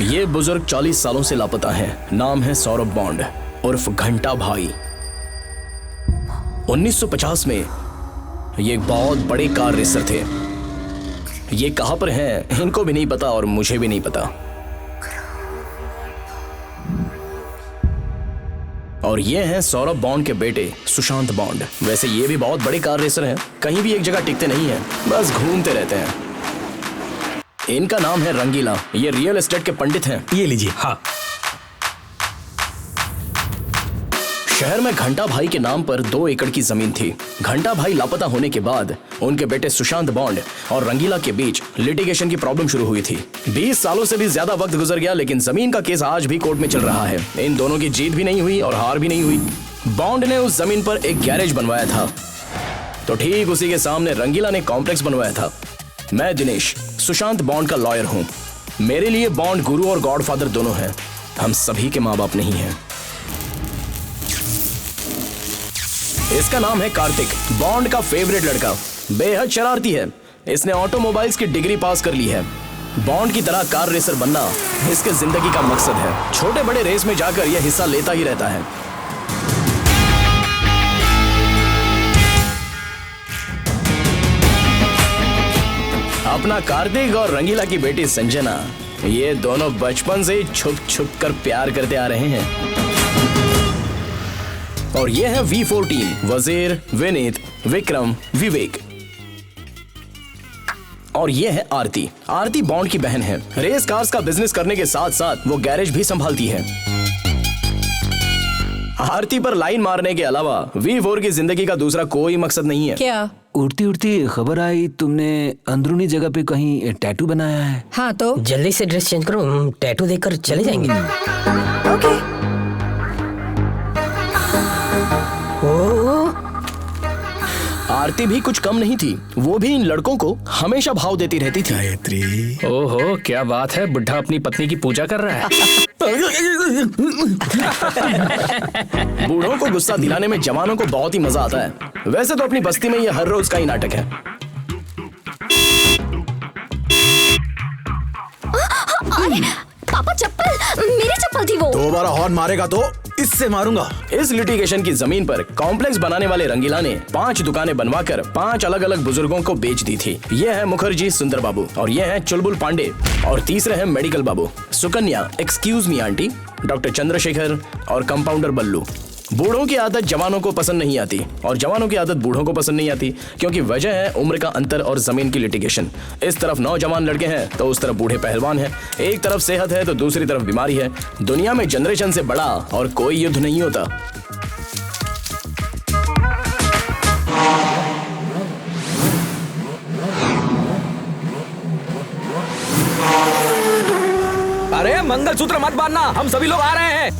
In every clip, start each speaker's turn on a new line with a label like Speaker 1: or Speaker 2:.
Speaker 1: ये बुजुर्ग 40 सालों से लापता है। नाम है सौरभ बॉन्ड उर्फ घंटा भाई। 1950 में ये एक बहुत बड़े कार रेसर थे। ये कहां पर हैं इनको भी नहीं पता और मुझे भी नहीं पता। और ये हैं सौरभ बॉन्ड के बेटे सुशांत बॉन्ड। वैसे ये भी बहुत बड़े कार रेसर हैं, कहीं भी एक जगह टिकते नहीं हैं, बस घूमते रहते हैं। इनका नाम है रंगीला। ये रियल एस्टेट के पंडित हैं।
Speaker 2: ये लीजिए। हाँ,
Speaker 1: शहर में घंटा भाई के नाम पर 2 एकड़ की जमीन थी। घंटा भाई लापता होने के बाद उनके बेटे सुशांत बॉन्ड और रंगीला के बीच लिटिगेशन की प्रॉब्लम शुरू हुई थी। 20 सालों से भी ज्यादा वक्त गुजर गया, लेकिन जमीन का केस आज भी कोर्ट में चल रहा है। इन दोनों की जीत भी नहीं हुई और हार भी नहीं हुई। बॉन्ड ने उस जमीन पर एक गैरेज बनवाया था, तो ठीक उसी के सामने रंगीला ने कॉम्प्लेक्स बनवाया था। मैं दिनेश, सुशांत बॉन्ड का लॉयर हूं। मेरे लिए बॉन्ड गुरु और गॉडफादर दोनों हैं। हम सभी के माँ बाप नहीं हैं। इसका नाम है कार्तिक, बॉन्ड का फेवरेट लड़का। बेहद शरारती है। इसने ऑटोमोबाइल्स की डिग्री पास कर ली है। बॉन्ड की तरह कार रेसर बनना इसके जिंदगी का मकसद है। छोटे बड़े रेस में जाकर यह हिस्सा लेता ही रहता है। अपना कार्तिक और रंगीला की बेटी संजना, ये दोनों बचपन से छुप छुप कर प्यार करते आ रहे हैं। और ये है V4 टीम, वजीर, विनीत, विक्रम, विवेक। और ये है आरती। आरती बॉन्ड की बहन है। रेस कार्स का बिजनेस करने के साथ साथ वो गैरेज भी संभालती है। आरती पर लाइन मारने के अलावा V4 की जिंदगी का दूसरा कोई मकसद नहीं है।
Speaker 3: क्या?
Speaker 4: उड़ती उड़ती खबर आई तुमने अंदरूनी जगह पे कहीं टैटू बनाया है।
Speaker 3: हाँ तो
Speaker 2: जल्दी से ड्रेस चेंज करो, हम टैटू देखकर चले जाएंगे।
Speaker 3: ओके।
Speaker 1: आरती भी कुछ कम नहीं थी। वो भी इन लड़कों को हमेशा भाव देती रहती थी।
Speaker 5: गायत्री। ओहो, क्या बात है, बुढ़ा अपनी पत्नी की पूजा कर रहा है।
Speaker 1: बूढ़ों को गुस्सा दिलाने में जवानों को बहुत ही मजा आता है। वैसे तो अपनी बस्ती में ये हर रोज का ही नाटक है।
Speaker 6: पापा चप्पल, मेरी चप्पल थी वो।
Speaker 7: दोबारा हॉर्न मारेगा तो इससे मारूंगा।
Speaker 1: इस लिटिगेशन की जमीन पर कॉम्प्लेक्स बनाने वाले रंगीला ने 5 दुकानें बनवाकर 5 अलग अलग बुजुर्गों को बेच दी थी। ये है मुखर्जी सुंदर बाबू, और ये है चुलबुल पांडे, और तीसरे हैं मेडिकल बाबू, Sukanya, excuse me aunty, doctor Chandrashekhar और कंपाउंडर बल्लू। बूढ़ों की आदत जवानों को पसंद नहीं आती और जवानों की आदत बूढ़ों को पसंद नहीं आती, क्योंकि वजह है उम्र का अंतर और जमीन की लिटिगेशन। इस तरफ नौजवान लड़के हैं तो उस तरफ बूढ़े पहलवान हैं। एक तरफ सेहत है तो दूसरी तरफ बीमारी है। दुनिया में जनरेशन से बड़ा और कोई युद्ध नहीं होता।
Speaker 4: अरे मंगलसूत्र मत बांधना, हम सभी लोग आ रहे हैं।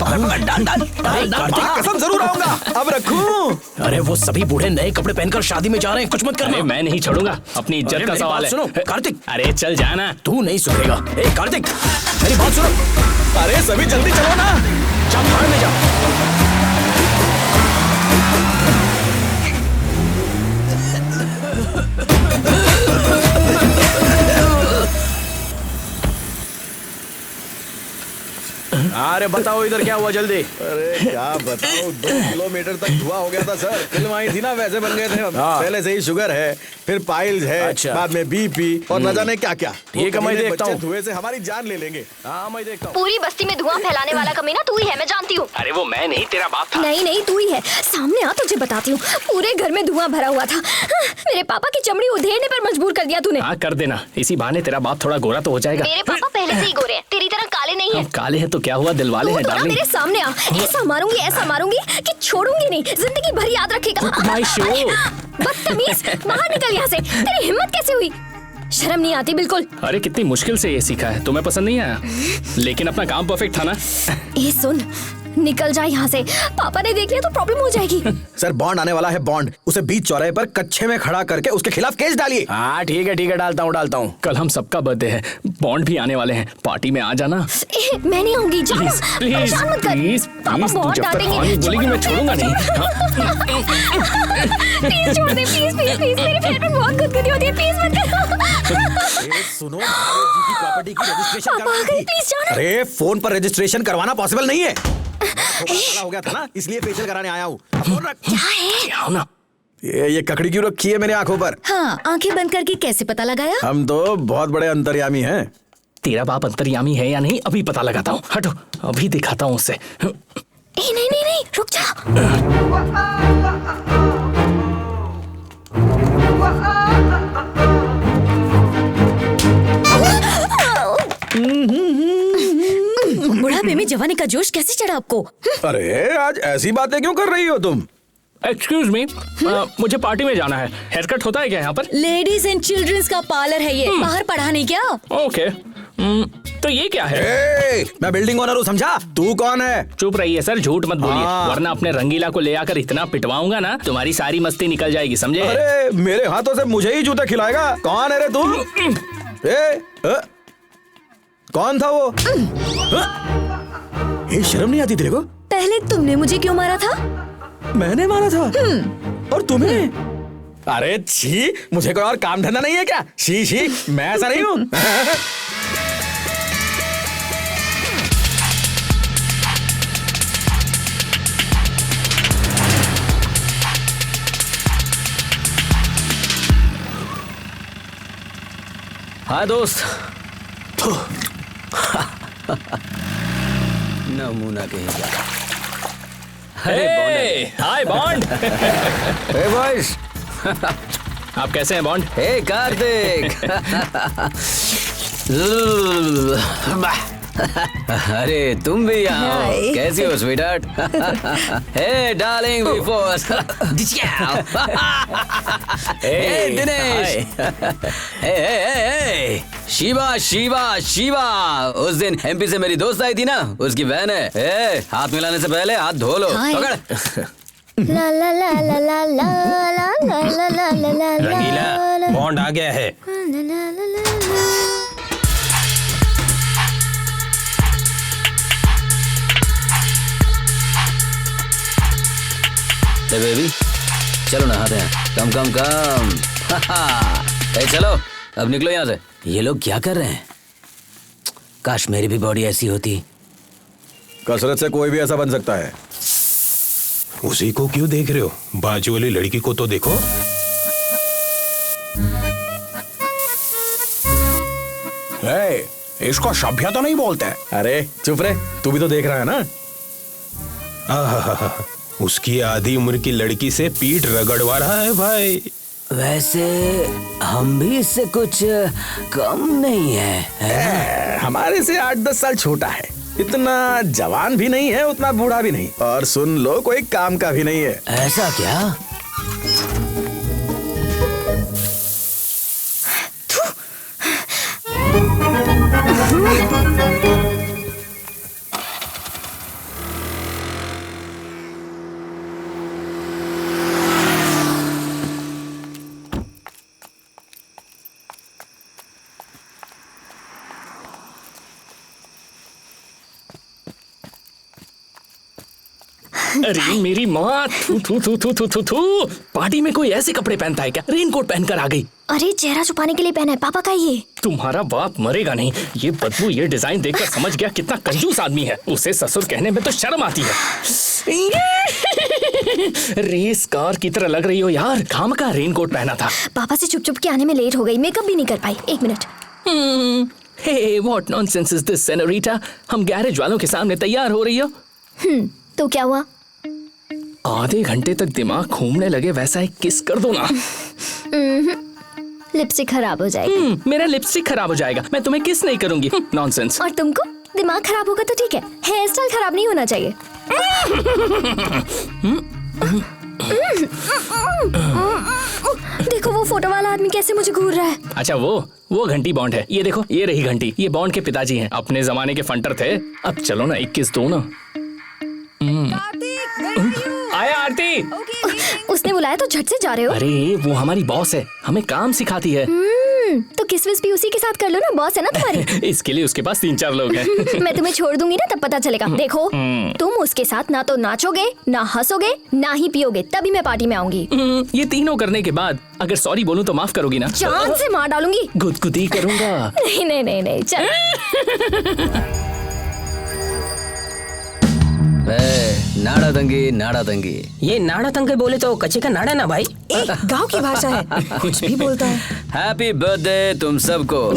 Speaker 7: कसम जरूर आऊंगा। अब रखूं?
Speaker 1: अरे वो सभी बूढ़े नए कपड़े पहनकर शादी में जा रहे हैं, कुछ मत करना।
Speaker 5: अरे मैं नहीं छोड़ूंगा, अपनी इज्जत का सवाल है।
Speaker 1: सुनो कार्तिक।
Speaker 5: अरे चल जाना।
Speaker 1: तू नहीं सुनेगा। ए कार्तिक, मेरी बात सुनो।
Speaker 7: अरे सभी जल्दी चलो ना।
Speaker 1: जा भाड़ में जा। अरे बताओ इधर क्या हुआ जल्दी।
Speaker 7: अरे क्या बताओ, 2 किलोमीटर तक धुआं हो गया था सर। फिल्म आई थी ना, वैसे बन गए थे हम। पहले से ही शुगर है, फिर पाइल्स है,
Speaker 1: अच्छा।
Speaker 7: बाद में बीपी और न जाने क्या क्या।
Speaker 1: ठीक है, मैं देखता हूँ।
Speaker 7: धुएं से हमारी जान ले लेंगे।
Speaker 1: हाँ मैं देखता हूँ।
Speaker 6: पूरी बस्ती में धुआं फैलाने वाला कमीना तू ही है, मैं जानती हूँ।
Speaker 5: अरे वो मैं नहीं, तेरा बाप था।
Speaker 6: नहीं नहीं, तू ही है। सामने आ, तुझे बताती हूँ। पूरे घर में धुआं भरा हुआ था। मेरे पापा की चमड़ी उधेड़ने पर मजबूर कर दिया तूने।
Speaker 5: हाँ कर देना, इसी बहाने तेरा बाप थोड़ा गोरा तो हो जाएगा।
Speaker 6: मेरे पापा पहले से ही गोरे हैं, तेरी तरह काले नहीं
Speaker 5: हम
Speaker 6: हैं।
Speaker 5: काले हैं तो क्या हुआ, दिल वाले
Speaker 6: तू
Speaker 5: हैं
Speaker 6: तो ना
Speaker 5: डार्लिंग।
Speaker 6: मेरे सामने आ, ऐसा मारूंगी कि छोड़ूंगी नहीं, जिंदगी भर याद रखेगा।
Speaker 5: My show.
Speaker 6: बदतमीज, बाहर निकल यहाँ से। तेरी हिम्मत कैसे हुई? शर्म नहीं आती बिल्कुल।
Speaker 5: अरे कितनी मुश्किल से ये सीखा है, तुम्हें पसंद नहीं आया? लेकिन अपना काम परफेक्ट था ना।
Speaker 6: ए सुन, निकल जा यहाँ से, पापा ने देख लिया तो प्रॉब्लम हो जाएगी।
Speaker 7: सर बॉन्ड आने वाला है, बॉन्ड। उसे बीच चौराहे पर कच्चे में खड़ा करके उसके खिलाफ केस डालिए।
Speaker 1: हाँ ठीक है डालता हूँ।
Speaker 5: कल हम सबका बर्थडे है, बॉन्ड भी आने वाले हैं, पार्टी में आ जाना।
Speaker 6: मैं नहीं आऊंगी, जाना।
Speaker 5: प्लीज
Speaker 6: परेशान मत कर।
Speaker 5: प्लीज
Speaker 6: पापा
Speaker 5: प्लीज, तू
Speaker 6: बहुत
Speaker 5: जब तक
Speaker 6: डांटेंगे।
Speaker 5: हाँ नहीं बोलेगी मैं छोड़ूंगा नहीं।
Speaker 6: प्लीज छोड़ दे, प्लीज प्लीज प्लीज, मेरे पेट में बहुत गुदगुदी होती है, प्लीज मत कर।
Speaker 7: सुनो, की प्रॉपर्टी की रजिस्ट्रेशन
Speaker 6: पापा आ गए, प्लीज जाना।
Speaker 7: अरे फोन पर रजिस्ट्रेशन करवाना पॉसिबल नहीं है। हो गया था ना, इसलिए फेशियल कराने आया हूँ।
Speaker 6: क्या है?
Speaker 5: आओ ना।
Speaker 7: ये ककड़ी क्यों रखी है मेरी आंखों पर?
Speaker 6: हाँ, आंखें बंद करके कैसे पता लगाया?
Speaker 7: हम तो बहुत बड़े अंतर्यामी हैं।
Speaker 5: तेरा बाप अंतर्यामी है या नहीं अभी पता लगाता हूँ, हटो अभी दिखाता हूँ उसे।
Speaker 6: नहीं, रुक जा। बुढ़ापे में जवानी का जोश कैसे चढ़ा आपको?
Speaker 7: अरे आज ऐसी बातें क्यों कर रही हो तुम?
Speaker 5: एक्सक्यूज मी, मुझे पार्टी में जाना है, हेयर कट होता है क्या यहाँ पर?
Speaker 6: लेडीज एंड चिल्ड्रंस का पार्लर है ये, बाहर पढ़ा नहीं क्या?
Speaker 5: ओके, तो ये क्या है?
Speaker 7: मैं बिल्डिंग ओनर हूँ, समझा? तू कौन है?
Speaker 5: चुप रहिए सर, झूठ मत बोलिए,
Speaker 7: हाँ।
Speaker 5: वरना अपने रंगीला को ले आकर इतना पिटवाऊंगा ना, तुम्हारी सारी मस्ती निकल जाएगी, समझे?
Speaker 7: अरे मेरे हाथों से मुझे ही जूते खिलाएगा? कौन है रे तू? कौन था वो? ये शर्म नहीं आती तेरे को?
Speaker 6: पहले तुमने मुझे क्यों मारा था?
Speaker 7: मैंने मारा था? और तुम्हें? अरे छी, मुझे कोई और काम धंधा नहीं है क्या? शी, मैं ऐसा नहीं हूँ।
Speaker 4: हाँ दोस्त। नमूना कहीं का।
Speaker 5: हाय बॉन्ड।
Speaker 4: हे बॉयज।
Speaker 5: आप कैसे हैं बॉन्ड?
Speaker 4: हे कार्तिक। अरे तुम भी यहाँ हो, कैसी हो स्वीटहार्ट? हे डार्लिंग बिफोर। हे दिनेश। हे शिवा। उस दिन एमपी से मेरी दोस्त आई थी ना, उसकी बहन है। हे हाथ मिलाने से पहले हाथ धो लो। पकड़।
Speaker 6: ला ला ला ला ला ला ला ला ला ला ला ला।
Speaker 3: रंगीला, बॉन्ड आ गया है।
Speaker 4: बेबी चलो नहाते हैं। कम। ए चलो अब निकलो यहाँ से। ये लोग क्या कर रहे हैं? काश मेरी भी बॉडी ऐसी होती।
Speaker 7: कसरत से कोई भी ऐसा बन सकता है।
Speaker 3: उसी को क्यों देख रहे हो? बाजू वाली लड़की को तो देखो।
Speaker 1: इसको सभ्य तो नहीं बोलते।
Speaker 7: अरे चुप रे, तू भी तो देख रहा है ना।
Speaker 3: आहा, उसकी आधी उम्र की लड़की से पीठ रगड़वा रहा है भाई।
Speaker 4: वैसे हम भी इससे कुछ कम नहीं है।
Speaker 7: हमारे से 8-10 साल छोटा है। इतना जवान भी नहीं है, उतना बूढ़ा भी नहीं, और सुन लो कोई काम का भी नहीं है।
Speaker 4: ऐसा क्या?
Speaker 5: अरे मेरी माँ, थू। पार्टी में कोई ऐसे कपड़े पहनता है क्या? रेनकोट पहनकर आ गई।
Speaker 6: अरे चेहरा छुपाने के लिए पहना है, पापा का ये।
Speaker 5: तुम्हारा बाप मरेगा नहीं। ये बदबू, ये डिजाइन देखकर समझ गया कितना कंजूस आदमी है। उसे ससुर कहने में तो शर्म आती है। रेस कार की तरह लग रही हो यार। खाम का रेनकोट पहना था।
Speaker 6: पापा से चुप के आने में लेट हो गई, मेकअप भी नहीं कर पाई। 1 minute.
Speaker 5: Hey what nonsense is this senorita? हम गैरेज वालों के सामने तैयार हो रही हो।
Speaker 6: तो क्या हुआ?
Speaker 5: आधे घंटे तक दिमाग घूमने लगे वैसा एक किस कर दो ना।
Speaker 6: लिपस्टिक खराब हो जाएगी।
Speaker 5: मेरा लिपस्टिक खराब हो जाएगा, मैं तुम्हें किस नहीं करूंगी। नॉनसेंस।
Speaker 6: और तुमको दिमाग खराब होगा तो ठीक है, हेयर स्टाइल खराब नहीं होना चाहिए। देखो वो फोटो वाला आदमी कैसे मुझे घूर रहा है।
Speaker 5: अच्छा वो घंटी बॉन्ड है। ये देखो, ये रही घंटी। ये बॉन्ड के पिताजी हैं, अपने जमाने के फंटर थे। अब चलो ना 21 दो ना। आया आरती।
Speaker 6: उसने बुलाया तो झट से जा रहे हो।
Speaker 5: अरे वो हमारी बॉस है, हमें काम सिखाती है।
Speaker 6: तो किस विस भी उसी के साथ कर लो ना, बॉस है ना तुम्हारी।
Speaker 5: इसके लिए उसके पास 3-4 लोग हैं।
Speaker 6: मैं तुम्हें छोड़ दूंगी ना, तब पता चलेगा। देखो तुम उसके साथ ना तो नाचोगे, ना हंसोगे, ना ही पियोगे, तभी मैं पार्टी में आऊंगी।
Speaker 5: ये तीनों करने के बाद अगर सॉरी बोलूं तो माफ करोगी ना?
Speaker 6: जान से मार डालूंगी।
Speaker 5: गुदगुदी करूंगा।
Speaker 6: नहीं नहीं नहीं नहीं, चल।
Speaker 4: नाड़ा दंगी।
Speaker 2: ये नाड़ा तंगे बोले तो कच्चे का नाड़ा ना भाई।
Speaker 8: गांव की भाषा है, कुछ भी बोलता है।
Speaker 4: हैप्पी बर्थडे तुम सबको।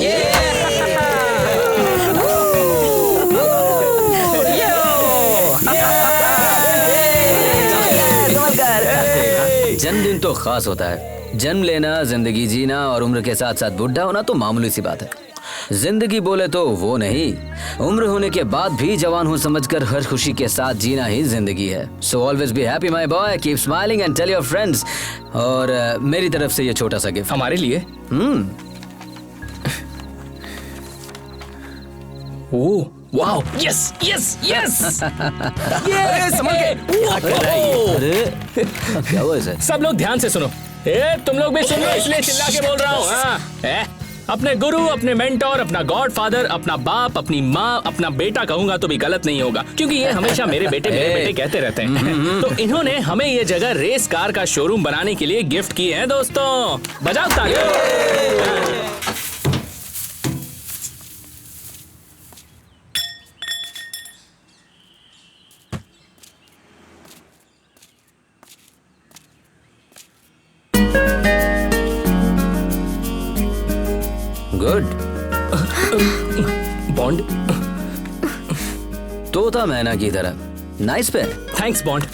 Speaker 4: जन्मदिन तो खास होता है। जन्म लेना, जिंदगी जीना और उम्र के साथ साथ बुढ़ा होना तो मामूली सी बात है। जिंदगी बोले तो वो नहीं, उम्र होने के बाद भी जवान हूँ समझकर हर खुशी के साथ जीना ही जिंदगी है। So always be happy my boy, keep smiling and tell your friends. और मेरी तरफ से ये छोटा सा गिफ्ट
Speaker 5: हमारे लिए। Oh wow, yes yes yes. ये समझ गए।
Speaker 4: अरे क्या हुआ इसे?
Speaker 5: सब लोग ध्यान से सुनो। तुम लोग भी सुन लो, इसलिए चिल्ला के बोल रहा हूँ। अपने गुरु, अपने मेंटोर, अपना गॉड फादर, अपना बाप, अपनी माँ, अपना बेटा कहूंगा तो भी गलत नहीं होगा, क्योंकि ये हमेशा मेरे बेटे कहते रहते हैं। तो इन्होंने हमें ये जगह रेस कार का शोरूम बनाने के लिए गिफ्ट की है दोस्तों। बजाओ तालियां।
Speaker 4: गुड।
Speaker 5: बॉन्ड
Speaker 4: तोता मैना की तरह नाइस पे।
Speaker 5: Thanks bond.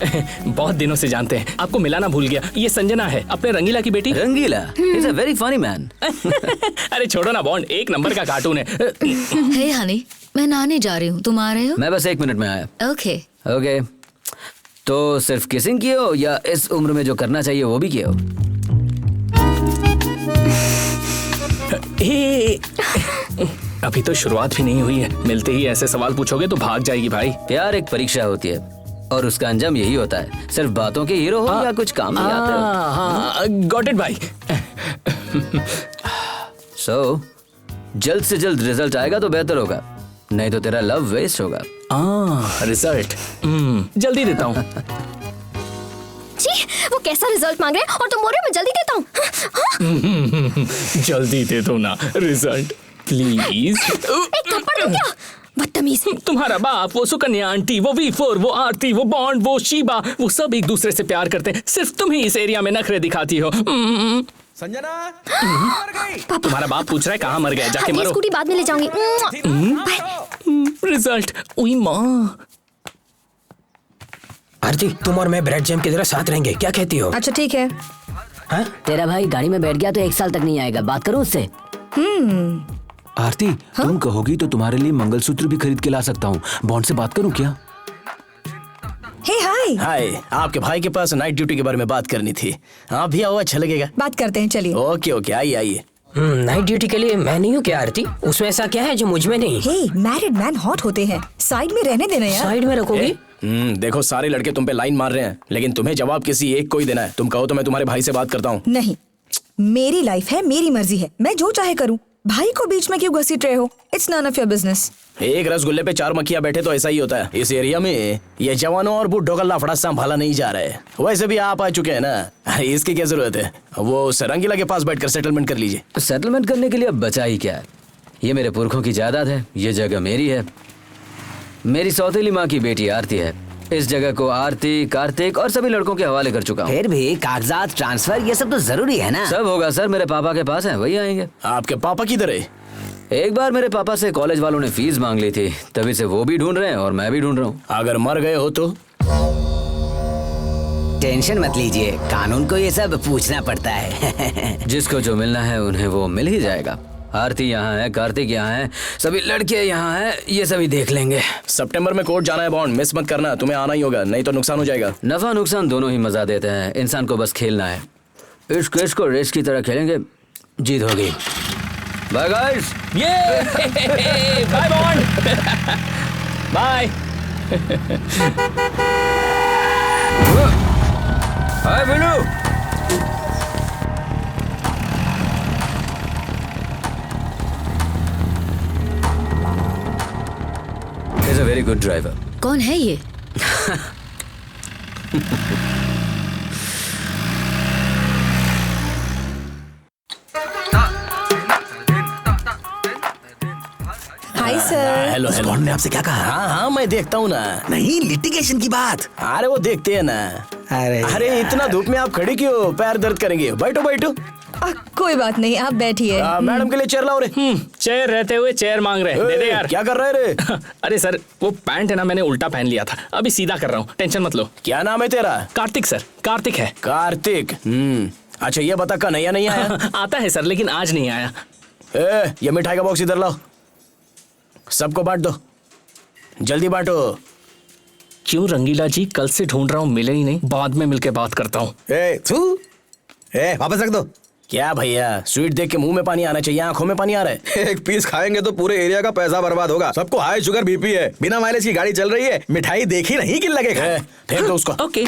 Speaker 5: बहुत दिनों से जानते हैं, आपको मिलाना भूल गया। ये संजना है, अपने रंगीला की बेटी।
Speaker 4: Rangeela is a very funny man.
Speaker 5: अरे छोड़ो ना बॉन्ड, एक नंबर का कार्टून है।
Speaker 9: हे हनी, मैं नहाने जा रही हूँ, तुम आ रहे हो?
Speaker 4: मैं बस 1 मिनट में आया।
Speaker 9: Okay
Speaker 4: okay. तो सिर्फ किसिंग किए हो या इस उम्र में जो करना चाहिए वो भी किए हो?
Speaker 5: अभी तो शुरुआत भी नहीं हुई है, मिलते ही ऐसे सवाल पूछोगे तो भाग जाएगी भाई।
Speaker 4: प्यार एक परीक्षा होती है और उसका अंजाम यही होता है। सिर्फ बातों के हीरो हो या कुछ काम नहीं आते हो।
Speaker 5: गॉट इट भाई।
Speaker 4: सो जल्द से जल्द रिजल्ट आएगा तो बेहतर होगा, नहीं तो तेरा लव वेस्ट होगा।
Speaker 5: रिजल्ट जल्दी देता हूँ।
Speaker 6: जी, वो कैसा रिजल्ट मांग रहे हैं और तुम बोल रहे हो मैं जल्दी देता हूँ।
Speaker 5: जल्दी दे दो ना रिजल्ट प्लीज।
Speaker 6: एक थप्पड़ दूं क्या? बदतमीज।
Speaker 5: तुम्हारा बाप, वो सुकन्या आंटी, वो V4, वो आरती, वो बॉन्ड, वो शीबा, वो सब एक दूसरे से प्यार करते हैं। सिर्फ तुम ही इस एरिया में नखरे दिखाती हो।
Speaker 7: संजना मर गई।
Speaker 5: तुम्हारा बाप पूछ रहा है कहाँ मर गए, जाके
Speaker 6: ये
Speaker 5: मरो।
Speaker 6: स्कूटी बाद में ले जाऊंगी।
Speaker 5: रिजल्ट। उई माँ।
Speaker 2: आरती, तुम और मैं ब्रेड जैम की तरह साथ रहेंगे, क्या कहती हो?
Speaker 8: अच्छा ठीक है।
Speaker 2: हाँ?
Speaker 9: तेरा भाई गाड़ी में बैठ गया तो 1 साल तक नहीं आएगा, बात करूँ उससे।
Speaker 10: आरती, तुम कहोगी तो तुम्हारे लिए मंगलसूत्र भी खरीद के ला सकता हूँ। बॉन्ड से बात करूँ क्या?
Speaker 8: हे हाय।
Speaker 1: हाय, आपके भाई के पास नाइट ड्यूटी के बारे में बात करनी थी। आप भी आओ, अच्छा लगेगा।
Speaker 8: बात करते हैं, चलिए।
Speaker 1: ओके ओके, आइए आइए।
Speaker 2: नाइट ड्यूटी के लिए मैं नहीं हूँ क्या आरती? उसमें ऐसा क्या है जो मुझ में नहीं?
Speaker 8: हे, मैरिड मैन हॉट होते हैं, साइड में रहने देना यार।
Speaker 2: साइड में रखोगी?
Speaker 1: देखो सारे लड़के तुम पे लाइन मार रहे हैं, लेकिन तुम्हें जवाब किसी एक को ही देना है। तुम कहो तो मैं तुम्हारे भाई से बात करता हूँ।
Speaker 8: नहीं, मेरी लाइफ है, मेरी मर्जी है, मैं जो चाहे करूँ। भाई को बीच में क्यों घसीट रहे हो? It's none of your business.
Speaker 1: एक रसगुल्ले पे 4 मक्खियां बैठे तो ऐसा ही होता है। इस एरिया में ये जवानों और बूढ़ों का लाफड़ा संभाला नहीं जा रहा है। वैसे भी आप आ चुके हैं ना, इसकी क्या जरूरत है? वो रंगीला के पास बैठकर सेटलमेंट कर लीजिए।
Speaker 4: सेटलमेंट करने के लिए अब बचा ही क्या है? ये मेरे पुरखों की जायदाद है, ये जगह मेरी है। मेरी सौतेली माँ की बेटी आरती है। इस जगह को आरती, कार्तिक और सभी लड़कों के हवाले कर चुका हूँ।
Speaker 9: फिर भी कागजात, ट्रांसफर, ये सब तो जरूरी है ना?
Speaker 4: सब होगा सर, मेरे पापा के पास है, वही आएंगे।
Speaker 1: आपके पापा किधर है?
Speaker 4: एक बार मेरे पापा से कॉलेज वालों ने फीस मांग ली थी, तभी से वो भी ढूंढ रहे हैं और मैं भी ढूंढ रहा हूँ।
Speaker 1: अगर मर गए हो तो?
Speaker 11: टेंशन मत लीजिए, कानून को ये सब पूछना पड़ता है।
Speaker 4: जिसको जो मिलना है उन्हें वो मिल ही जाएगा। आरती यहाँ है, कार्तिक यहाँ है, सभी लड़के यहाँ हैं, ये सभी देख लेंगे।
Speaker 1: सितंबर में कोर्ट जाना है बॉन्ड, मिस मत करना, तुम्हें आना ही होगा, नहीं तो नुकसान हो जाएगा।
Speaker 4: नफा नुकसान दोनों ही मजा देते हैं, इंसान को बस खेलना है। इस केस को रेस की तरह खेलेंगे, जीत होगी। Bye guys.
Speaker 5: ये bye Bond. Bye.
Speaker 4: Hi Billu. He's a very good driver.
Speaker 9: कौन है ये?
Speaker 8: Hi sir.
Speaker 1: Hello hello.
Speaker 7: Bond ने आपसे क्या कहा?
Speaker 1: हाँ हाँ मैं देखता हूँ ना।
Speaker 7: नहीं, लिटिगेशन की बात।
Speaker 1: अरे वो देखते हैं ना। अरे इतना धूप में आप खड़ी क्यों? पैर दर्द करेंगे, बैठो बैठो।
Speaker 8: कोई बात नहीं, आप बैठिए।
Speaker 1: मैडम के लिए चेयर लाओ रे।
Speaker 5: चेयर रहते हुए चेयर मांग रहे हैं, दे दे यार।
Speaker 1: क्या कर रहे रे?
Speaker 5: अरे सर वो पैंट है ना, मैंने उल्टा पहन लिया था, अभी सीधा कर रहा हूँ, टेंशन मत लो।
Speaker 1: क्या नाम है तेरा?
Speaker 5: कार्तिक सर, कार्तिक है।
Speaker 1: कार्तिक। अच्छा ये बता कन्हैया नहीं आया?
Speaker 5: आता है सर, लेकिन आज नहीं आया।
Speaker 1: ये मिठाई का बॉक्स इधर लाओ, सबको बांट दो, जल्दी बांटो।
Speaker 5: क्यों रंगीला जी, कल से ढूंढ रहा हूँ, मिले ही नहीं, बाद में मिलके बात करता हूँ।
Speaker 7: वापस रख दो।
Speaker 1: क्या भैया, स्वीट देख के मुंह में पानी आना चाहिए, आंखों में पानी आ रहा है।
Speaker 7: एक पीस खाएंगे तो पूरे एरिया का पैसा बर्बाद होगा। सबको हाई शुगर बीपी है, बिना माइलेज की गाड़ी चल रही है, मिठाई देखी नहीं कि लगेगा।
Speaker 1: फेंक दो उसको।
Speaker 5: ओके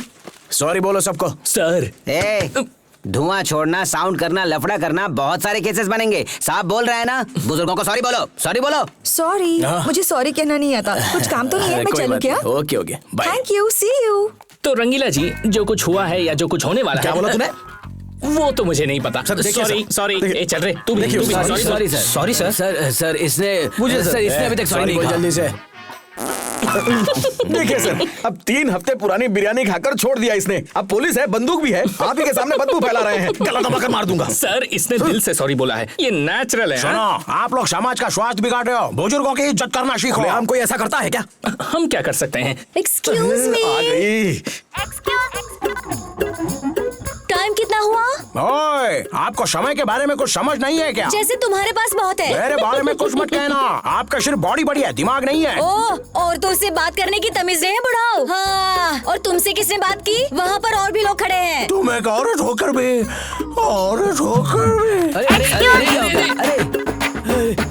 Speaker 1: सॉरी बोलो सबको।
Speaker 5: सर
Speaker 11: धुआं छोड़ना, साउंड करना, लफड़ा करना, बहुत सारे केसेस बनेंगे। साहब बोल रहे हैं ना, बुजुर्गों को सॉरी बोलो, सॉरी बोलो।
Speaker 8: सॉरी, मुझे सॉरी कहना नहीं आता। कुछ काम तो नहीं है, मैं चलूं क्या?
Speaker 1: Okay okay bye.
Speaker 8: Thank you, see you.
Speaker 5: तो रंगीला जी, जो कुछ हुआ है या जो कुछ होने वाला है,
Speaker 7: क्या बोला तूने?
Speaker 5: वो तो मुझे नहीं पता।
Speaker 7: देखिए
Speaker 5: सॉरी ए चल रहे, तू भी
Speaker 4: sorry sir. Sorry sir. Sir इसने अभी तक सॉरी नहीं कहा।
Speaker 1: जल्दी से।
Speaker 7: देखिए सर, अब 3 हफ्ते पुरानी बिरयानी खाकर छोड़ दिया इसने। अब पुलिस है, बंदूक भी है, आप ही के सामने बदबू फैला रहे हैं। गला दबाकर मार दूंगा।
Speaker 5: सर इसने दिल से सॉरी बोला है, ये नेचुरल है।
Speaker 1: सुनो, आप लोग समाज का स्वास्थ्य बिगाड़ रहे हो, बुजुर्गों की इज्जत करना सीखो।
Speaker 7: हम कोई ऐसा करता है क्या?
Speaker 5: हम क्या कर सकते हैं?
Speaker 6: Excuse me.
Speaker 7: आ गई।
Speaker 6: टाइम कितना हुआ?
Speaker 1: ओए, आपको समय के बारे में कुछ समझ नहीं है क्या?
Speaker 6: जैसे तुम्हारे पास बहुत है।
Speaker 1: मेरे बारे में कुछ मत कहना, आपका सिर्फ बॉडी बड़ी है, दिमाग नहीं है।
Speaker 6: औरतों से बात करने की तमीज नहीं है बुढ़ाओ। हाँ, और तुमसे किसने बात की? वहाँ पर और भी लोग खड़े हैं।
Speaker 1: तुम एक औरत होकर भी, औरत होकर भी।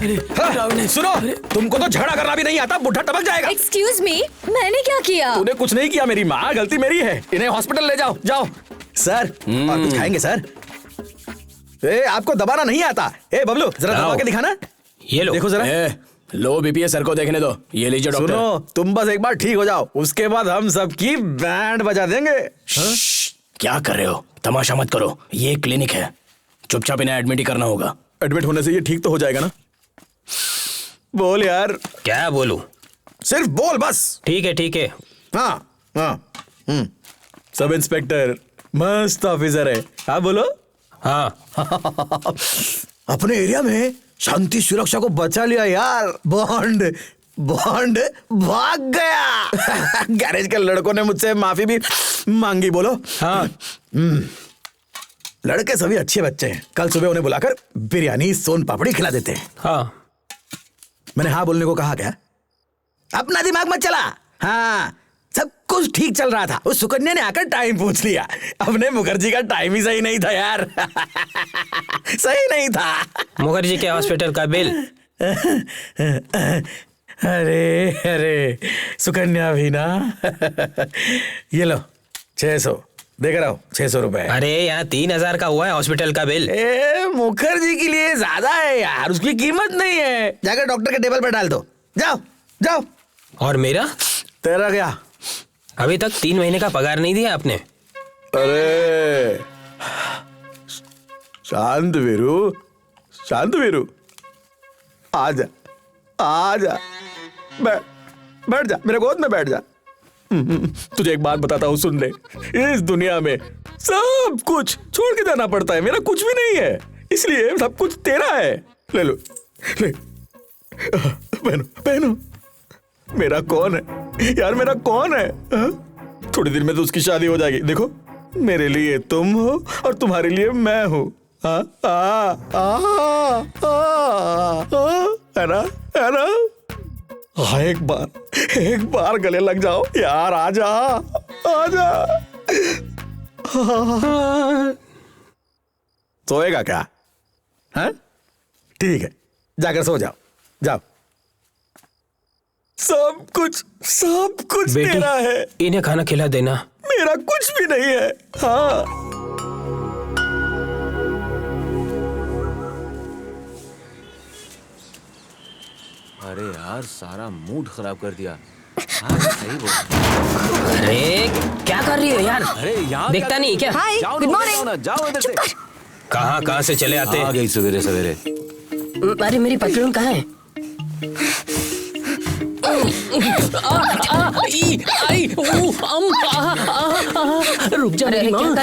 Speaker 7: अरे सुनो, तुमको तो झगड़ा करना भी नहीं आता, बुढ़ा टपक जाएगा।
Speaker 6: एक्सक्यूज मी, मैंने क्या किया?
Speaker 7: तूने कुछ नहीं किया, मेरी माँ, गलती मेरी है। इन्हें हॉस्पिटल ले जाओ, जाओ। सर और कुछ खाएंगे सर? आपको दबाना नहीं आता? बबलू जरा दबा के दिखाना।
Speaker 1: ये लो,
Speaker 7: देखो जरा।
Speaker 1: लो बीपीए सर को देखने दो, ये लीजिए डॉक्टर।
Speaker 7: सुनो, तुम बस एक बार ठीक हो जाओ, उसके बाद हम सबकी बैंड बजा देंगे।
Speaker 1: क्या कर रहे हो? तमाशा मत करो, ये क्लिनिक है, चुपचाप इन्हें एडमिट ही करना होगा।
Speaker 7: एडमिट होने से ये ठीक तो हो जाएगा ना? बोल यार।
Speaker 10: क्या बोलूं?
Speaker 7: सिर्फ बोल बस।
Speaker 10: ठीक है।
Speaker 7: हाँ हाँ। सब इंस्पेक्टर मस्त ऑफिसर है। हाँ बोलो।
Speaker 10: हाँ।
Speaker 7: अपने एरिया में शांति सुरक्षा को बचा लिया यार। बॉन्ड भाग गया। गैरेज के लड़कों ने मुझसे माफी भी मांगी। बोलो।
Speaker 10: हाँ।
Speaker 7: लड़के सभी अच्छे बच्चे हैं, कल सुबह उन्हें बुलाकर बिरयानी सोन पापड़ी खिला देते हैं।
Speaker 10: हाँ।
Speaker 7: मैंने हाँ बोलने को कहा क्या? अपना दिमाग मत चला। हाँ, सब कुछ ठीक चल रहा था, उस सुकन्या ने आकर टाइम पूछ लिया। अपने मुखर्जी का टाइम ही सही नहीं था यार। सही नहीं था।
Speaker 10: मुखर्जी के हॉस्पिटल का बिल।
Speaker 7: अरे सुकन्या भी ना। ये लो 600 देख रहा हूँ, 600 रुपए।
Speaker 10: अरे यहाँ 3000 का हुआ है हॉस्पिटल का बिल।
Speaker 7: मुखर्जी के लिए ज्यादा है यार, उसकी कीमत नहीं है। जाकर डॉक्टर के टेबल पर डाल दो, जाओ जाओ।
Speaker 10: और मेरा?
Speaker 7: तेरा क्या?
Speaker 10: अभी तक 3 महीने का पगार नहीं दिया आपने।
Speaker 7: अरे शांत वीरू, आजा बैठ जा, मेरे गोद में बैठ जा। तुझे एक बात बताता हूँ, सुन ले। इस दुनिया में सब कुछ छोड़ के जाना पड़ता है, मेरा कुछ भी नहीं है, इसलिए सब कुछ तेरा है। ले लो, ले पहनो। मेरा कौन है यार, मेरा कौन है? थोड़ी देर में तो उसकी शादी हो जाएगी। देखो मेरे लिए तुम हो और तुम्हारे लिए मैं हूँ। है ना, है ना? हाँ, एक बार गले लग जाओ यार। आजा आजा। सोएगा क्या? हाँ ठीक है, जाकर सो जाओ, जाओ। सब कुछ तेरा है।
Speaker 2: इन्हें खाना खिला देना।
Speaker 7: मेरा कुछ भी नहीं है। हाँ
Speaker 10: अरे यार सारा मूड खराब कर दिया। हाँ, सही बोल।
Speaker 2: अरे क्या कर रही हो यार?
Speaker 10: अरे यहाँ
Speaker 2: दिखता नहीं क्या?
Speaker 8: हाय, गुड मॉर्निंग।
Speaker 10: जाओ इधर से।
Speaker 2: कहाँ से चले आते
Speaker 10: आ
Speaker 2: हैं?
Speaker 10: गई सवेरे सवेरे।
Speaker 2: अरे मेरी पतलून कहाँ है?
Speaker 5: रुक जा मेरी माँ।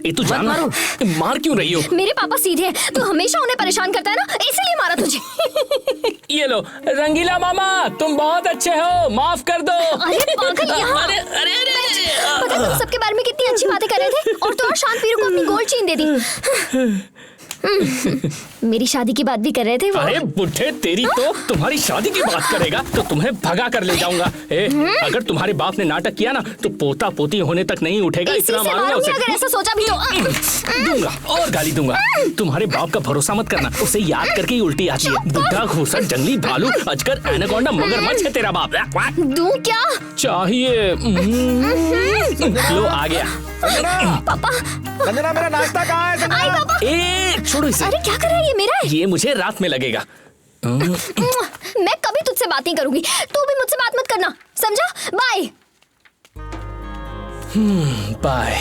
Speaker 5: ये तू जान मार क्यों रही हो?
Speaker 6: मेरे पापा सीधे हैं, तू हमेशा उन्हें परेशान करता है ना, इसीलिए मारा तुझे।
Speaker 5: ये लो रंगीला मामा, तुम बहुत अच्छे हो, माफ कर दो।
Speaker 6: अरे पागल यहाँ।
Speaker 5: अरे अरे अरे
Speaker 6: पता है तुम सबके बारे में कितनी अच्छी बातें कर रहे थे और तो और शांत वीरू को अपनी गोल्ड चेन दे दी। मेरी शादी की बात भी कर रहे थे वो।
Speaker 5: अरे बुढ़े, तेरी तो तुम्हारी शादी की बात करेगा तो तुम्हें भगा कर ले जाऊंगा। अगर तुम्हारे बाप ने नाटक किया ना तो पोता पोती होने तक नहीं उठेगा।
Speaker 6: इसी
Speaker 5: इतना
Speaker 6: से
Speaker 5: मारूंगा उसे।
Speaker 6: अगर ऐसा सोचा भी तो
Speaker 5: दूंगा और गाली दूंगा। तुम्हारे बाप का भरोसा मत करना, उसे याद करके ही उल्टी आती है। बुढ़ा, घूसर, जंगली भालू, अजगर, एनाकोंडा, मगरमच्छ है तेरा बाप।
Speaker 6: दूं क्या
Speaker 5: चाहिए? लो आ गया।
Speaker 6: पापा।
Speaker 7: संजना, मेरा नाश्ता कहाँ है?
Speaker 6: आई पापा।
Speaker 5: छोड़ो इसे।
Speaker 6: अरे क्या कर रहा है ये? मेरा है।
Speaker 5: ये मुझे रात में लगेगा।
Speaker 6: मैं कभी तुझसे बात नहीं करूंगी, तू भी मुझसे बात मत करना, समझा? Bye
Speaker 5: bye.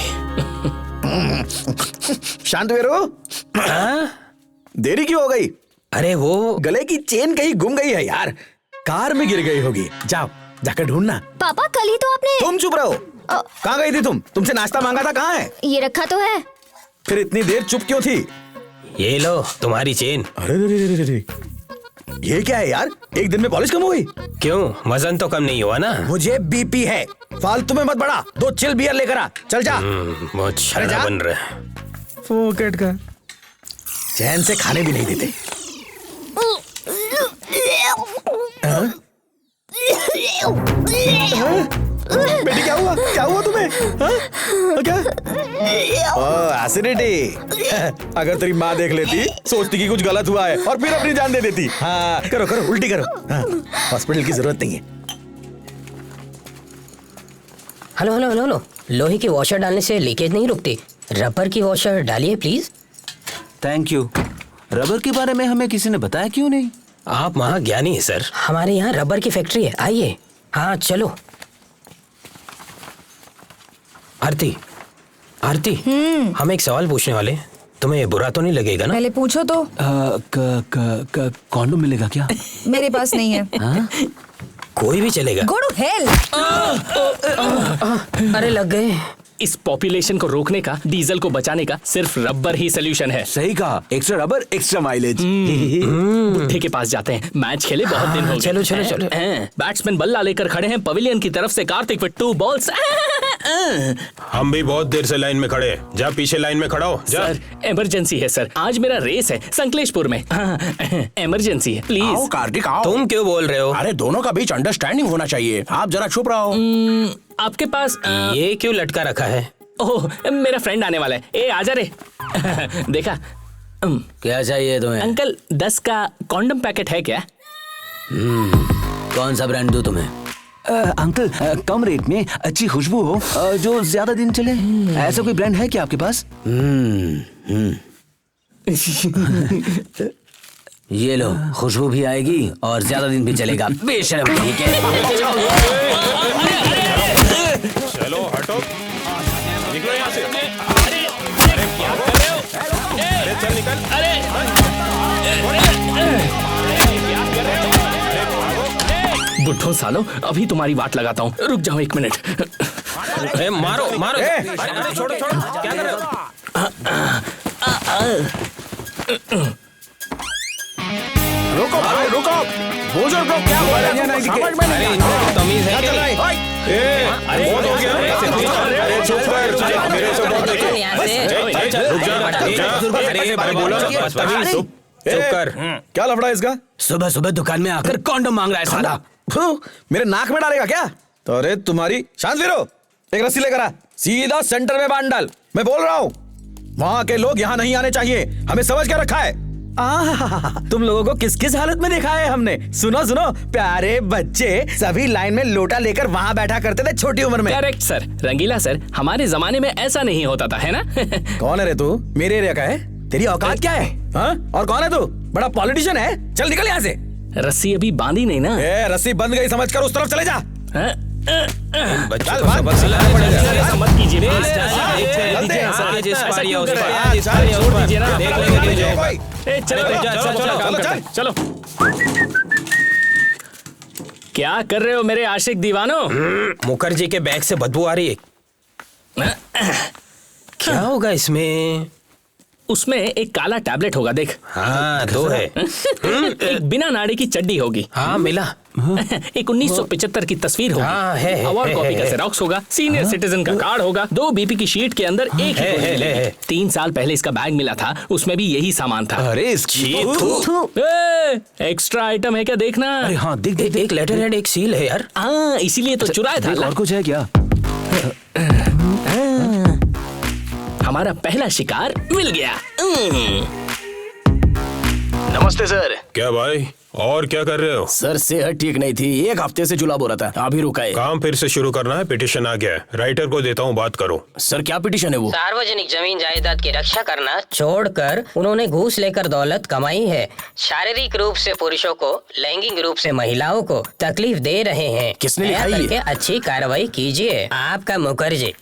Speaker 7: शांत वीरू, देरी क्यों हो गई?
Speaker 2: अरे वो
Speaker 7: गले की चेन कहीं गुम गई है यार, कार में गिर गई होगी। जाओ जाकर ढूंढना।
Speaker 6: पापा, कल ही तो आपने।
Speaker 7: तुम चुप रहो। कहाँ गई थी तुम? तुमसे नाश्ता मांगा था, कहाँ है?
Speaker 6: ये रखा तो है।
Speaker 7: फिर इतनी देर चुप क्यों थी?
Speaker 2: ये लो तुम्हारी चेन।
Speaker 7: अरे ये क्या है यार? एक दिन में पॉलिश कम हो गई?
Speaker 2: क्यों, वजन तो कम नहीं हुआ ना?
Speaker 7: मुझे बीपी है, फालतू में मत बढ़ा। 2 चिल बियर लेकर आ, चल जा।
Speaker 2: बहुत शाना बन रहा है।
Speaker 7: फोकट का चैन से खाने भी नहीं देते। बेटी क्या हुआ? क्या हुआ तुम्हें? क्या? एसिडिटी। अगर तेरी माँ देख लेती, सोचती कि कुछ गलत हुआ है और फिर अपनी जान दे देती। हाँ करो करो, उल्टी करो। हाँ, हॉस्पिटल की जरूरत नहीं है।
Speaker 2: हेलो हेलो हेलो हेलो, लोहे की वॉशर डालने से लीकेज नहीं रुकती, रबर की वॉशर डालिए प्लीज।
Speaker 10: Thank you. रबर के बारे में हमें किसी ने बताया क्यों नहीं?
Speaker 2: आप महाज्ञानी हैं सर। हमारे यहाँ रबर की फैक्ट्री है, आइए। हाँ चलो। आरती, आरती, हम एक सवाल पूछने वाले, तुम्हें बुरा तो नहीं लगेगा ना?
Speaker 8: पहले पूछो तो।
Speaker 10: कॉन्डोम मिलेगा क्या?
Speaker 8: मेरे पास नहीं है।
Speaker 2: कोई भी चलेगा।
Speaker 8: Go to hell!
Speaker 2: अरे लग गए।
Speaker 5: इस पॉपुलेशन को रोकने का, डीजल को बचाने का सिर्फ रबर ही सोल्यूशन है।
Speaker 10: सही कहा, एक्स्ट्रा रबर एक्स्ट्रा माइलेज।
Speaker 5: बुढ़े के पास जाते हैं, मैच खेले बहुत दिन हो गए।
Speaker 2: चलो चलो चलो।
Speaker 5: बैट्समैन बल्ला लेकर खड़े हैं पवेलियन की तरफ से। Kartik with 2 balls.
Speaker 3: हम भी बहुत देर से लाइन में खड़े हैं। जा पीछे लाइन में खड़ा हो जा।
Speaker 5: सर इमरजेंसी है सर, आज मेरा रेस है संकलेशपुर में। इमरजेंसी है प्लीज।
Speaker 1: आओ कार्तिक आओ।
Speaker 2: तुम क्यों बोल रहे हो?
Speaker 1: अरे दोनों का बीच अंडरस्टैंडिंग होना चाहिए, आप जरा चुप रहो।
Speaker 5: आपके पास
Speaker 2: ये क्यों लटका रखा है?
Speaker 5: ओह मेरा फ्रेंड आने वाला है। ए आजा रे। देखा?
Speaker 4: क्या चाहिए तुम्हें?
Speaker 5: अंकल 10 का कॉन्डम पैकेट है क्या?
Speaker 4: कौन सा ब्रांड दूं तुम्हें?
Speaker 10: अंकल कम रेट में अच्छी खुशबू हो, जो ज्यादा दिन चले, ऐसा कोई ब्रांड है क्या आपके पास?
Speaker 4: ये लो, खुशबू भी आएगी और ज्यादा दिन भी चलेगा। बेशर्म। ठीक है
Speaker 3: चलो हटो, निकलो यहाँ से।
Speaker 5: अरे क्या कर रहे हो?
Speaker 3: अरे चल निकल।
Speaker 5: अरे क्या कर रहे हो? बुढ़ो सालो, अभी तुम्हारी बात लगाता हूँ, रुक जाओ 1 मिनट।
Speaker 2: मारो मारो।
Speaker 3: अरे छोड़ो छोड़ो, क्या कर रहे हो?
Speaker 7: रोको भाई,
Speaker 1: रुको, बुजुर्ग को क्या बोल रहे हैं? समझ में नहीं आता।
Speaker 3: तमीज है क्या?
Speaker 1: अरे
Speaker 3: बहुत हो गया। अरे चुप कर, मेरे से बहुत देखे। रुक जा। अरे भाई बोलो, तमीज चुप कर।
Speaker 7: क्या लफड़ा है इसका?
Speaker 10: सुबह सुबह दुकान में आकर कॉन्डम मांग रहा है साला।
Speaker 7: मेरे नाक में डालेगा क्या? तो अरे तुम्हारी शांत फिरो, एक रस्सी लेकर आ, सीधा सेंटर में बांध डाल। मैं बोल रहा हूँ वहाँ के लोग यहाँ नहीं आने चाहिए, हमें समझ के रखा है। तुम लोगों को किस किस हालत में देखा है हमने। सुनो सुनो, प्यारे बच्चे सभी लाइन में लोटा लेकर वहाँ बैठा करते थे छोटी उम्र में।
Speaker 5: करेक्ट सर, रंगीला सर, हमारे जमाने में ऐसा नहीं होता था, है ना?
Speaker 7: कौन है रे तू? मेरे एरिया का है? तेरी औकात क्या है? हाँ? और कौन है तू? बड़ा पॉलिटिशियन है? चल निकल यहाँ से।
Speaker 5: रस्सी अभी बांधी नहीं ना?
Speaker 7: रस्सी बंद गई समझकर उस तरफ चले जा।
Speaker 3: बच्चों को सबक सिखाना पड़ेगा।
Speaker 5: मत कीजिए चलो। क्या कर रहे हो मेरे आशिक दीवानों?
Speaker 3: मुखर्जी के बैग से बदबू आ रही है। क्या होगा इसमें?
Speaker 5: उसमें एक काला टैबलेट होगा, देख।
Speaker 3: हाँ, दो है।
Speaker 5: एक बिना नाड़ी की चड्डी होगी।
Speaker 3: हाँ, मिला।
Speaker 5: एक 1975 की तस्वीर होगी।
Speaker 3: हाँ, है,
Speaker 5: अवार्ड कॉपी का जेरॉक्स होगा। सीनियर सिटीजन का कार्ड होगा। 2 बीपी की शीट के अंदर एक ही गोली मिलेगी। 3 साल पहले इसका बैग मिला था, उसमें भी यही सामान था।
Speaker 10: अरे इसकी
Speaker 5: एक्स्ट्रा आइटम है क्या, देखना।
Speaker 10: अरे हाँ, देख देख,
Speaker 3: एक लेटर हेड, एक सील है यार।
Speaker 5: हाँ, इसीलिए तो चुराया था।
Speaker 10: और कुछ है क्या?
Speaker 5: हमारा पहला शिकार मिल गया।
Speaker 1: नमस्ते सर।
Speaker 3: क्या भाई, और क्या कर रहे हो?
Speaker 1: सर सेहत ठीक नहीं थी, 1 हफ्ते से जुलाब हो रहा था, अभी रुका है।
Speaker 3: काम फिर से शुरू करना है, पिटिशन आ गया है, राइटर को देता हूँ, बात करो।
Speaker 1: सर क्या पिटिशन है वो?
Speaker 2: सार्वजनिक जमीन जायदाद की रक्षा करना छोड़कर उन्होंने घूस लेकर दौलत कमाई है। शारीरिक रूप से पुरुषों को, लैंगिक रूप से महिलाओं को तकलीफ दे रहे हैं।
Speaker 1: किसने लिखा ये?
Speaker 2: करके अच्छी कार्रवाई कीजिए। आपका मुखर्जी।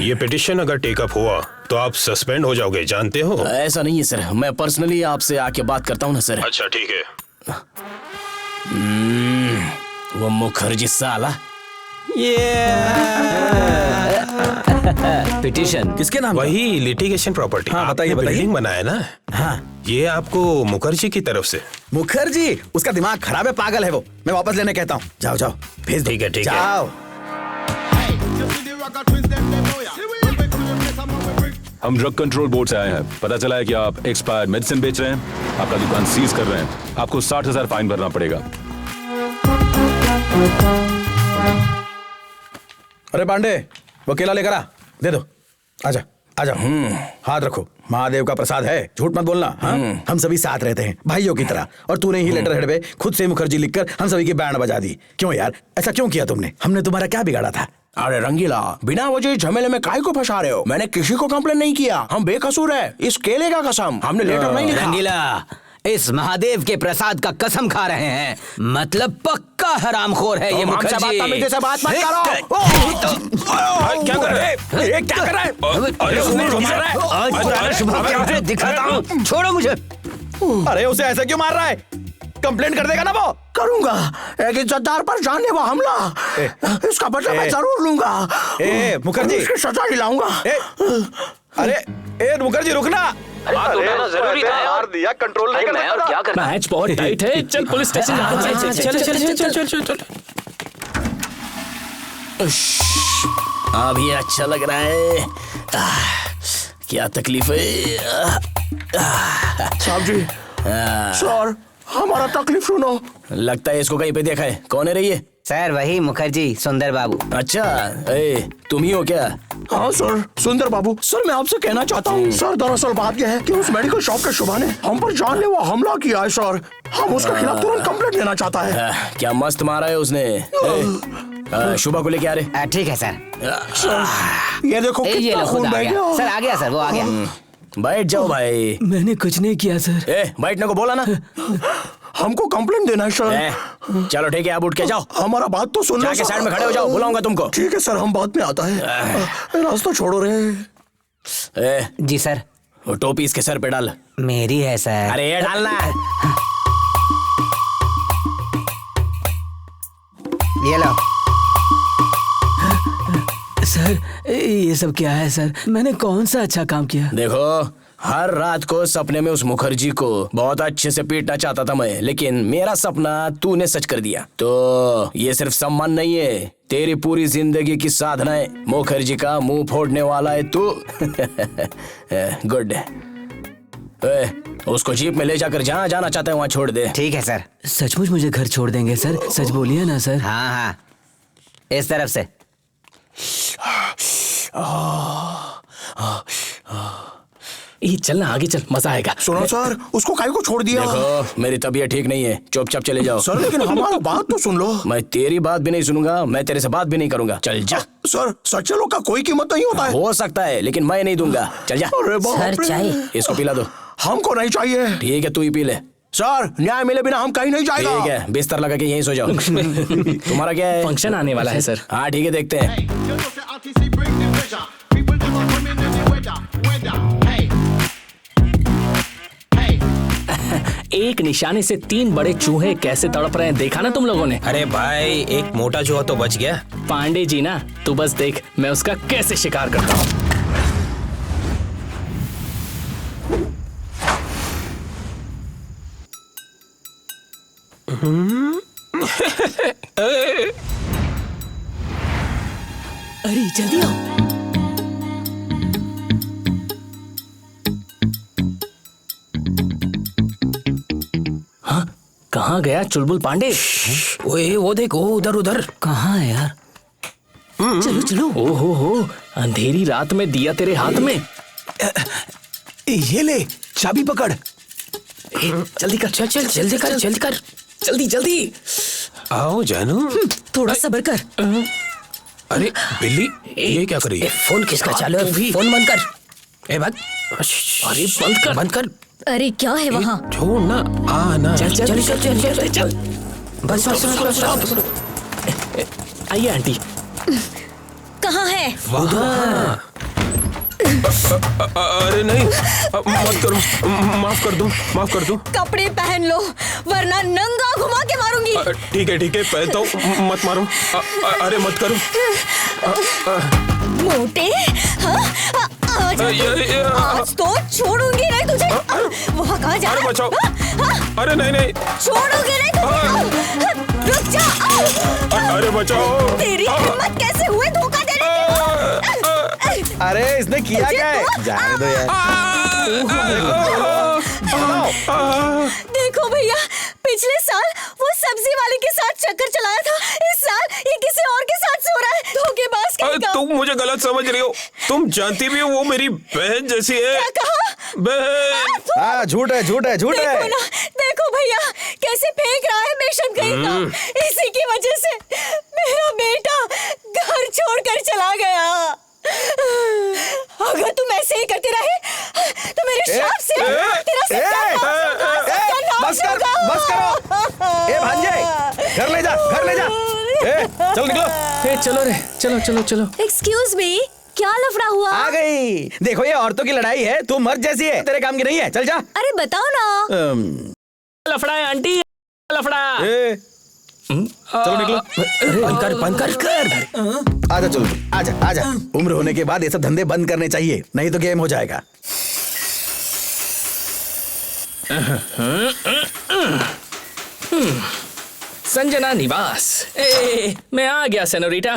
Speaker 3: ये पिटिशन अगर टेकअप हुआ तो आप सस्पेंड हो जाओगे, जानते हो?
Speaker 1: ऐसा नहीं है सर, मैं पर्सनली आपसे आके बात करता हूँ ना सर।
Speaker 3: अच्छा ठीक है।
Speaker 1: वो मुखर्जी साला।
Speaker 4: पिटिशन
Speaker 7: किसके नाम?
Speaker 3: वही लिटिगेशन प्रॉपर्टी।
Speaker 7: हाँ, बताइए, बताइए।
Speaker 3: बिल्डिंग बनाया ना?
Speaker 7: हाँ।
Speaker 3: ये आपको मुखर्जी की तरफ से।
Speaker 7: मुखर्जी? उसका दिमाग खराब है, पागल है वो। मैं वापस लेने कहता हूँ। जाओ जाओ, भेज दो।
Speaker 3: ठीक है, ठीक है।
Speaker 7: जाओ।
Speaker 12: हम ड्रग कंट्रोल बोर्ड से आए हैं। पता चला है कि आप एक्सपायर्ड मेडिसिन बेच रहे हैं। आपका दुकान सीज कर रहे हैं। आपको 60,000 फाइन भरना पड़ेगा।
Speaker 7: अरे पांडे, वो केला लेकर आ, दे दो। आजा आजा। हाथ रखो, महादेव का प्रसाद है, झूठ मत बोलना। हाँ? हम सभी साथ रहते हैं भाइयों की तरह। और तूने ही लेटर हेड पे खुद से मुखर्जी लिखकर हम सभी की बैंड बजा दी। क्यों यार, ऐसा क्यों किया तुमने? हमने तुम्हारा क्या बिगाड़ा था?
Speaker 1: अरे रंगीला, बिना वजह झमेले में काहे को फंसा रहे हो? मैंने किसी को कंप्लेन नहीं किया, हम बेकसूर है। इस केले का कसम, हमने लेटर नहीं लिखा।
Speaker 11: रंगीला, इस महादेव के प्रसाद का कसम खा रहे हैं, मतलब पक्का हरामखोर है ये मुखर्जी।
Speaker 1: बदतमीजी से बात मत करो।
Speaker 3: क्या कर रहे हैं?
Speaker 7: ये क्या कर रहा है?
Speaker 11: आज पुराना शुभ दिखाता हूँ, छोड़ो मुझे।
Speaker 7: अरे उसे ऐसा क्यों मार रहा है? कंप्लेंट कर देगा ना वो?
Speaker 1: करूंगा, एक इज्जतदार पर जानलेवा हमला, इसका बदला मैं जरूर लूंगा।
Speaker 7: मुखर्जी,
Speaker 1: इसकी सजा दिलाऊंगा।
Speaker 7: अरे मुखर्जी रुकना।
Speaker 4: बात उठाना जरूरी था यार।
Speaker 7: दिया कंट्रोल नहीं
Speaker 4: मैं और क्या करना?
Speaker 5: मैच बहुत टाइट है, चल पुलिस स्टेशन।
Speaker 10: चल।
Speaker 1: अभी अच्छा लग रहा है। क्या तकलीफ है? साहब जी, सर हमारा तकलीफ सुनो। लगता है इसको कहीं पे देखा है। कौन है रे ये?
Speaker 11: सर वही मुखर्जी, सुंदर बाबू।
Speaker 1: अच्छा, तुम ही हो क्या? हाँ सर, सुंदर बाबू। सर मैं आपसे कहना चाहता हूँ सर, दरअसल बात यह है कि उस मेडिकल शॉप के शुभा ने हम पर जानलेवा हमला किया है सर। हम उसके खिलाफ तुरंत कंप्लेंट लेना चाहता है। क्या मस्त मारा है उसने। शुभा को लेके आ रहे।
Speaker 11: ठीक है सर।
Speaker 1: ये देखो
Speaker 11: ये लो, खुद आ गया सर। आ गया सर, वो आ गया।
Speaker 1: बैठ जाओ भाई।
Speaker 10: मैंने कुछ नहीं किया सर।
Speaker 1: बैठने को बोला ना। हमको कंप्लेंट देना है सर। चलो ठीक है, आप उठ के जाओ। हमारा बात तो सुनो। जाके साइड में खड़े हो जाओ, बुलाऊंगा तुमको। ठीक है सर, हम बाद में आता है। रास्ता छोड़ो रे।
Speaker 11: जी सर।
Speaker 1: वो टोपी इसके सर पे डाल।
Speaker 11: मेरी है सर।
Speaker 1: अरे ये डालना।
Speaker 11: ये लो।
Speaker 10: सर ये सब क्या है सर? मैंने कौन सा अच्छा काम किया?
Speaker 1: देखो, हर रात को सपने में उस मुखर्जी को बहुत अच्छे से पीटना चाहता था मैं, लेकिन मेरा सपना तूने सच कर दिया। तो ये सिर्फ सम्मान नहीं है, तेरी पूरी जिंदगी की साधना है। मुखर्जी का मुंह फोड़ने वाला है तू। गुड। उसको जीप में ले जाकर जहाँ जाना चाहता है वहाँ छोड़ दे।
Speaker 11: ठीक है सर।
Speaker 10: सचमुच मुझे घर छोड़ देंगे सर? सच बोलिए ना सर।
Speaker 11: हाँ हाँ, इस तरफ से।
Speaker 5: ये चलना, आगे चल, मजा आएगा।
Speaker 13: सुनो सर, उसको काहे को छोड़ दिया?
Speaker 1: देखो मेरी तबीयत ठीक नहीं है, चुपचाप चले जाओ।
Speaker 13: सर लेकिन हमारा बात तो सुन लो।
Speaker 1: मैं तेरी बात भी नहीं सुनूंगा, मैं तेरे से बात भी नहीं करूंगा। चल जा।
Speaker 13: सर सच्चे लोग का कोई कीमत नहीं होता है।
Speaker 1: हो सकता है लेकिन मैं नहीं दूंगा। चल जा।
Speaker 13: अरे बाप रे।
Speaker 2: सर चाहिए।
Speaker 1: इसको पिला दो।
Speaker 13: हमको नहीं चाहिए।
Speaker 1: ठीक है तू ही पी ले।
Speaker 13: सर न्याय मिले बिना हम कहीं नहीं जाएगा।
Speaker 1: ठीक है, बिस्तर लगा के यहीं सो जाओ। तुम्हारा क्या है?
Speaker 5: फंक्शन आने वाला है सर।
Speaker 1: हाँ ठीक है, देखते हैं।
Speaker 5: एक निशाने से 3 बड़े चूहे कैसे तड़प रहे हैं, देखा ना तुम लोगों ने?
Speaker 3: अरे भाई, एक मोटा चूहा तो बच गया।
Speaker 5: पांडे जी ना, तू बस देख मैं उसका कैसे शिकार करता हूँ।
Speaker 10: अरे जल्दी आओ।
Speaker 5: हाँ, कहाँ गया चुलबुल पांडे?
Speaker 3: ओए वो देखो, उधर उधर।
Speaker 10: कहाँ है यार? चलो चलो।
Speaker 5: ओ हो, अंधेरी रात में दिया तेरे हाथ में।
Speaker 10: ये ले, चाबी पकड़।
Speaker 5: जल्दी कर, चल चल, जल्दी कर, जल्दी कर, जल्दी जल्दी।
Speaker 3: आओ जानू।
Speaker 10: थोड़ा सब्र कर।
Speaker 3: अरे बिल्ली, ये क्या कर रही है?
Speaker 2: फोन किसका चालू है? फोन बंद कर।
Speaker 3: ए बात।
Speaker 5: अरे बंद कर,
Speaker 3: बंद कर।
Speaker 9: अरे क्या है वहाँ?
Speaker 3: छोड़ ना, ना।
Speaker 5: चल चल चल चल चल चल।
Speaker 3: बस बस बस।
Speaker 5: आइए आंटी।
Speaker 9: कहाँ है?
Speaker 3: वहाँ। अरे नहीं, मत करो, माफ कर दो, माफ कर दो।
Speaker 9: कपड़े पहन लो वरना नंगा घुमा के मारूंगी।
Speaker 3: ठीक है, पहनता हूँ, मत मारो। अरे मत करो।
Speaker 9: मोटे, हाँ? आज तो छोड़ूंगी नहीं तुझे। वहाँ कहाँ जा?
Speaker 3: अरे बचाओ। अरे नहीं,
Speaker 9: छोड़ूंगी नहीं तुझे। रुक जा।
Speaker 3: अरे बचाओ।
Speaker 9: तेरी हिम्मत कैसे हुई धोखा देने की?
Speaker 7: अरे इसने किया क्या है? जाने दो यार।
Speaker 9: देखो भैया, पिछले साल वो सब्जी वाले के साथ चक्कर चलाया था, इस साल ये किसी और के साथ सो रहा है। धोखेबाज कहेगा।
Speaker 3: तुम मुझे गलत समझ रही हो। तुम जानती भी हो वो मेरी बहन जैसी है।
Speaker 9: क्या कहा?
Speaker 3: बहन।
Speaker 7: हाँ झूठ है, झूठ है, झूठ है।
Speaker 9: देखो ना, देखो भैया कैसे फेंक रहा है बेशर्म कहीं का। इसी की वजह से मेरा बेटा घर छोड़कर चला गया। अगर तुम ऐसे ही करते रहे तो मेरे श्राप से तेरा
Speaker 7: बस करो। ए भांजे, घर ले जा, घर ले जा। चलो निकलो।
Speaker 5: चलो रे, चलो चलो चलो।
Speaker 9: एक्सक्यूज मी, क्या लफड़ा हुआ?
Speaker 7: आ गई। देखो ये औरतों की लड़ाई है, तू मर्द जैसी है, तेरे काम की नहीं है। चल जा।
Speaker 9: अरे बताओ ना।
Speaker 5: लफड़ा है आंटी, लफड़ा।
Speaker 7: चलो निकलो।
Speaker 3: बंद कर।
Speaker 7: आजा चलो, आजा आजा। उम्र होने के बाद ये सब धंधे बंद करने चाहिए, नहीं तो गेम हो जाएगा।
Speaker 5: संजना निवास। मैं आ गया सेनोरिटा।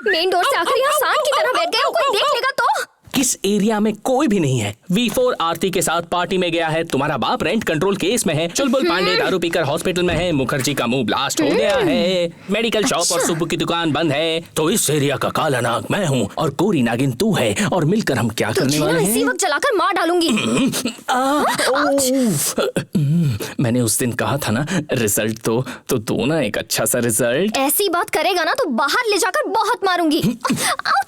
Speaker 6: मेन डोर से आकर यहाँ सांड की तरह बैठ गए हो, कोई देख लेगा तो?
Speaker 5: किस एरिया में कोई भी नहीं है। V4 आरती के साथ पार्टी में गया है। तुम्हारा बाप रेंट कंट्रोल केस में है। चुलबुल पांडे दारू पीकर हॉस्पिटल में है। मुखर्जी का मुंह ब्लास्ट हो गया है। मेडिकल शॉप और सुब्बू की दुकान बंद है। तो इस एरिया का काला नाग मैं हूँ और कोरी नागिन तू है, और मिलकर हम क्या करने वाले हैं?
Speaker 6: इसी वक्त जलाकर मार डालूंगी।
Speaker 5: मैंने उस दिन कहा था ना, रिजल्ट तो दो ना एक अच्छा सा रिजल्ट।
Speaker 6: ऐसी बात करेगा ना तो बाहर ले जाकर बहुत मारूंगी।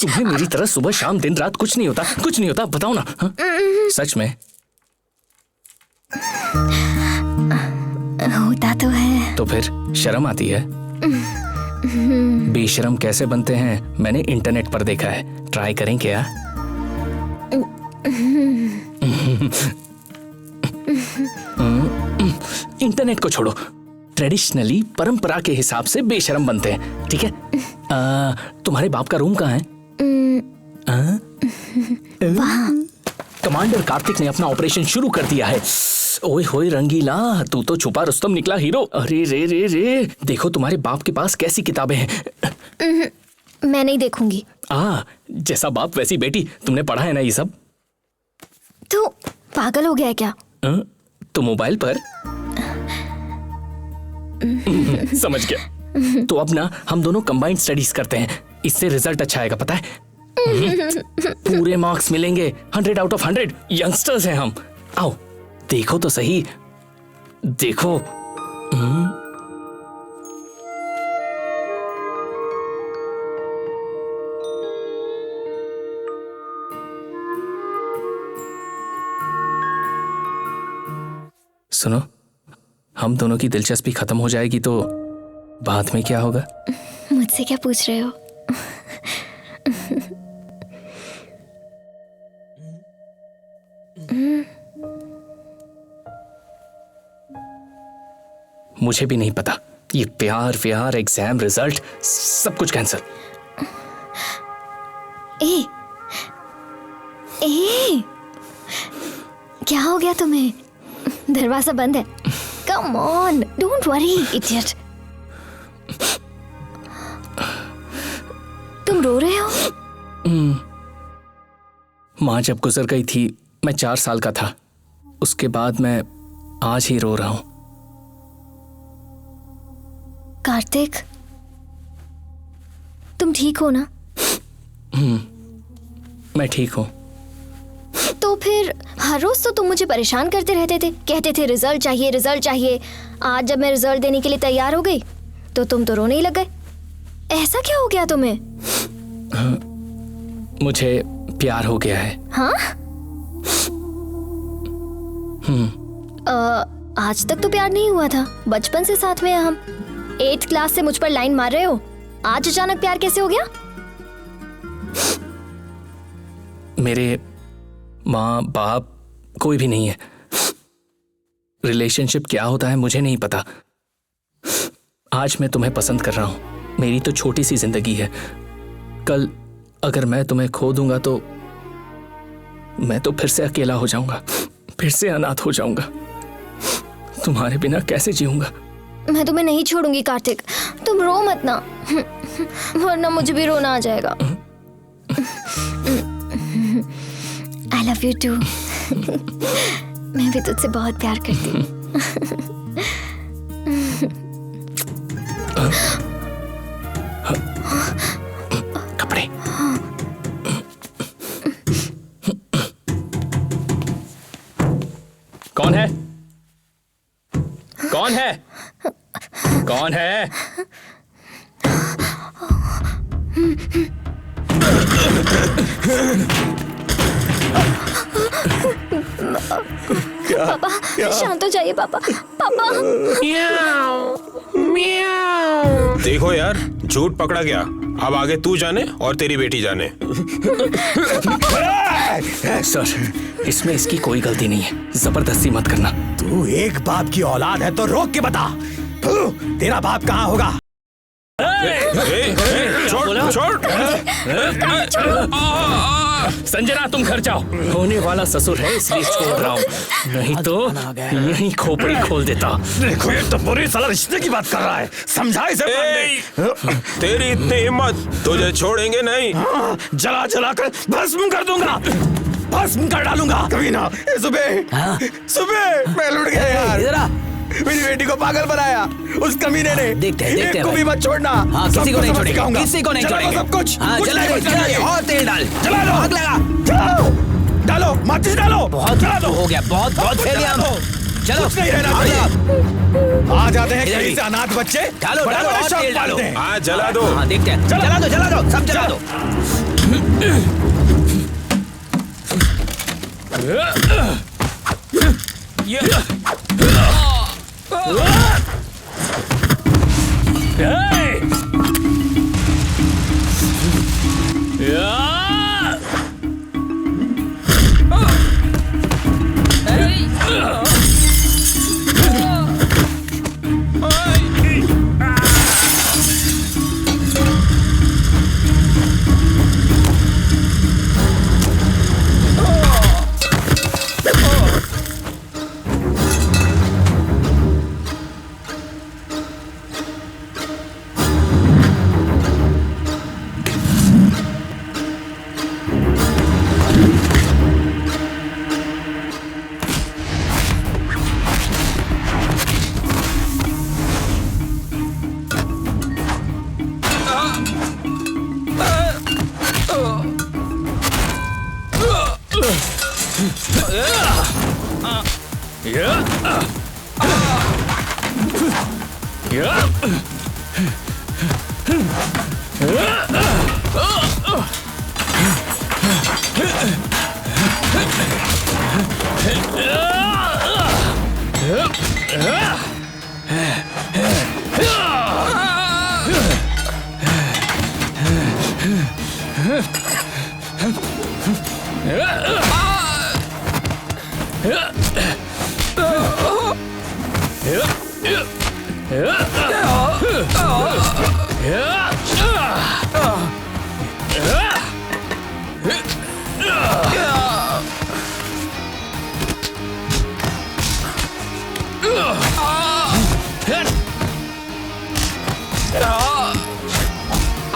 Speaker 5: तुम्हें मेरी तरह सुबह शाम दिन रात कुछ नहीं होता, कुछ नहीं होता, बताओ ना। हाँ? सच में
Speaker 6: होता तो है।
Speaker 5: तो फिर शर्म आती है? बेशरम कैसे बनते हैं मैंने इंटरनेट पर देखा है, ट्राई करें क्या? इंटरनेट को छोड़ो, ट्रेडिशनली परंपरा के हिसाब से बेशरम बनते हैं, ठीक है? तुम्हारे बाप का रूम कहाँ है? कमांडर कार्तिक ने अपना ऑपरेशन शुरू कर दिया है। ओए होए रंगीला, तू तो छुपा रुस्तम निकला हीरो। अरे रे रे रे, देखो तुम्हारे बाप के पास कैसी किताबें हैं।
Speaker 6: मैं नहीं देखूंगी।
Speaker 5: जैसा बाप वैसी बेटी। तुमने पढ़ा है ना ये सब?
Speaker 6: तू पागल हो गया है क्या?
Speaker 5: तो मोबाइल पर समझ गया। तो अब ना हम दोनों कंबाइंड स्टडीज करते हैं, इससे रिजल्ट अच्छा आएगा, पता है? पूरे मार्क्स मिलेंगे, 100 आउट ऑफ 100। यंगस्टर्स हैं हम। आओ देखो तो सही, देखो। सुनो, हम दोनों की दिलचस्पी खत्म हो जाएगी तो बाद में क्या होगा?
Speaker 6: मुझसे क्या पूछ रहे हो?
Speaker 5: मुझे भी नहीं पता। ये प्यार व्यार, एग्जाम रिजल्ट, सब कुछ कैंसिल।
Speaker 6: ए क्या हो गया तुम्हें? दरवाजा बंद है। Come on, don't worry idiot. तुम रो रहे हो?
Speaker 5: माँ जब गुजर गई थी मैं 4 साल का था। उसके बाद मैं आज ही रो रहा हूं।
Speaker 6: कार्तिक, तुम ठीक हो ना?
Speaker 5: मैं ठीक हूं।
Speaker 6: तो फिर हर रोज तो तुम मुझे परेशान करते रहते थे, कहते थे रिजल्ट चाहिए, रिजल्ट चाहिए। आज जब मैं रिजल्ट देने के लिए तैयार हो गई तो तुम तो रोने ही लग गए। ऐसा क्या हो गया तुम्हें?
Speaker 5: मुझे प्यार हो गया है।
Speaker 6: हाँ? आज तक तो प्यार नहीं हुआ था, बचपन से साथ में हैं हम। 8th क्लास से मुझ पर लाइन मार रहे हो, आज अचानक प्यार कैसे हो गया?
Speaker 5: मेरे माँ बाप कोई भी नहीं है। रिलेशनशिप क्या होता है मुझे नहीं पता। आज मैं तुम्हें पसंद कर रहा हूं। मेरी तो छोटी सी जिंदगी है। कल अगर मैं तुम्हें खो दूंगा तो मैं तो फिर से अकेला हो जाऊंगा, फिर से अनाथ हो जाऊंगा। तुम्हारे बिना कैसे जीऊंगा?
Speaker 6: मैं तुम्हें नहीं छोड़ूंगी कार्तिक, तुम रो मत ना, वरना मुझे भी रोना आ जाएगा। I love you too। मैं भी तुझसे बहुत प्यार करती हूँ।
Speaker 5: कपड़े। कौन है? कौन है? कौन है?
Speaker 6: पापा शांत हो जाइए पापा। पापा
Speaker 3: देखो यार, झूठ पकड़ा गया। अब आगे तू जाने और तेरी बेटी जाने।
Speaker 5: सर, इसमें इसकी कोई गलती नहीं है, जबरदस्ती मत करना।
Speaker 7: तू एक बाप की औलाद है तो रोक के बता, तेरा बाप कहाँ होगा?
Speaker 5: संजना तुम घर जाओ, होने वाला ससुर है इसलिए छोड़ रहा हूँ, नहीं तो यहीं खोपड़ी खोल देता।
Speaker 7: देखो ये तो बुरी साला रिश्ते की बात कर रहा है, समझा इसे।
Speaker 3: तेरी इतनी हिम्मत, तुझे छोड़ेंगे नहीं।
Speaker 7: जला जला कर भस्म कर दूंगा, भस्म कर डालूंगा। कभी ना। सुबह सुबह मैं लुट गया यार, मेरी बेटी को पागल बनाया उस कमीने ने।
Speaker 4: देखते
Speaker 7: एक को भी मत छोड़ना।
Speaker 4: किसी को नहीं छोड़ेंगे, किसी को नहीं छोड़ेंगे।
Speaker 7: सब कुछ
Speaker 4: हाँ,
Speaker 7: कुछ
Speaker 4: जला
Speaker 7: नहीं
Speaker 4: दो,
Speaker 7: बचना चाहिए।
Speaker 4: और तेल डाल,
Speaker 7: जला दो,
Speaker 4: आग लगा,
Speaker 7: चलाओ, डालो, माचिस डालो,
Speaker 4: बहुत
Speaker 7: जला दो।
Speaker 4: हो गया, बहुत बहुत फेल गया हम। चलो
Speaker 7: कुछ नहीं रहना चाहिए। आ जाते हैं कहीं से अनाथ बच्चे,
Speaker 4: डालो,
Speaker 7: बड़े
Speaker 4: डालो,
Speaker 7: बड़े
Speaker 4: और
Speaker 7: शौक
Speaker 4: तेल डालो।
Speaker 7: पालते हैं।
Speaker 3: हाँ जला दो।
Speaker 4: हाँ देखते हैं, जला दो, जला दो, सब जला दो।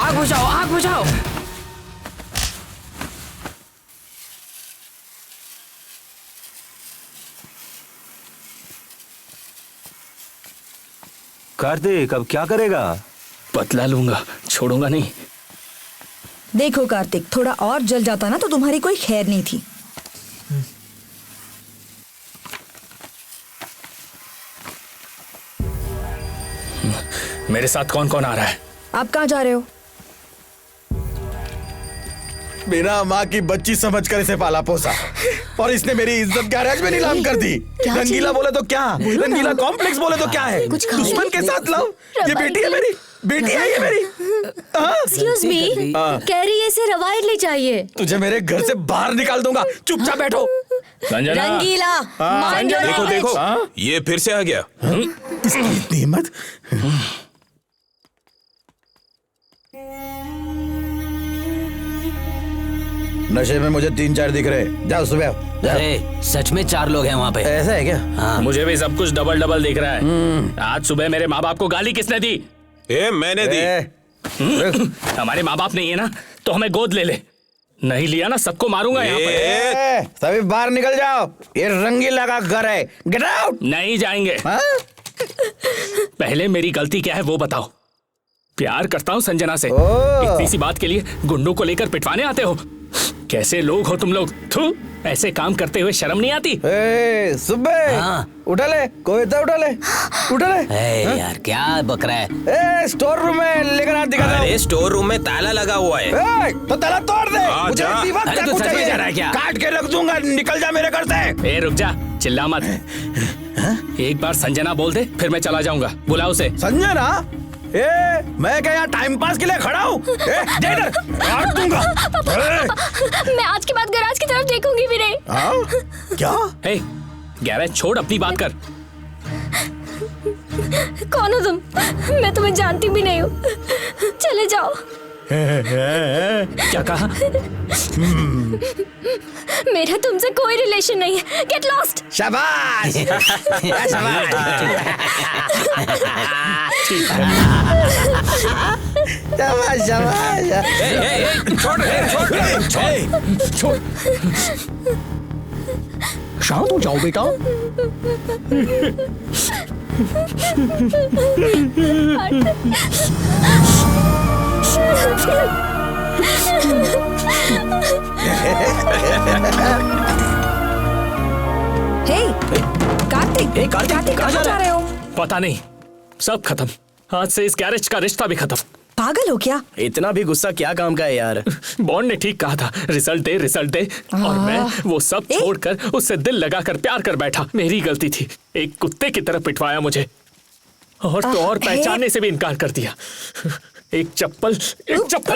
Speaker 14: आग बुझाओ, आग बुझाओ।
Speaker 10: कार्तिक अब क्या करेगा?
Speaker 5: बदला लूंगा, छोड़ूंगा नहीं।
Speaker 8: देखो कार्तिक, थोड़ा और जल जाता ना तो तुम्हारी कोई खैर नहीं थी।
Speaker 5: मेरे साथ कौन कौन आ रहा है?
Speaker 8: आप कहाँ जा रहे हो?
Speaker 7: बिना माँ की बच्ची समझकर इसे पाला पोसा और इसने मेरी इज्जत गैरेज में नीलाम कर दी। रंगीला बोले तो क्या, रंगीला कॉम्प्लेक्स बोले तो क्या है, दुश्मन के साथ लव। ये बेटी है मेरी, बेटी है ये मेरी।
Speaker 9: एक्सक्यूज मी, कह रही है इसे रवायतली चाहिए।
Speaker 7: तुझे मेरे घर से बाहर निकाल दूंगा, चुपचाप बैठो।
Speaker 5: संजना,
Speaker 9: रंगीला, mind your
Speaker 3: देखो
Speaker 9: language।
Speaker 3: देखो, ये फिर से आ गया।
Speaker 7: इसकी इतनी हिम्मत। नशे में मुझे 3-4 दिख रहे। जाओ सुबह।
Speaker 4: अरे सच में 4 लोग हैं वहाँ पे।
Speaker 7: ऐसा है क्या?
Speaker 4: हाँ।
Speaker 5: मुझे भी सब कुछ डबल डबल दिख रहा है। आज सुबह मेरे माँ बाप को गाली किसने दी?
Speaker 3: मैंने दी।
Speaker 5: हमारे माँ बाप नहीं है ना, तो हमें गोद ले ले। नहीं लिया ना, सबको मारूंगा यहाँ पर।
Speaker 7: सभी बाहर निकल जाओ, ये रंगीला का घर है। Get out.
Speaker 5: नहीं जाएंगे। पहले मेरी गलती क्या है वो बताओ। प्यार करता हूँ संजना से, इतनी सी बात के लिए गुंडों को लेकर पिटवाने आते हो। कैसे लोग हो तुम लोग? थू, ऐसे काम करते हुए शर्म नहीं आती?
Speaker 7: सुबह उठा ले, कोई तो उठा ले, उठा ले।
Speaker 4: यार क्या बक रहा है?
Speaker 7: स्टोर रूम में लेकर आ, दिखा दो।
Speaker 3: अरे स्टोर रूम में ताला लगा हुआ है।
Speaker 7: तो ताला तोड़ दे। मुझे
Speaker 3: जा।
Speaker 7: इसी वक्त
Speaker 4: अरे तू
Speaker 7: चाकू
Speaker 4: सच में
Speaker 7: चाहिए।
Speaker 4: जा रहा है क्या?
Speaker 7: काट के रख दूंगा, निकल जा मेरे घर से।
Speaker 5: रुक जा, चिल्ला मत। एक बार संजना बोल दे, फिर मैं चला जाऊंगा। बुला उसे।
Speaker 7: संजना? मैं क्या यहाँ टाइम पास के लिए खड़ा हूँ? काट दूंगा।
Speaker 6: मैं आज के बाद गैराज की तरफ देखूंगी भी नहीं।
Speaker 7: क्या?
Speaker 5: गैरेज छोड़, अपनी बात कर।
Speaker 6: कौन हो तुम? मैं तुम्हें जानती भी नहीं हूँ। चले जाओ।
Speaker 5: क्या कहा?
Speaker 6: मेरा तुमसे कोई रिलेशन नहीं है। Get lost.
Speaker 7: शाबाश। शाबाश। शाबाश शाबाश।
Speaker 13: छोड़। शांत हो जाओ बेटा।
Speaker 8: कार्तिक कहाँ जा रहे हो?
Speaker 5: पता नहीं, सब खत्म। आज से इस गैरेज का रिश्ता भी खत्म।
Speaker 8: पागल हो क्या?
Speaker 1: इतना भी गुस्सा क्या काम का है यार?
Speaker 5: बॉन्ड ने ठीक कहा था, रिजल्ट दे। और मैं वो सब छोड़कर उससे दिल लगाकर प्यार कर बैठा। मेरी गलती थी। एक कुत्ते की तरह पिटवाया मुझे, और तो और पहचानने से भी इनकार कर दिया। एक चप्पल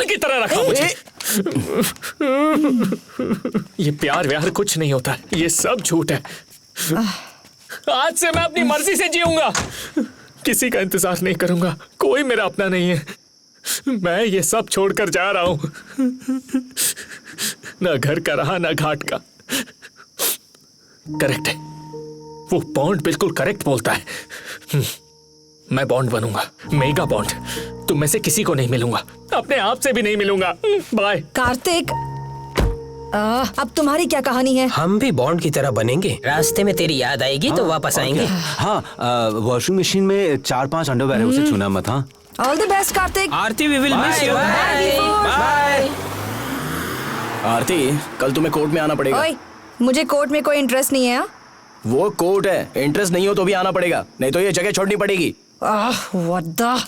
Speaker 5: की तरह रखा मुझे। ये प्यार व्यार कुछ नहीं होता, ये सब झूठ है। आज से मैं अपनी मर्जी से जीऊंगा, किसी का इंतजार नहीं करूंगा। कोई मेरा अपना नहीं है। मैं ये सब छोड़कर जा रहा हूं। ना घर का रहा, ना घाट का। करेक्ट है, वो बॉन्ड बिल्कुल करेक्ट बोलता है। मैं बॉन्ड बनूंगा, मेगा बॉन्ड। तुम में से किसी को नहीं मिलूंगा, अपने आप से भी नहीं मिलूंगा। बाय।
Speaker 8: कार्तिक, अब तुम्हारी क्या कहानी है?
Speaker 14: हम भी बॉन्ड की तरह बनेंगे।
Speaker 2: रास्ते में तेरी याद आएगी तो वापस आएंगे।
Speaker 10: हाँ, वॉशिंग मशीन में 4-5 अंडरवेयर है, उसे छूना मत। हाँ,
Speaker 8: all the best Kartik.
Speaker 14: Aarti, we will miss you.
Speaker 1: Bye. Aarti, कल तुम्हें कोर्ट में आना पड़ेगा।
Speaker 8: ओए, मुझे कोर्ट में कोई इंटरेस्ट नहीं है।
Speaker 1: वो कोर्ट है, इंटरेस्ट नहीं हो तो भी आना पड़ेगा, नहीं तो ये जगह छोड़नी पड़ेगी।
Speaker 14: What the?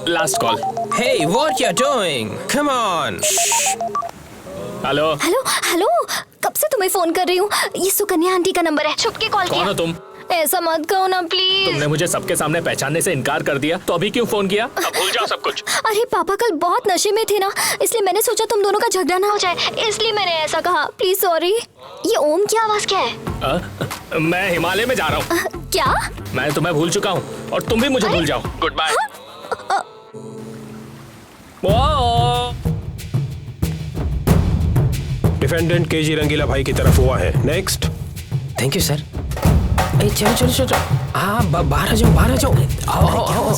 Speaker 5: Last call.
Speaker 14: Hey, what you're doing? Come on.
Speaker 5: Hello
Speaker 6: hello hello, कब से तुम्हें फोन कर रही हूँ। ये सुकन्या आंटी का नंबर है, छुप के कॉल
Speaker 5: कौन
Speaker 6: किया।
Speaker 5: हो तुम?
Speaker 6: ऐसा मत कहो ना प्लीज।
Speaker 5: तुमने मुझे सबके सामने पहचानने से इनकार कर दिया, तो अभी क्यों फोन किया? अब भूल जाओ सब कुछ।
Speaker 6: अरे पापा कल बहुत नशे में थे ना, इसलिए मैंने सोचा तुम दोनों का झगड़ा ना हो जाए, इसलिए मैंने ऐसा कहा। Please sorry. ये ओम की आवाज क्या है?
Speaker 5: मैं हिमालय में जा रहा हूँ।
Speaker 6: क्या?
Speaker 5: मैं तुम्हें भूल चुका हूँ और तुम भी मुझे भूल जाओ। Good bye.
Speaker 15: Defendant KG Rangeela भाई की तरफ हुआ है। नेक्स्ट।
Speaker 14: Thank you sir. चलो चलो चलो, हाँ बाहर आ जाओ, बाहर आ जाओ। आओ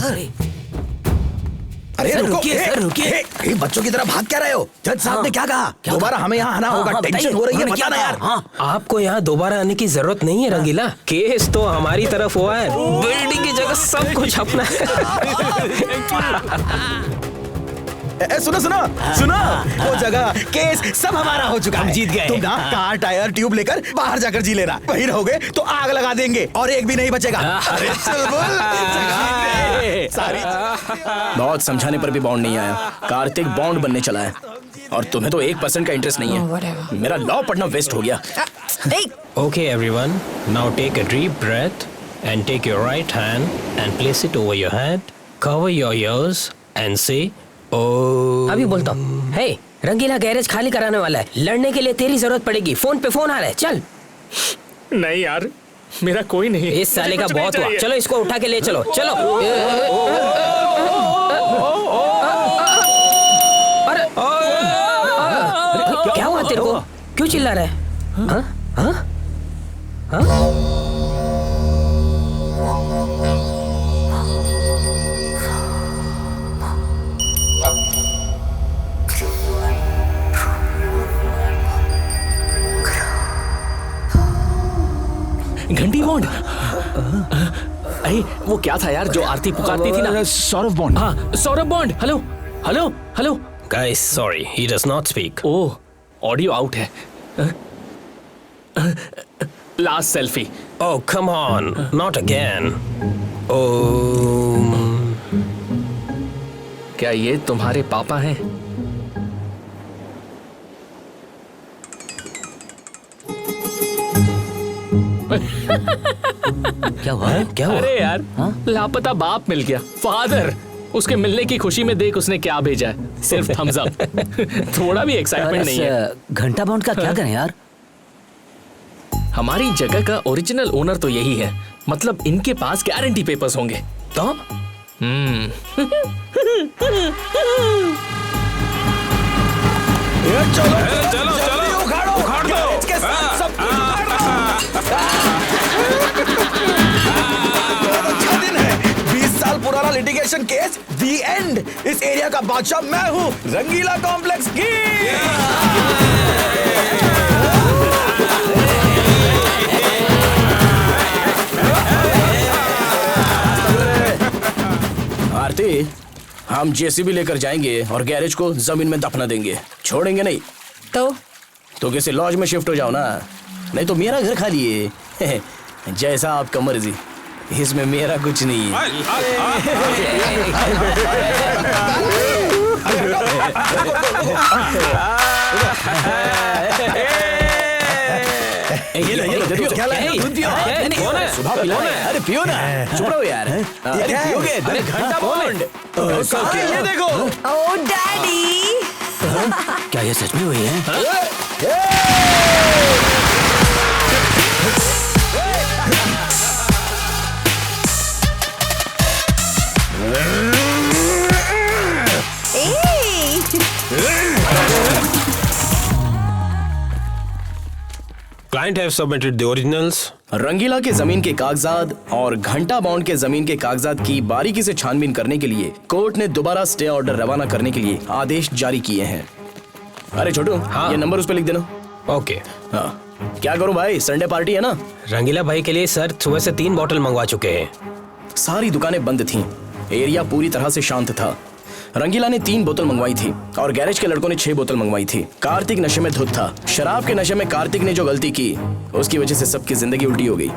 Speaker 7: अरे रुकिए सर, रुकिए। बच्चों की तरह भाग क्या रहे हो? जज साहब ने क्या कहा? दोबारा हमें यहाँ आना होगा। टेंशन हो रही है, बताना यार।
Speaker 14: आपको यहाँ दोबारा आने की जरूरत नहीं है रंगीला, केस तो हमारी तरफ हुआ है। बिल्डिंग की जगह सब कुछ अपना है।
Speaker 7: सुनो सुनो सुनो, वो जगह केस सब हमारा हो चुका है। हम जीत गए। तुम ना कार टायर ट्यूब लेकर बाहर जाकर जी लेना, वहीं रहोगे तो आग लगा देंगे और एक भी नहीं बचेगा। अरे चुलबुल, सारी
Speaker 1: बहुत समझाने पर भी बॉन्ड नहीं आया। कार्तिक बॉन्ड बनने चला है और तुम्हें तो 1% का इंटरेस्ट नहीं है। मेरा लॉ पढ़ना वेस्ट हो गया।
Speaker 14: Okay everyone, now take a deep breath and take your right hand and place it over your head, cover your ears and say
Speaker 2: अभी बोलता हूँ। हे, रंगीला गैरेज खाली कराने वाला है, लड़ने के लिए तेरी जरूरत पड़ेगी। फोन पे फोन आ रहा है, चल।
Speaker 5: नहीं यार, मेरा कोई नहीं।
Speaker 2: इस साले का बहुत हुआ, चलो इसको उठा के ले चलो, चलो। अरे क्या हुआ तेरे को? क्यों चिल्ला रहा है? हाँ? हाँ? हाँ?
Speaker 5: घंटी बॉन्ड। अरे वो क्या था यार जो आरती पुकारती थी ना?
Speaker 12: सौरभ बॉन्ड।
Speaker 5: हाँ Saurabh Bond. Hello hello hello.
Speaker 14: guys, sorry, he does not speak.
Speaker 5: Oh, audio out है। Last selfie.
Speaker 14: Oh come on, not again.
Speaker 5: क्या ये तुम्हारे पापा हैं?
Speaker 4: क्या हुआ? क्या हुआ?
Speaker 5: अरे यार, लापता बाप मिल गया। फादर, उसके मिलने की खुशी में देख उसने क्या भेजा है, सिर्फ थम्स अप। थोड़ा भी एक्साइटमेंट नहीं है।
Speaker 4: घंटा बॉन्ड का क्या करें यार?
Speaker 5: हमारी जगह का ओरिजिनल ओनर तो यही है, मतलब इनके पास गारंटी पेपर्स होंगे तो।
Speaker 7: चलो चलो, उखाड़ दो। इसके साथ सब कुछ अच्छा दिन है। 20 साल पुराना लिटिगेशन केस, दी एंड। इस एरिया का बादशाह मैं हूँ, रंगीला कॉम्प्लेक्स की।
Speaker 1: आरती, हम जेसीबी लेकर जाएंगे और गैरेज को जमीन में दफना देंगे, छोड़ेंगे नहीं। तो किसी लॉज में शिफ्ट हो जाओ ना, नहीं तो मेरा घर खाली है। जैसा आपका मर्जी, इसमें मेरा कुछ नहीं है।
Speaker 7: ये लो, क्या लाए? दूध पियो।
Speaker 1: सुबह पिलाना है। अरे पियो ना, चुप रहो यार। अरे पियोगे? अरे घंटा बॉन्ड।
Speaker 7: ये देखो।
Speaker 8: ओह डैडी।
Speaker 4: क्या ये सच में हुई है?
Speaker 15: Client have submitted the originals.
Speaker 1: रंगीला के जमीन के कागजात और घंटा बॉन्ड के जमीन के कागजात की बारीकी से छानबीन करने के लिए कोर्ट ने दोबारा स्टे ऑर्डर रवाना करने के लिए आदेश जारी किए हैं। अरे छोटू, ये नंबर उस पे लिख देना।
Speaker 14: ओके।
Speaker 1: हाँ, क्या करूं भाई, संडे पार्टी है ना।
Speaker 14: रंगीला भाई के लिए सर सुबह से 3 बॉटल मंगवा चुके हैं।
Speaker 1: सारी दुकानें बंद थीं, एरिया पूरी तरह से शांत था। रंगीला ने 3 बोतल मंगवाई थी और गैरेज के लड़कों ने 6 बोतल मंगवाई थी। कार्तिक नशे में धुत था। शराब के नशे में कार्तिक ने जो गलती की, उसकी वजह से सबकी जिंदगी उल्टी हो गई।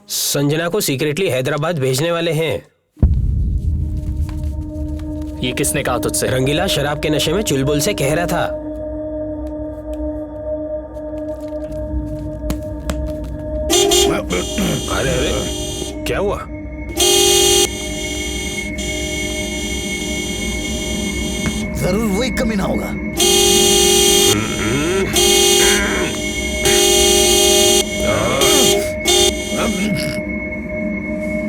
Speaker 14: संजना को सीक्रेटली हैदराबाद भेजने वाले हैं।
Speaker 5: ये किसने कहा तुझसे?
Speaker 14: रंगीला शराब के नशे में चुलबुल से कह रहा था।
Speaker 15: अरे अरे क्या हुआ?
Speaker 7: जरूर वही कमीना होगा।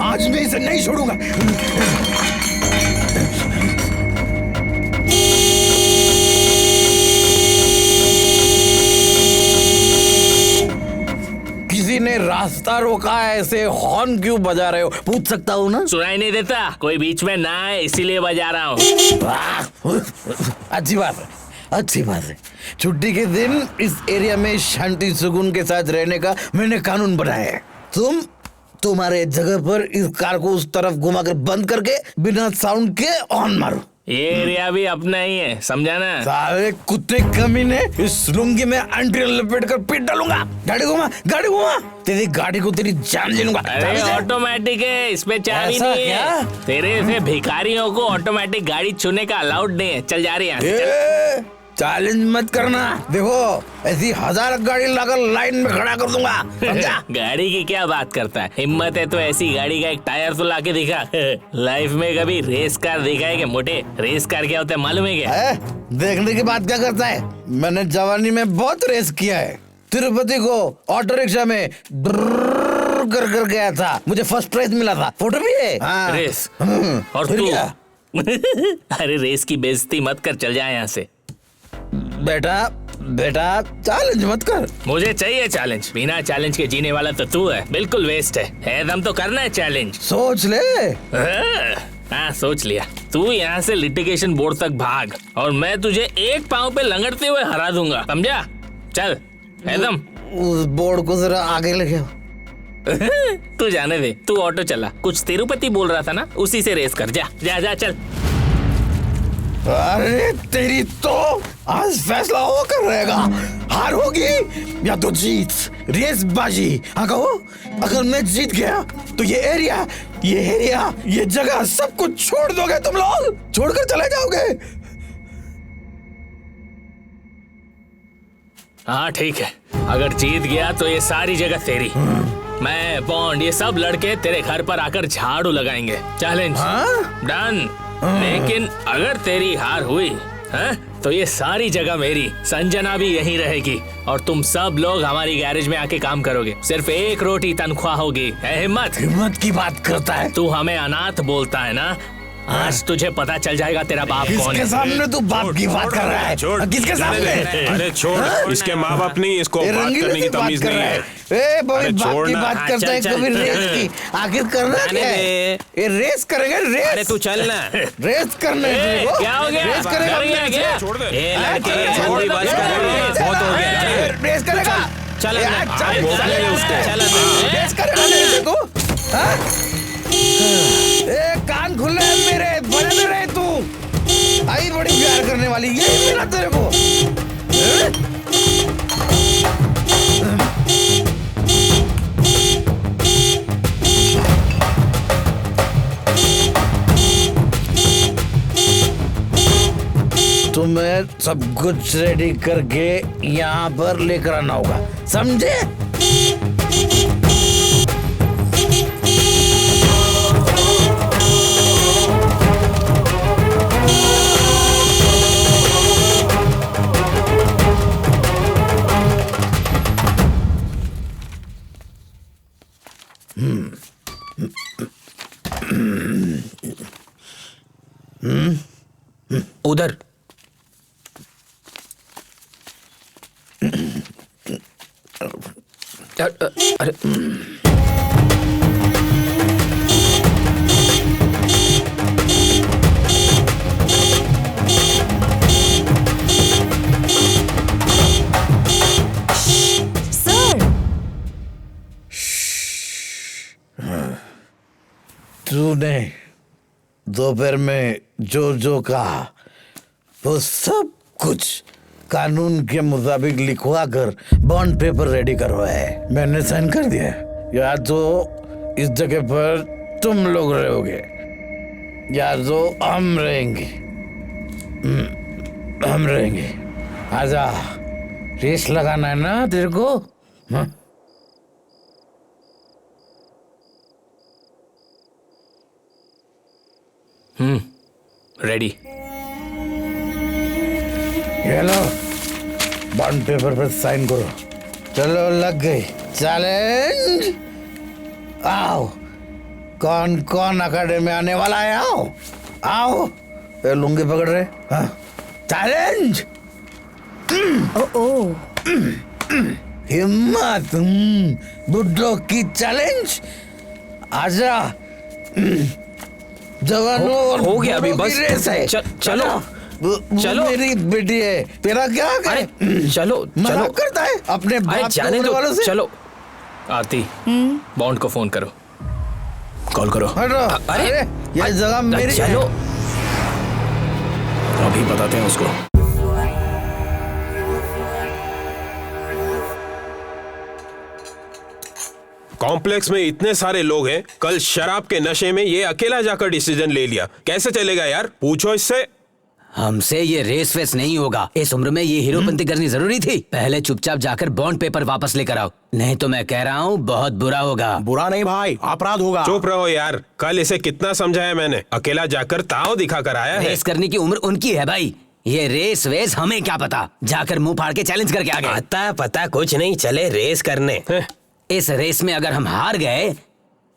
Speaker 7: आज मैं इसे नहीं छोड़ूंगा। किसी ने रास्ता रोका है, ऐसे हॉर्न क्यों बजा रहे हो? पूछ सकता हूँ ना?
Speaker 5: सुनाई नहीं देता? कोई बीच में ना है इसीलिए बजा रहा हूँ।
Speaker 7: अच्छी बात है, अच्छी बात है। छुट्टी के दिन इस एरिया में शांति सुकून के साथ रहने का मैंने कानून बनाया है। तुम्हारे जगह पर इस कार को उस तरफ घुमाकर बंद करके बिना साउंड के ऑन मारो।
Speaker 5: ये एरिया भी अपना ही है, समझा ना?
Speaker 7: सारे कुत्ते कमीने, इस लुंगी में अंटी लपेट कर पीट डालूंगा। गाड़ी घुमा, गाड़ी घुमा। तेरी गाड़ी को तेरी जान ले लूंगा।
Speaker 5: अरे ऑटोमेटिक है, इसमें चाबी नहीं है। तेरे से भिखारियों को ऑटोमेटिक गाड़ी छूने का अलाउड नहीं है। चल जा रही है।
Speaker 7: चैलेंज मत करना। देखो ऐसी 1000 गाड़ी लाकर लाइन में खड़ा कर दूंगा, समझा?
Speaker 5: गाड़ी की क्या बात करता है? हिम्मत है तो ऐसी गाड़ी का एक टायर तो लाके दिखा। लाइफ में कभी रेस कार देखा है क्या? मोटे रेस कार क्या होता है मालूम है क्या?
Speaker 7: देखने की बात क्या करता है? मैंने जवानी में बहुत रेस किया है। तिरुपति को ऑटो रिक्शा में कर कर गया था, मुझे फर्स्ट प्राइज मिला था। फोटो भी है।
Speaker 5: रेस और तू? अरे रेस की बेइज्जती मत कर, चल जा यहाँ से।
Speaker 7: बेटा चैलेंज मत कर।
Speaker 5: मुझे चाहिए चैलेंज। बिना चैलेंज के जीने वाला तो तू है, बिल्कुल वेस्ट है। दम तो करना है चैलेंज।
Speaker 7: सोच ले।
Speaker 5: हाँ सोच लिया। तू यहाँ से लिटिगेशन बोर्ड तक भाग और मैं तुझे एक पाँव पे लंगड़ते हुए हरा दूंगा, समझा? चल एकदम।
Speaker 7: उस बोर्ड को जरा आगे लेके आओ।
Speaker 5: तू जाने दे, तू ऑटो चला। कुछ तिरुपति बोल रहा था ना, उसी से रेस कर। जा जा जा चल।
Speaker 7: अरे तेरी तो आज फैसला होकर रहेगा, हार होगी या तो जीत। रेस बाजी। हाँ कहो, अगर मैं जीत गया तो ये एरिया ये जगह सब कुछ छोड़ दोगे तुम लोग? छोड़कर चले जाओगे?
Speaker 5: हाँ ठीक है, अगर जीत गया तो ये सारी जगह तेरी। मैं बॉन्ड ये सब लड़के तेरे घर पर आकर झाड़ू लगाएंगे। Challenge done. लेकिन अगर तेरी हार हुई तो ये सारी जगह मेरी। संजना भी यहीं रहेगी और तुम सब लोग हमारी गैरेज में आके काम करोगे। सिर्फ 1 रोटी तनख्वाह होगी। हिम्मत
Speaker 7: की बात करता है
Speaker 5: तू? हमें अनाथ बोलता है ना? आज तुझे पता चल जाएगा तेरा बाप कौन है।
Speaker 7: किसके सामने तू बाप की बात कर रहा है? किसके सामने?
Speaker 15: अरे छोड़, इसके माँ बाप नहीं, इसको बात करने की तमीज नहीं है।
Speaker 7: बाप की बात करता है कभी रेस की। आखिर करना क्या है? ये रेस करेंगे, रेस।
Speaker 14: अरे तू चल ना।
Speaker 7: रेस करने
Speaker 5: क्या हो गया?
Speaker 7: रेस करेगा
Speaker 5: क्या?
Speaker 15: छोड़ दे।
Speaker 14: जल्दी बस कर, बहुत हो गया।
Speaker 7: रेस करेगा।
Speaker 14: चल
Speaker 7: रेस करेगा। कान खुले हैं मेरे, बने में रहे तू। आई बड़ी प्यार करने वाली, यही मिला तेरे को। तुम्हें सब कुछ रेडी करके यहाँ पर लेकर आना होगा, समझे?
Speaker 14: उधर। अरे
Speaker 7: तूने दोपहर में जो कहा वो सब कुछ कानून के मुताबिक लिखवा कर बॉन्ड पेपर रेडी करवाया है। मैंने साइन कर दिया है। या तो इस जगह पर तुम लोग रहोगे या तो हम रहेंगे। हम रहेंगे। आजा, रेस लगाना है ना तेरे को? हाँ?
Speaker 5: रेडी।
Speaker 7: ये लो, बॉन्ड पेपर पर साइन करो। चलो, लग गई। चैलेंज। आओ, कौन कौन अकेडमी आने वाला है? आओ आओ। ये लुंगी पकड़ रहे? हाँ, चैलेंज। हिम्मत। बुड्ढों की चैलेंज। आजा। जवानों और
Speaker 14: हो गया अभी, बस
Speaker 7: रेस है।
Speaker 14: चलो चलो।
Speaker 7: मेरी बेटी है, तेरा क्या?
Speaker 14: अरे चलो
Speaker 7: चलो करता है अपने बाप
Speaker 5: जाने
Speaker 7: के
Speaker 5: दो।
Speaker 7: वालों से।
Speaker 5: चलो आरती, बॉन्ड को फोन करो।
Speaker 1: कॉल करो।
Speaker 7: हटो। अरे ये जगह मेरी है।
Speaker 14: चलो,
Speaker 1: अभी बताते हैं उसको।
Speaker 15: कॉम्प्लेक्स में इतने सारे लोग हैं, कल शराब के नशे में ये अकेला जाकर डिसीजन ले लिया। कैसे चलेगा यार? पूछो इससे।
Speaker 11: हमसे ये रेस वेस नहीं होगा। इस उम्र में ये हीरोपंती करनी जरूरी थी? पहले चुपचाप जाकर बॉन्ड पेपर वापस लेकर आओ, नहीं तो मैं कह रहा हूँ बहुत बुरा होगा।
Speaker 13: बुरा नहीं भाई, अपराध होगा।
Speaker 15: चुप रहो यार, कल इसे कितना समझाया मैंने। अकेला जाकर ताव दिखा कर आया है।
Speaker 11: रेस करने की उम्र उनकी है भाई, ये रेस वेस हमें क्या पता। जाकर मुंह फाड़ के चैलेंज करके आ गए।
Speaker 14: पता कुछ नहीं, चले रेस करने।
Speaker 11: इस रेस में अगर हम हार गए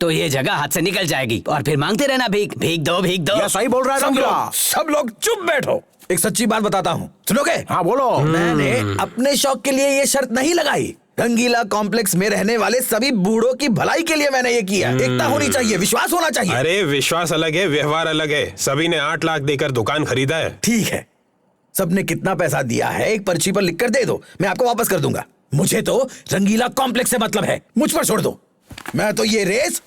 Speaker 11: तो ये जगह हाथ से निकल जाएगी और फिर मांगते रहना भीख, भीख दो भीख दो।
Speaker 13: ये सही बोल रहा है रंगीला।
Speaker 7: सब लोग चुप बैठो। एक सच्ची बात बताता हूँ, सुनोगे?
Speaker 13: हाँ बोलो।
Speaker 7: मैंने अपने शौक के लिए ये शर्त नहीं लगाई। रंगीला कॉम्प्लेक्स में रहने वाले सभी बूढ़ों की भलाई के लिए मैंने ये किया। एकता होनी चाहिए, विश्वास होना चाहिए।
Speaker 15: अरे विश्वास अलग है, व्यवहार अलग है। सभी ने 8 लाख देकर दुकान खरीदा है।
Speaker 7: ठीक है, सबने कितना पैसा दिया है एक पर्ची पर लिख कर दे दो, मैं आपको वापस कर दूंगा। मुझे तो रंगीला कॉम्प्लेक्स से मतलब है, मुझ पर छोड़ दो। मैं तो ये रेस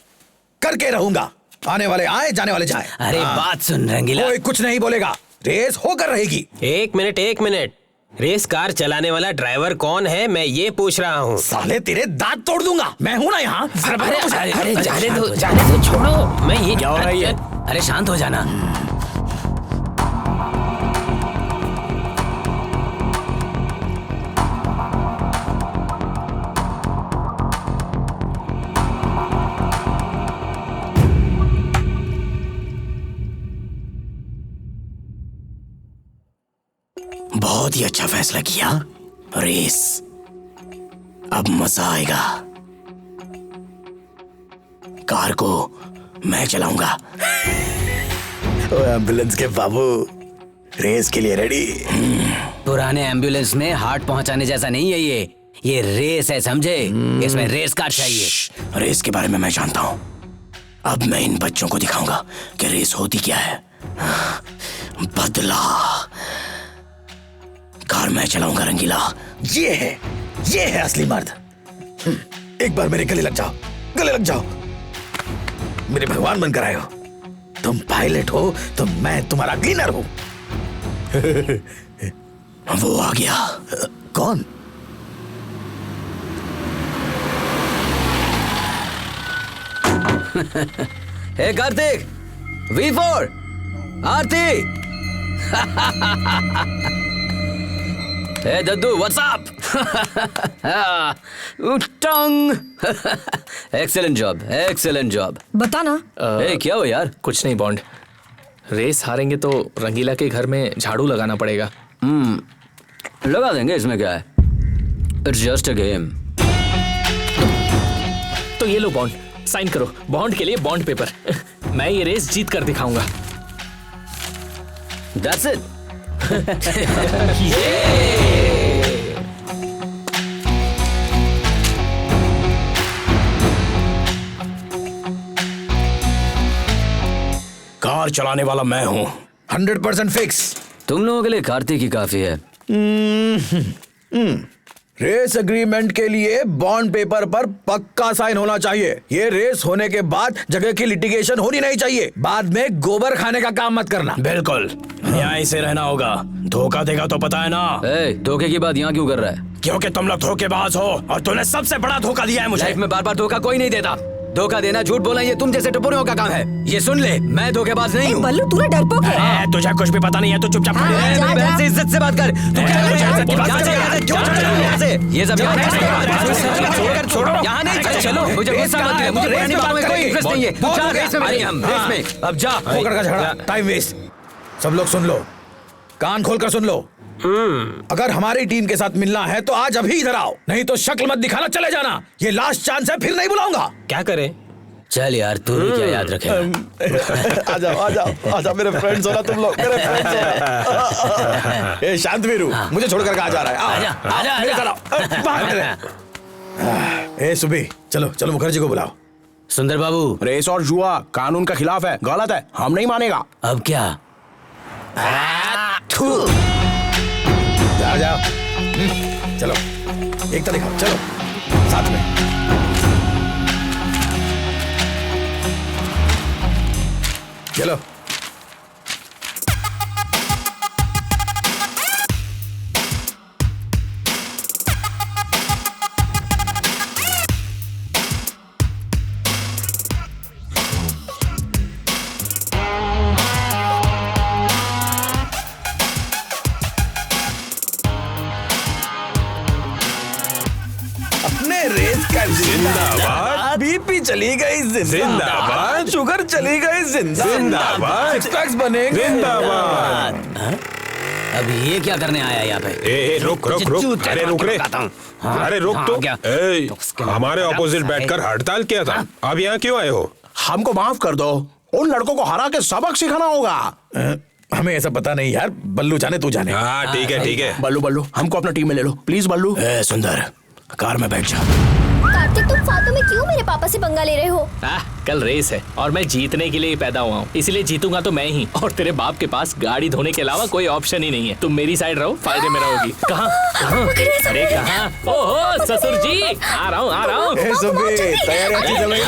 Speaker 7: करके रहूंगा, आने वाले आए जाने वाले जाए।
Speaker 11: अरे बात सुन रंगीला,
Speaker 7: कोई कुछ नहीं बोलेगा, रेस होकर रहेगी।
Speaker 14: एक मिनट, रेस कार चलाने वाला ड्राइवर कौन है, मैं ये पूछ रहा हूँ।
Speaker 7: साले तेरे दांत तोड़ दूंगा, मैं हूं ना यहाँ।
Speaker 11: अरे जाने दो, छोड़ो। मैं ये
Speaker 1: क्या हो रहा है ये?
Speaker 11: अरे शांत हो जाना।
Speaker 1: बहुत ही अच्छा फैसला किया। रेस, अब मजा आएगा। कार को मैं चलाऊंगा।
Speaker 7: एम्बुलेंस के बाबू, रेस के लिए रेडी?
Speaker 11: पुराने एम्बुलेंस में हार्ट पहुंचाने जैसा नहीं है ये रेस है, समझे? इसमें रेस कार चाहिए।
Speaker 1: रेस के बारे में मैं जानता हूं। अब मैं इन बच्चों को दिखाऊंगा कि रेस होती क्या है। बदला। कार मैं चलाऊंगा रंगीला।
Speaker 7: ये है असली मर्द। एक बार मेरे गले लग जाओ। मेरे भगवान बनकर आए हो। तुम पायलट हो तो मैं तुम्हारा क्लीनर हूं।
Speaker 1: वो आ गया।
Speaker 7: कौन?
Speaker 4: हे कार्तिक, V4, आरती। हे दद्दू, व्हाट्स अप? Excellent job.
Speaker 8: बता ना।
Speaker 4: ए, क्या हो यार?
Speaker 5: कुछ नहीं बॉन्ड, रेस हारेंगे तो रंगीला के घर में झाड़ू लगाना पड़ेगा।
Speaker 4: लगा देंगे, इसमें क्या है? It's just a game.
Speaker 5: तो ये लो बॉन्ड, साइन करो। बॉन्ड के लिए बॉन्ड पेपर। मैं ये रेस जीत कर दिखाऊंगा।
Speaker 4: That's it.
Speaker 1: कार चलाने वाला मैं हूं।
Speaker 7: 100% फिक्स।
Speaker 4: तुम लोगों के लिए कार्तिक ही काफी है।
Speaker 7: रेस एग्रीमेंट के लिए बॉन्ड पेपर पर पक्का साइन होना चाहिए। ये रेस होने के बाद जगह की लिटिगेशन होनी नहीं चाहिए। बाद में गोबर खाने का काम मत करना।
Speaker 1: बिल्कुल न्याय से रहना होगा। धोखा देगा तो पता है ना।
Speaker 4: धोखे की बात यहाँ क्यों कर रहा है?
Speaker 1: क्योंकि तुम लोग धोखेबाज हो और तूने सबसे बड़ा धोखा दिया है मुझे।
Speaker 4: लाइफ में बार बार धोखा कोई नहीं देता। धोखा देना, झूठ बोलना ये तुम जैसे टपोरियों का काम है। ये सुन ले, मैं धोखेबाज नहीं हूँ।
Speaker 8: बल्लू तू डरपोक है।
Speaker 1: तुझे कुछ भी पता नहीं है, तू चुपचाप खड़ी रह।
Speaker 4: मेरी बहन से इज्जत से बात कर। तू क्या ये सब यहाँ नहीं। चलो मुझे गुस्सा मत दिला, मुझे पुरानी बातों में कोई इंटरेस्ट नहीं है। जा रेस में मिलेंगे हम, रेस में। अब जा।
Speaker 7: पोकर का झगड़ा, टाइम वेस्ट। सब लोग सुन लो, कान खोलकर सुन लो। अगर हमारी टीम के साथ मिलना है तो आज अभी इधर आओ, नहीं तो शक्ल मत दिखाना, चले जाना। ये लास्ट चांस है, फिर नहीं बुलाऊंगा।
Speaker 14: क्या करें?
Speaker 11: चल यार, तू ही क्या याद रखेगा।
Speaker 7: आ जाओ मेरे फ्रेंड्स हो ना तुम लोग, मेरे फ्रेंड्स हो। ए शांत वीरू, मुझे छोड़कर कहाँ जा रहा है? आजा। ए सुबी, चलो मुखर्जी को बुलाओ।
Speaker 11: सुंदर बाबू,
Speaker 1: रेस और जुआ कानून का खिलाफ है, गलत है, हम नहीं मानेगा।
Speaker 11: अब क्या?
Speaker 7: जाओ चलो, एकता दिखाओ, चलो साथ में। चलो जिंदाबाद। बीपी चली गई जिंदाबाद, शुगर चली गई जिंदाबाद, सिक्स पैक्स बनेंगे जिंदाबाद।
Speaker 11: अब ये क्या करने आया यहाँ पे?
Speaker 15: रुक। अरे रुक रे, अरे रुक तो। हमारे ऑपोजिट बैठकर हड़ताल किया था, अब यहाँ क्यों आए हो?
Speaker 1: हमको माफ कर दो, उन लड़कों को हरा के सबक सिखाना होगा।
Speaker 7: हमें ऐसा पता नहीं यार, बल्लू जाने तू जाने।
Speaker 15: हाँ ठीक है।
Speaker 1: बल्लू हमको अपना टीम में ले लो प्लीज। बल्लू सुंदर, कार में बैठ जा।
Speaker 6: कार्तिक, तुम फालतू में क्यों मेरे पापा से पंगा ले रहे हो?
Speaker 5: कल रेस है और मैं जीतने के लिए ही पैदा हुआ हूँ, इसलिए जीतूंगा तो मैं ही। और तेरे बाप के पास गाड़ी धोने के अलावा कोई ऑप्शन ही नहीं है। तुम मेरी साइड रहो, फायदे में रहोगी। कहाँ? अरे कहाँ? ओहो ससुर जी, आ रहा हूँ।
Speaker 7: तैयारी अच्छी चल रही है?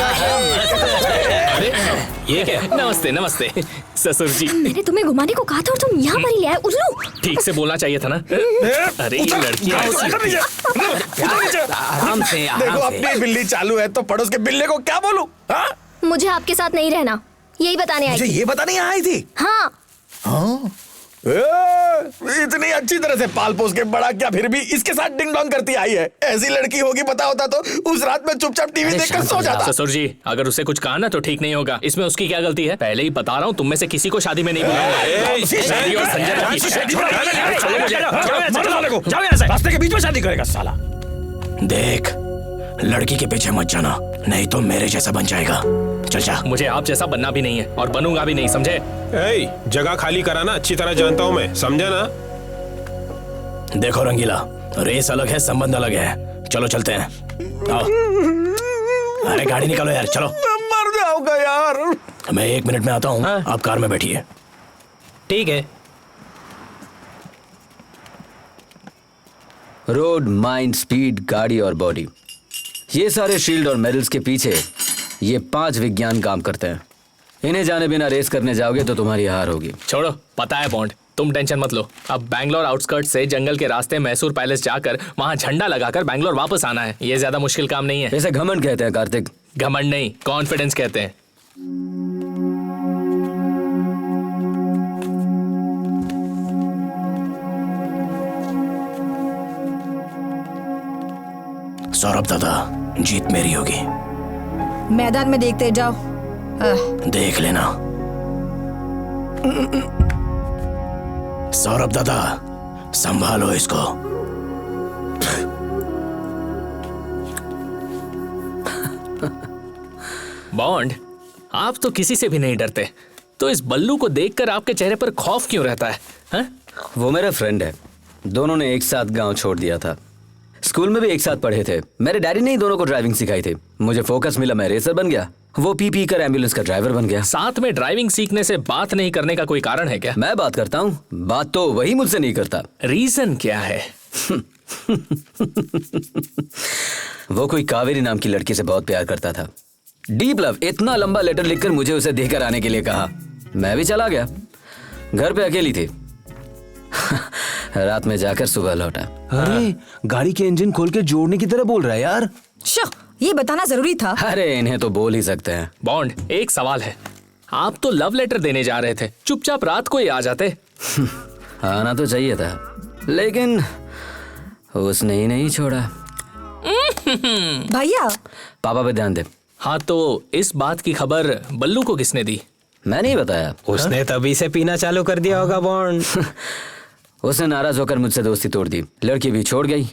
Speaker 5: ये क्या? नमस्ते ससुर जी।
Speaker 6: मैंने तुम्हें घुमाने को कहा था और तुम यहाँ पर ही ले आए, उल्लू।
Speaker 5: ठीक से बोलना चाहिए था ना। अरे ये लड़की
Speaker 7: देखो, अपनी बिल्ली चालू है तो पड़ोस के बिल्ले को क्या बोलूं?
Speaker 6: मुझे आपके साथ नहीं रहना, यही बताने आई थी।
Speaker 7: ये बताने आई थी?
Speaker 6: हाँ।
Speaker 7: इतनी अच्छी तरह से पाल पोस के बड़ा क्या, फिर भी इसके साथ डिंग डोंग करती आई है। ऐसी लड़की होगी पता होता तो उस रात में चुपचाप टीवी देखकर सो जाता।
Speaker 5: ससुर जी, अगर उसे कुछ कहा ना तो ठीक नहीं होगा। इसमें उसकी क्या गलती है? पहले ही बता रहा हूँ, तुम में से किसी को शादी में नहीं बुलाऊंगा।
Speaker 7: रास्ते के बीच में शादी करेगा साला।
Speaker 1: देख, लड़की के पीछे मत जाना, नहीं तो मेरे जैसा बन जाएगा। चल जा।
Speaker 5: मुझे आप जैसा बनना भी नहीं है और बनूंगा भी नहीं, समझे?
Speaker 15: जगह खाली कराना अच्छी तरह जानता हूँ मैं, समझा ना?
Speaker 1: देखो रंगीला, रेस अलग है, संबंध अलग है। चलो चलते हैं, आओ। अरे गाड़ी निकालो यार, चलो।
Speaker 7: मर जाऊंगा यार।
Speaker 1: मैं 1 मिनट में आता हूँ, आप कार में बैठिए।
Speaker 14: ठीक है।
Speaker 4: रोड, माइंड, स्पीड, गाड़ी और बॉडी, ये सारे शील्ड और मेडल्स के पीछे ये 5 विज्ञान काम करते हैं। इन्हें जाने बिना रेस करने जाओगे तो तुम्हारी हार होगी।
Speaker 5: छोड़ो, पता है बॉन्ड, तुम टेंशन मत लो। अब बैंगलोर आउटस्कर्ट से जंगल के रास्ते मैसूर पैलेस जाकर वहाँ झंडा लगाकर बैंगलोर वापस आना है। ये ज्यादा मुश्किल काम नहीं है।
Speaker 4: इसे घमंड कहते हैं कार्तिक।
Speaker 5: घमंड नहीं, कॉन्फिडेंस कहते हैं।
Speaker 1: सौरभ दादा, जीत मेरी होगी।
Speaker 8: मैदान में देखते जाओ।
Speaker 1: देख लेना। सौरभ दादा, संभालो इसको।
Speaker 5: बॉन्ड, आप तो किसी से भी नहीं डरते, तो इस बल्लू को देखकर आपके चेहरे पर खौफ क्यों रहता है? हा?
Speaker 4: वो मेरा फ्रेंड है, दोनों ने एक साथ गांव छोड़ दिया था। स्कूल में भी एक साथ पढ़े थे। मेरे डैडी ने ही दोनों को ड्राइविंग सिखाई थी। मुझे फोकस मिला, मैं रेसर बन गया। वो पी कर एम्बुलेंस का ड्राइवर बन गया।
Speaker 5: साथ में ड्राइविंग सीखने से बात नहीं करने का कोई कारण है क्या?
Speaker 4: मैं बात करता हूँ, बात तो वही मुझसे नहीं करता।
Speaker 5: रीजन क्या है?
Speaker 4: वो कोई कावेरी नाम की लड़की से बहुत प्यार करता था। Deep love. इतना लंबा लेटर लिखकर मुझे उसे देकर आने के लिए कहा। मैं भी चला गया। घर पे अकेली थी। रात में जाकर सुबह लौटा।
Speaker 10: अरे गाड़ी के इंजन खोल के जोड़ने की तरह बोल रहा है यार।
Speaker 8: ये बताना जरूरी था।
Speaker 4: अरे इन्हें तो बोल ही सकते हैं।
Speaker 5: बॉन्ड, एक सवाल है, आप तो लव लेटर देने जा रहे थे, चुपचाप रात को ही आ जाते।
Speaker 4: आना तो चाहिए था, लेकिन उसने ही नहीं छोड़ा।
Speaker 8: भैया
Speaker 4: पापा पे ध्यान दे।
Speaker 5: हाँ, तो इस बात की खबर बल्लू को किसने दी?
Speaker 4: मैं नहीं बताया।
Speaker 14: उसने तभी से पीना चालू कर दिया होगा बॉन्ड।
Speaker 4: उसने नाराज होकर मुझसे दोस्ती तोड़ दी। लड़की भी छोड़ गई।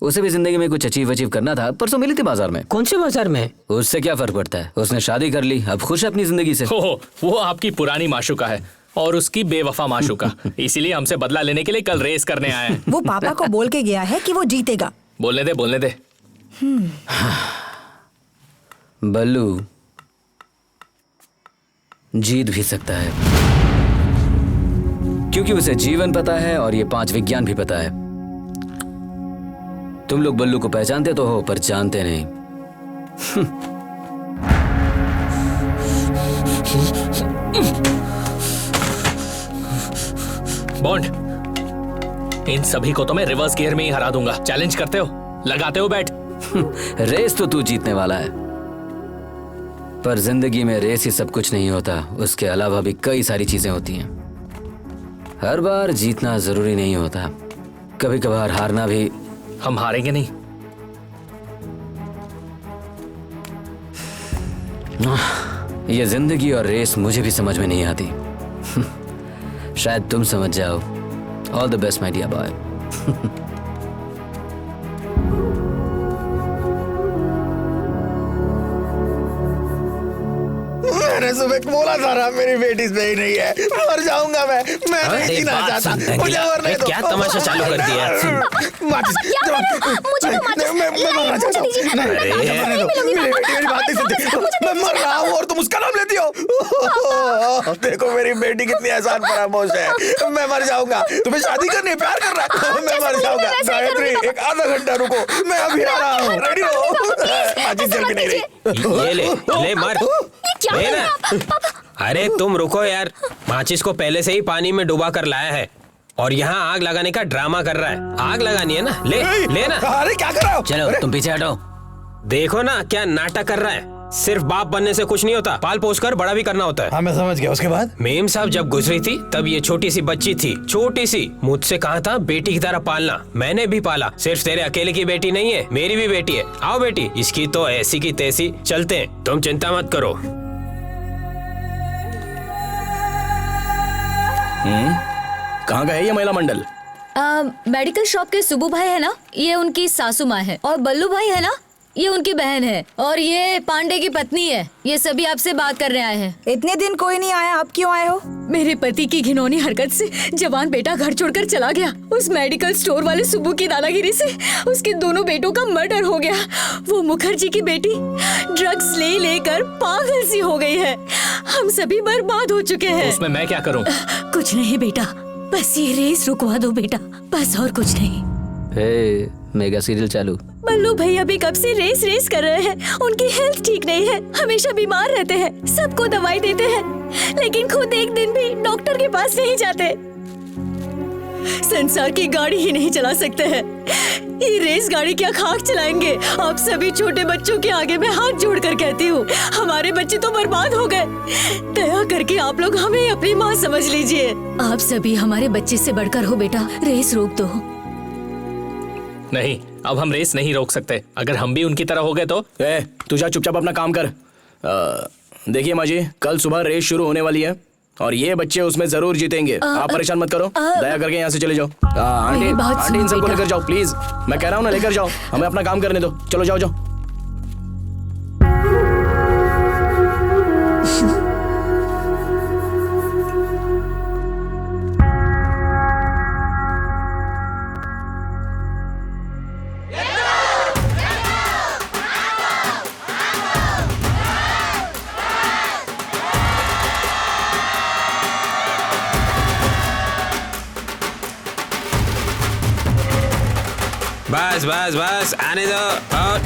Speaker 4: उसे भी जिंदगी में कुछ अचीव करना था। परसों मिली थी बाजार में।
Speaker 14: कौन से बाजार में?
Speaker 4: उससे क्या फर्क पड़ता है, उसने शादी कर ली, अब खुश है अपनी जिंदगी से।
Speaker 5: वो आपकी पुरानी माशूका है और उसकी बेवफा माशूका। इसीलिए हमसे बदला लेने के लिए कल रेस करने आया है।
Speaker 8: वो पापा को बोल के गया है कि वो जीतेगा।
Speaker 5: बोलने दे।
Speaker 4: बल्लू जीत भी सकता है, क्योंकि उसे जीवन पता है और ये 5 विज्ञान भी पता है। तुम लोग बल्लू को पहचानते तो हो, पर जानते नहीं।
Speaker 5: बॉन्ड, इन सभी को तो मैं रिवर्स गियर में ही हरा दूंगा। चैलेंज करते हो? लगाते हो बैट?
Speaker 4: रेस तो तू जीतने वाला है, पर जिंदगी में रेस ही सब कुछ नहीं होता। उसके अलावा भी कई सारी चीजें होती हैं। हर बार जीतना जरूरी नहीं होता, कभी कभार हारना भी।
Speaker 5: हम हारेंगे नहीं।
Speaker 4: ये जिंदगी और रेस मुझे भी समझ में नहीं आती। शायद तुम समझ जाओ। All the best my dear boy.
Speaker 7: मैंने सुबह बोला था ना, मेरी बेटी सही नहीं है, मर जाऊंगा मैं नहीं जीना चाहता, मुझे मरने दो।
Speaker 14: क्या तमाशा चालू कर दिया?
Speaker 7: मैं मरना चाहता हूँ। मेरी बात नहीं सुनते। मैं मर रहा हूँ और तुम उसका नाम लेती हो। देखो मेरी बेटी कितनी आसान फरामोश है। मैं मर जाऊंगा। तुम्हें शादी करनी है, प्यार कर रहा है। मैं मर जाऊंगा। गायत्री, एक आधा घंटा रुको, मैं अभी आ रहा हूँ। रेडी हो? आज जल्दी नहीं रही।
Speaker 14: ये ले मार। ले ना। अरे तुम रुको यार, माचिस को पहले से ही पानी में डुबा कर लाया है और यहाँ आग लगाने का ड्रामा कर रहा है। आग लगानी है ना, ले ना।
Speaker 7: अरे क्या कर रहे हो?
Speaker 4: चलो तुम पीछे हटो।
Speaker 14: देखो ना क्या नाटक कर रहा है। सिर्फ बाप बनने से कुछ नहीं होता, पाल पोस कर बड़ा भी करना होता है।
Speaker 7: हाँ मैं समझ गया। उसके बाद
Speaker 14: मेम साहब जब गुजरी थी तब ये छोटी सी बच्ची थी, छोटी सी। मुझसे कहा था बेटी की तरह पालना, मैंने भी पाला। सिर्फ तेरे अकेले की बेटी नहीं है, मेरी भी बेटी है। आओ बेटी, इसकी तो ऐसी की तैसी। चलते हैं, तुम चिंता मत करो।
Speaker 1: कहाँ का है ये महिला मंडल?
Speaker 9: मेडिकल शॉप के सुबू भाई है ना, ये उनकी सासू माँ है। और बल्लू भाई है ना, ये उनकी बहन है। और ये पांडे की पत्नी है। ये सभी आपसे बात करने आए हैं।
Speaker 8: इतने दिन कोई नहीं आया, आप क्यों आए हो?
Speaker 9: मेरे पति की घिनौनी हरकत से जवान बेटा घर छोड़कर चला गया। उस मेडिकल स्टोर वाले सुब्बू की दादागिरी से उसके दोनों बेटों का मर्डर हो गया। वो मुखर्जी की बेटी ड्रग्स ले लेकर पागल सी हो गई है। हम सभी बर्बाद हो चुके हैं।
Speaker 5: उसमें मैं क्या करूं?
Speaker 9: कुछ नहीं बेटा, बस ये रेस रुकवा दो बेटा, बस और कुछ नहीं।
Speaker 4: मेगा सीरियल चालू।
Speaker 9: बल्लू भैया भी कब से रेस कर रहे हैं। उनकी हेल्थ ठीक नहीं है, हमेशा बीमार रहते हैं, सबको दवाई देते हैं, लेकिन खुद एक दिन भी डॉक्टर के पास नहीं जाते। संसार की गाड़ी ही नहीं चला सकते हैं, ये रेस गाड़ी क्या खाक चलाएंगे। आप सभी छोटे बच्चों के आगे मैं हाथ जोड़कर कहती हूँ, हमारे बच्चे तो बर्बाद हो गए। दया करके आप लोग हमें अपनी माँ समझ लीजिए। आप सभी हमारे बच्चे से बढ़कर हो बेटा, रेस रोक दो।
Speaker 5: नहीं, अब हम रेस नहीं रोक सकते। अगर हम भी उनकी तरह हो गए तो।
Speaker 1: तू जा चुपचाप अपना काम कर। देखिए माँ जी, कल सुबह रेस शुरू होने वाली है और ये बच्चे उसमें जरूर जीतेंगे। आप परेशान मत करो, दया करके यहाँ से चले जाओ। आंटी इन सबको लेकर जाओ प्लीज। मैं कह रहा हूँ ना, लेकर जाओ, हमें अपना काम करने दो। चलो जाओ जाओ।
Speaker 14: बस बस बस आने दो। और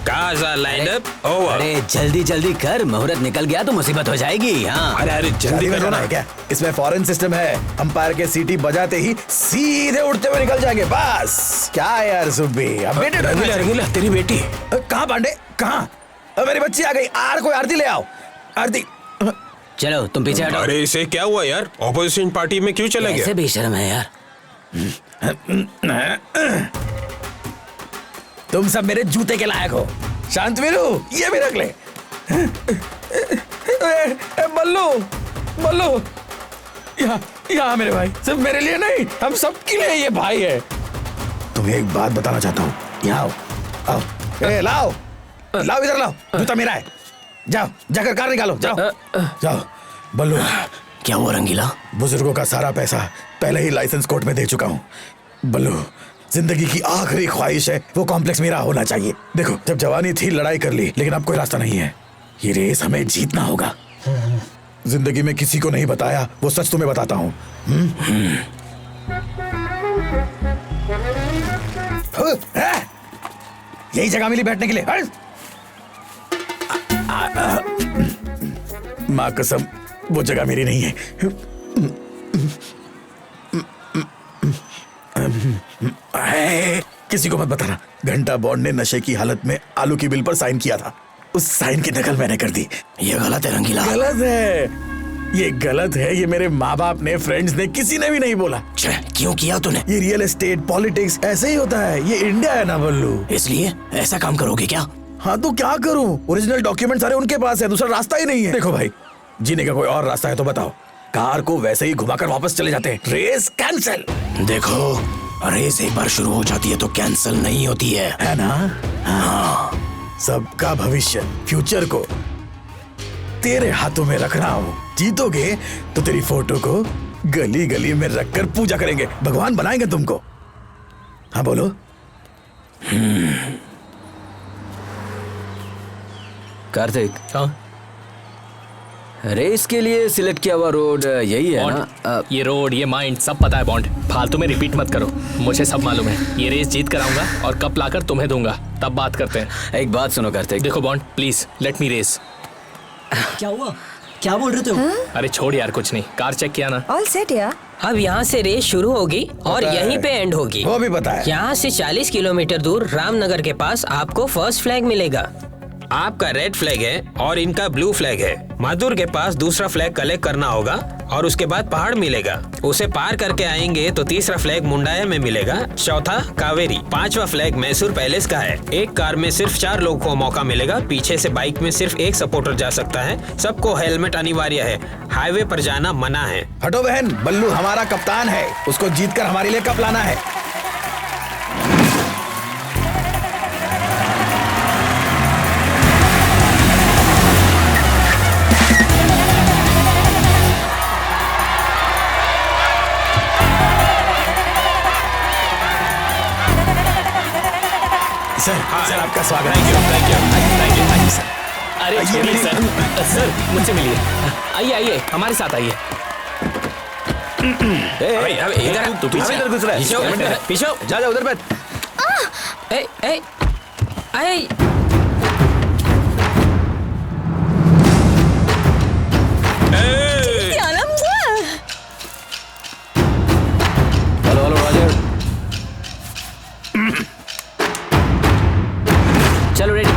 Speaker 14: cars are lined up over.
Speaker 11: अरे जल्दी जल्दी कर, मुहूर्त निकल गया तो मुसीबत हो जाएगी। हाँ
Speaker 14: अरे अरे जल्दी करो ना।
Speaker 7: है क्या? इसमें फॉरेन सिस्टम है, अंपायर के सीटी बजाते ही सीधे उड़ते हुए निकल जाएंगे। बस क्या यार सुब्बी, अब बेटे
Speaker 14: रंगीला रंगीला तेरी बेटी
Speaker 7: कहाँ? पांडे कहाँ? मेरी बच्ची आ गई। कोई आरती ले आओ, आरती।
Speaker 11: चलो तुम पीछे हटो।
Speaker 14: अरे इसे क्या हुआ यार? ऑपोजिशन पार्टी में क्यों चला गया?
Speaker 11: ऐसे बेशर्म है यार।
Speaker 7: तुम सब मेरे जूते के लायक हो। शांतवीरू, ये भी रख ले। बल्लू बल्लू, यहाँ मेरे भाई, सिर्फ मेरे लिए नहीं, हम सबके लिए ये भाई है। तुम्हें एक बात बताना चाहता हूँ। यहाँ आओ, आओ, लाओ लाओ, इधर लाओ। जूता मेरा है। जाओ जाकर कार निकालो, जाओ जाओ। बल्लू,
Speaker 1: क्या हुआ रंगीला?
Speaker 7: बुजुर्गों का सारा पैसा पहले ही लाइसेंस कोर्ट में दे चुका हूँ। बल्लू, जिंदगी की आखिरी ख्वाहिश है वो कॉम्प्लेक्स मेरा होना चाहिए। देखो, जब जवानी थी लड़ाई कर ली, लेकिन अब कोई रास्ता नहीं है। ये रेस हमें जीतना होगा। जिंदगी में किसी को नहीं बताया वो सच तुम्हें बताता हूँ। यही जगह मिली बैठने के लिए। माँ कसम, वो जगह मेरी नहीं है। किसी को मत बताना। घंटा बॉन्ड ने नशे की हालत में आलू की बिल पर साइन किया था। उस साइन की नकल मैंने कर दी।
Speaker 1: ये गलत है रंगीला।
Speaker 7: गलत है, ये गलत है। ये मेरे माँ बाप ने, फ्रेंड्स ने, किसी ने भी नहीं बोला।
Speaker 1: क्यों किया तूने?
Speaker 7: ये रियल एस्टेट, पॉलिटिक्स ऐसे ही होता है। ये इंडिया है ना बल्लू।
Speaker 1: इसलिए ऐसा काम करोगे क्या?
Speaker 7: हाँ तो क्या करूं? ओरिजिनल डॉक्यूमेंट सारे उनके पास है, दूसरा रास्ता ही नहीं है। देखो भाई, जीने का कोई और रास्ता है तो बताओ। कार को वैसे ही घुमाकर वापस चले जाते हैं। Race cancel.
Speaker 1: देखो, रेस एक बार शुरू हो जाती है तो कैंसिल नहीं होती है
Speaker 7: ना?
Speaker 1: हाँ।
Speaker 7: सबका भविष्य, फ्यूचर को तेरे हाथों में रख रहा हूँ। जीतोगे तो तेरी फोटो को गली गली में रखकर पूजा करेंगे, भगवान बनाएंगे तुमको। हाँ बोलो।
Speaker 4: कार्तिक, रेस के लिए सिलेक्ट किया हुआ रोड यही है ना?
Speaker 5: ये रोड, ये माइंड सब पता है बॉन्ड। फालतू में रिपीट मत करो, मुझे सब मालूम है। ये रेस जीत कर आऊंगा और कप लाकर तुम्हें दूंगा, तब बात करते हैं।
Speaker 4: एक बात सुनो कार्तिक।
Speaker 5: देखो Bond, please let me race.
Speaker 16: क्या हुआ? क्या बोल रहे थे?
Speaker 5: अरे छोड़ यार, कुछ नहीं। कार चेक किया ना?
Speaker 8: ऑल सेट यार।
Speaker 2: अब यहाँ से रेस शुरू होगी और यहीं पे एंड होगी।
Speaker 7: वो भी पता है।
Speaker 2: यहाँ से 40 किलोमीटर दूर रामनगर के पास आपको फर्स्ट फ्लैग मिलेगा।
Speaker 14: आपका रेड फ्लैग है और इनका ब्लू फ्लैग है। माधुर के पास दूसरा फ्लैग कलेक्ट करना होगा और उसके बाद पहाड़ मिलेगा। उसे पार करके आएंगे तो तीसरा फ्लैग मुंडाया में मिलेगा, चौथा कावेरी, पांचवा फ्लैग मैसूर पैलेस का है। एक कार में सिर्फ 4 लोगों को मौका मिलेगा। पीछे से बाइक में सिर्फ एक सपोर्टर जा सकता है। सबको हेलमेट अनिवार्य है। हाईवे पर जाना मना है।
Speaker 7: हटो बहन, बल्लू हमारा कप्तान है, उसको जीतकर हमारे लिए कप लाना है। सर आपका स्वागत है।
Speaker 5: Thank you sir. अरे छोड़िए सर, मुझसे मिलिए। आइए आइए, हमारे साथ आइए।
Speaker 7: इधर तू पीछे घुस रहा है।
Speaker 5: पीछे
Speaker 7: जा उधर बैठ।
Speaker 2: ए ए ए
Speaker 4: हेलो हेलो रॉजर। चलो रेडी।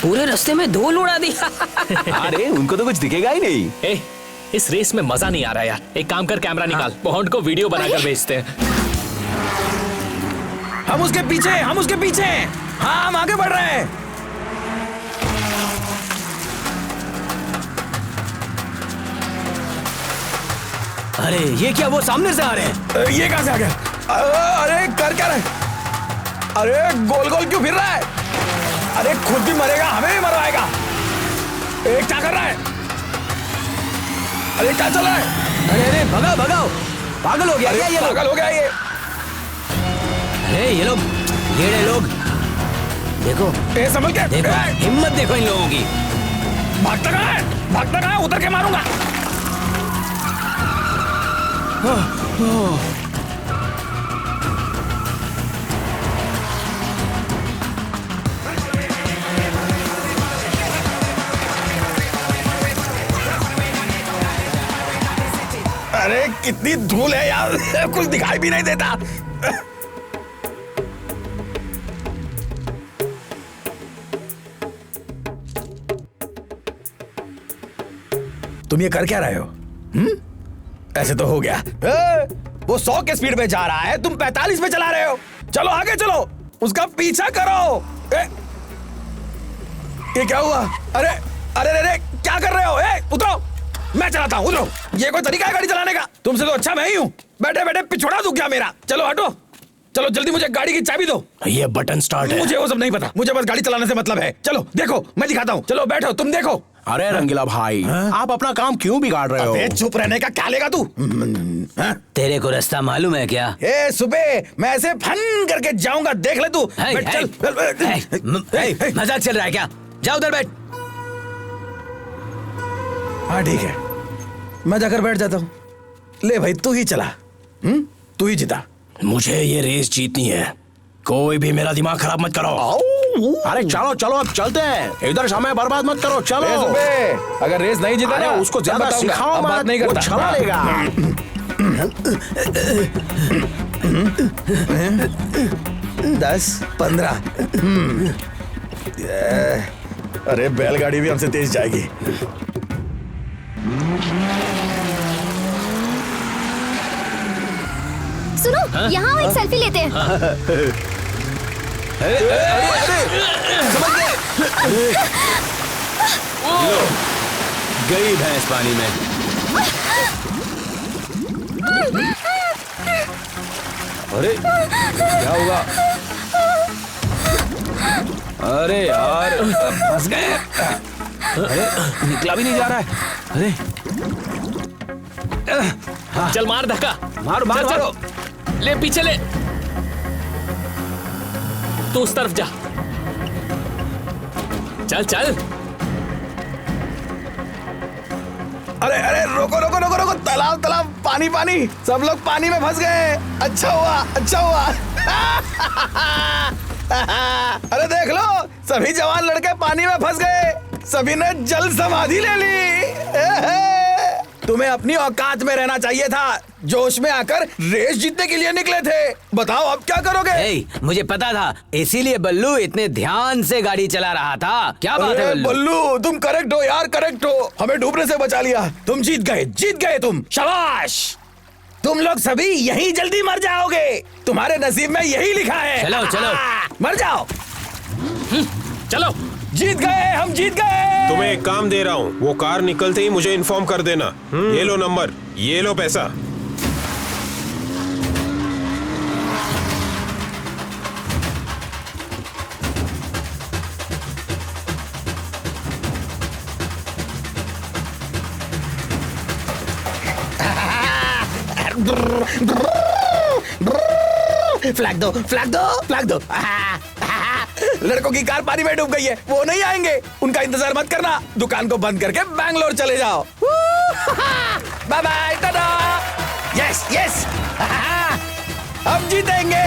Speaker 2: पूरे रास्ते में धूल उड़ा दिया।
Speaker 10: अरे उनको तो कुछ दिखेगा ही नहीं।
Speaker 5: ए, इस रेस में मजा नहीं आ रहा यार। एक काम कर, कैमरा निकाल, बॉन्ड को वीडियो बनाकर भेजते हैं।
Speaker 7: हम उसके पीछे, हम उसके पीछे। हाँ, हम आगे बढ़ रहे हैं।
Speaker 11: अरे ये क्या, वो सामने से आ रहे हैं।
Speaker 7: ये कहां से आ गया? अरे कर क्या रहे? अरे गोल गोल क्यों फिर रहा है? अरे खुद भी मरेगा, हमें भी मरवाएगा। क्या कर रहा है? अरे क्या चल रहा है?
Speaker 11: अरे अरे भगाओ भगाओ, पागल हो गया क्या ये?
Speaker 7: पागल हो गया ये।
Speaker 11: अरे ये लोग, ये लोग देखो,
Speaker 7: संभल के
Speaker 11: देखो, हिम्मत देखो इन लोगों की।
Speaker 7: भागता कहाँ है? भागता कहाँ है? उतर के मारूंगा। अरे कितनी धूल है यार, कुछ दिखाई भी नहीं देता। तुम ये कर क्या रहे हो? ऐसे तो हो गया। वो 100 के स्पीड पे जा रहा है, तुम 45 पे चला रहे हो। चलो आगे चलो, उसका पीछा करो। ये क्या हुआ? अरे अरे अरे क्या कर रहे हो? उतरो, मैं चलाता हूँ, उतरो। ये कोई तरीका है गाड़ी चलाने का? तुमसे तो अच्छा मैं ही हूँ। बैठे बैठे पिछोड़ा दूं क्या मेरा? चलो हटो, चलो जल्दी मुझे गाड़ी की चाबी दो।
Speaker 1: ये बटन स्टार्ट है।
Speaker 7: मुझे वो सब नहीं पता, मुझे बस गाड़ी चलाने से मतलब है। चलो देखो, मैं दिखाता हूँ। चलो बैठो, तुम देखो।
Speaker 1: अरे रंगीला भाई, आप अपना काम क्यों बिगाड़ रहे हो?
Speaker 7: चुप रहने का क्या लेगा तू?
Speaker 11: तेरे को रास्ता मालूम है क्या?
Speaker 7: सुबह मैं ऐसे फन करके जाऊंगा, देख ले तू।
Speaker 11: मजाक चल रहा है क्या? जाओ उधर बैठ।
Speaker 7: हाँ ठीक है, मैं जाकर बैठ जाता हूँ। ले भाई, तू ही चला। तू ही जीता।
Speaker 1: मुझे ये रेस जीतनी है, कोई भी मेरा दिमाग खराब मत करो। अरे चलो चलो, अब चलते हैं। इधर समय बर्बाद मत करो, चलो।
Speaker 7: अगर रेस नहीं जीता ना,
Speaker 1: उसको ज्यादा सिखाओ मत,
Speaker 7: बात नहीं
Speaker 1: वो
Speaker 7: करता।
Speaker 1: चला लेगा।
Speaker 7: 10, 15। अरे बैलगाड़ी भी हमसे तेज जाएगी।
Speaker 6: सुनो, यहाँ एक सेल्फी लेते हैं।
Speaker 10: गई भैंस पानी में।
Speaker 7: अरे क्या होगा?
Speaker 10: अरे यार, फंस गए। अरे निकला भी नहीं जा रहा है। अरे
Speaker 5: चल मार धक्का,
Speaker 10: मारो मारो
Speaker 5: चल,
Speaker 10: मारो।
Speaker 5: ले पीछे ले, तू उस तरफ जा। चल चल।
Speaker 7: अरे अरे रोको रोको रोको रोको, तालाब तालाब, पानी पानी, सब लोग पानी में फंस गए। अच्छा हुआ, अच्छा हुआ। अरे देख लो, सभी जवान लड़के पानी में फंस गए, सभी ने जल समाधि ले ली। तुम्हें अपनी औकात में रहना चाहिए था, जोश में आकर रेस जीतने के लिए निकले थे। बताओ अब क्या करोगे?
Speaker 11: मुझे पता था, इसीलिए बल्लू इतने ध्यान से गाड़ी चला रहा था। क्या बात है
Speaker 7: बल्लू, तुम करेक्ट हो यार, करेक्ट हो। हमें डूबने से बचा लिया। तुम जीत गए तुम। शाबाश। तुम लोग सभी यहीं जल्दी मर जाओगे, तुम्हारे नसीब में यही लिखा है।
Speaker 11: चलो चलो,
Speaker 7: मर जाओ।
Speaker 5: चलो,
Speaker 7: जीत गए, हम जीत गए।
Speaker 15: तुम्हें एक काम दे रहा हूँ, वो कार निकलते ही मुझे इन्फॉर्म कर देना। ये लो नंबर, ये लो पैसा।
Speaker 7: फ्लैग दो, फ्लैग दो, फ्लैग दो। लड़कों की कार पानी में डूब गई है, वो नहीं आएंगे, उनका इंतजार मत करना। दुकान को बंद करके बैंगलोर चले जाओ। Bye bye, tata. Yes yes, हम जीतेंगे।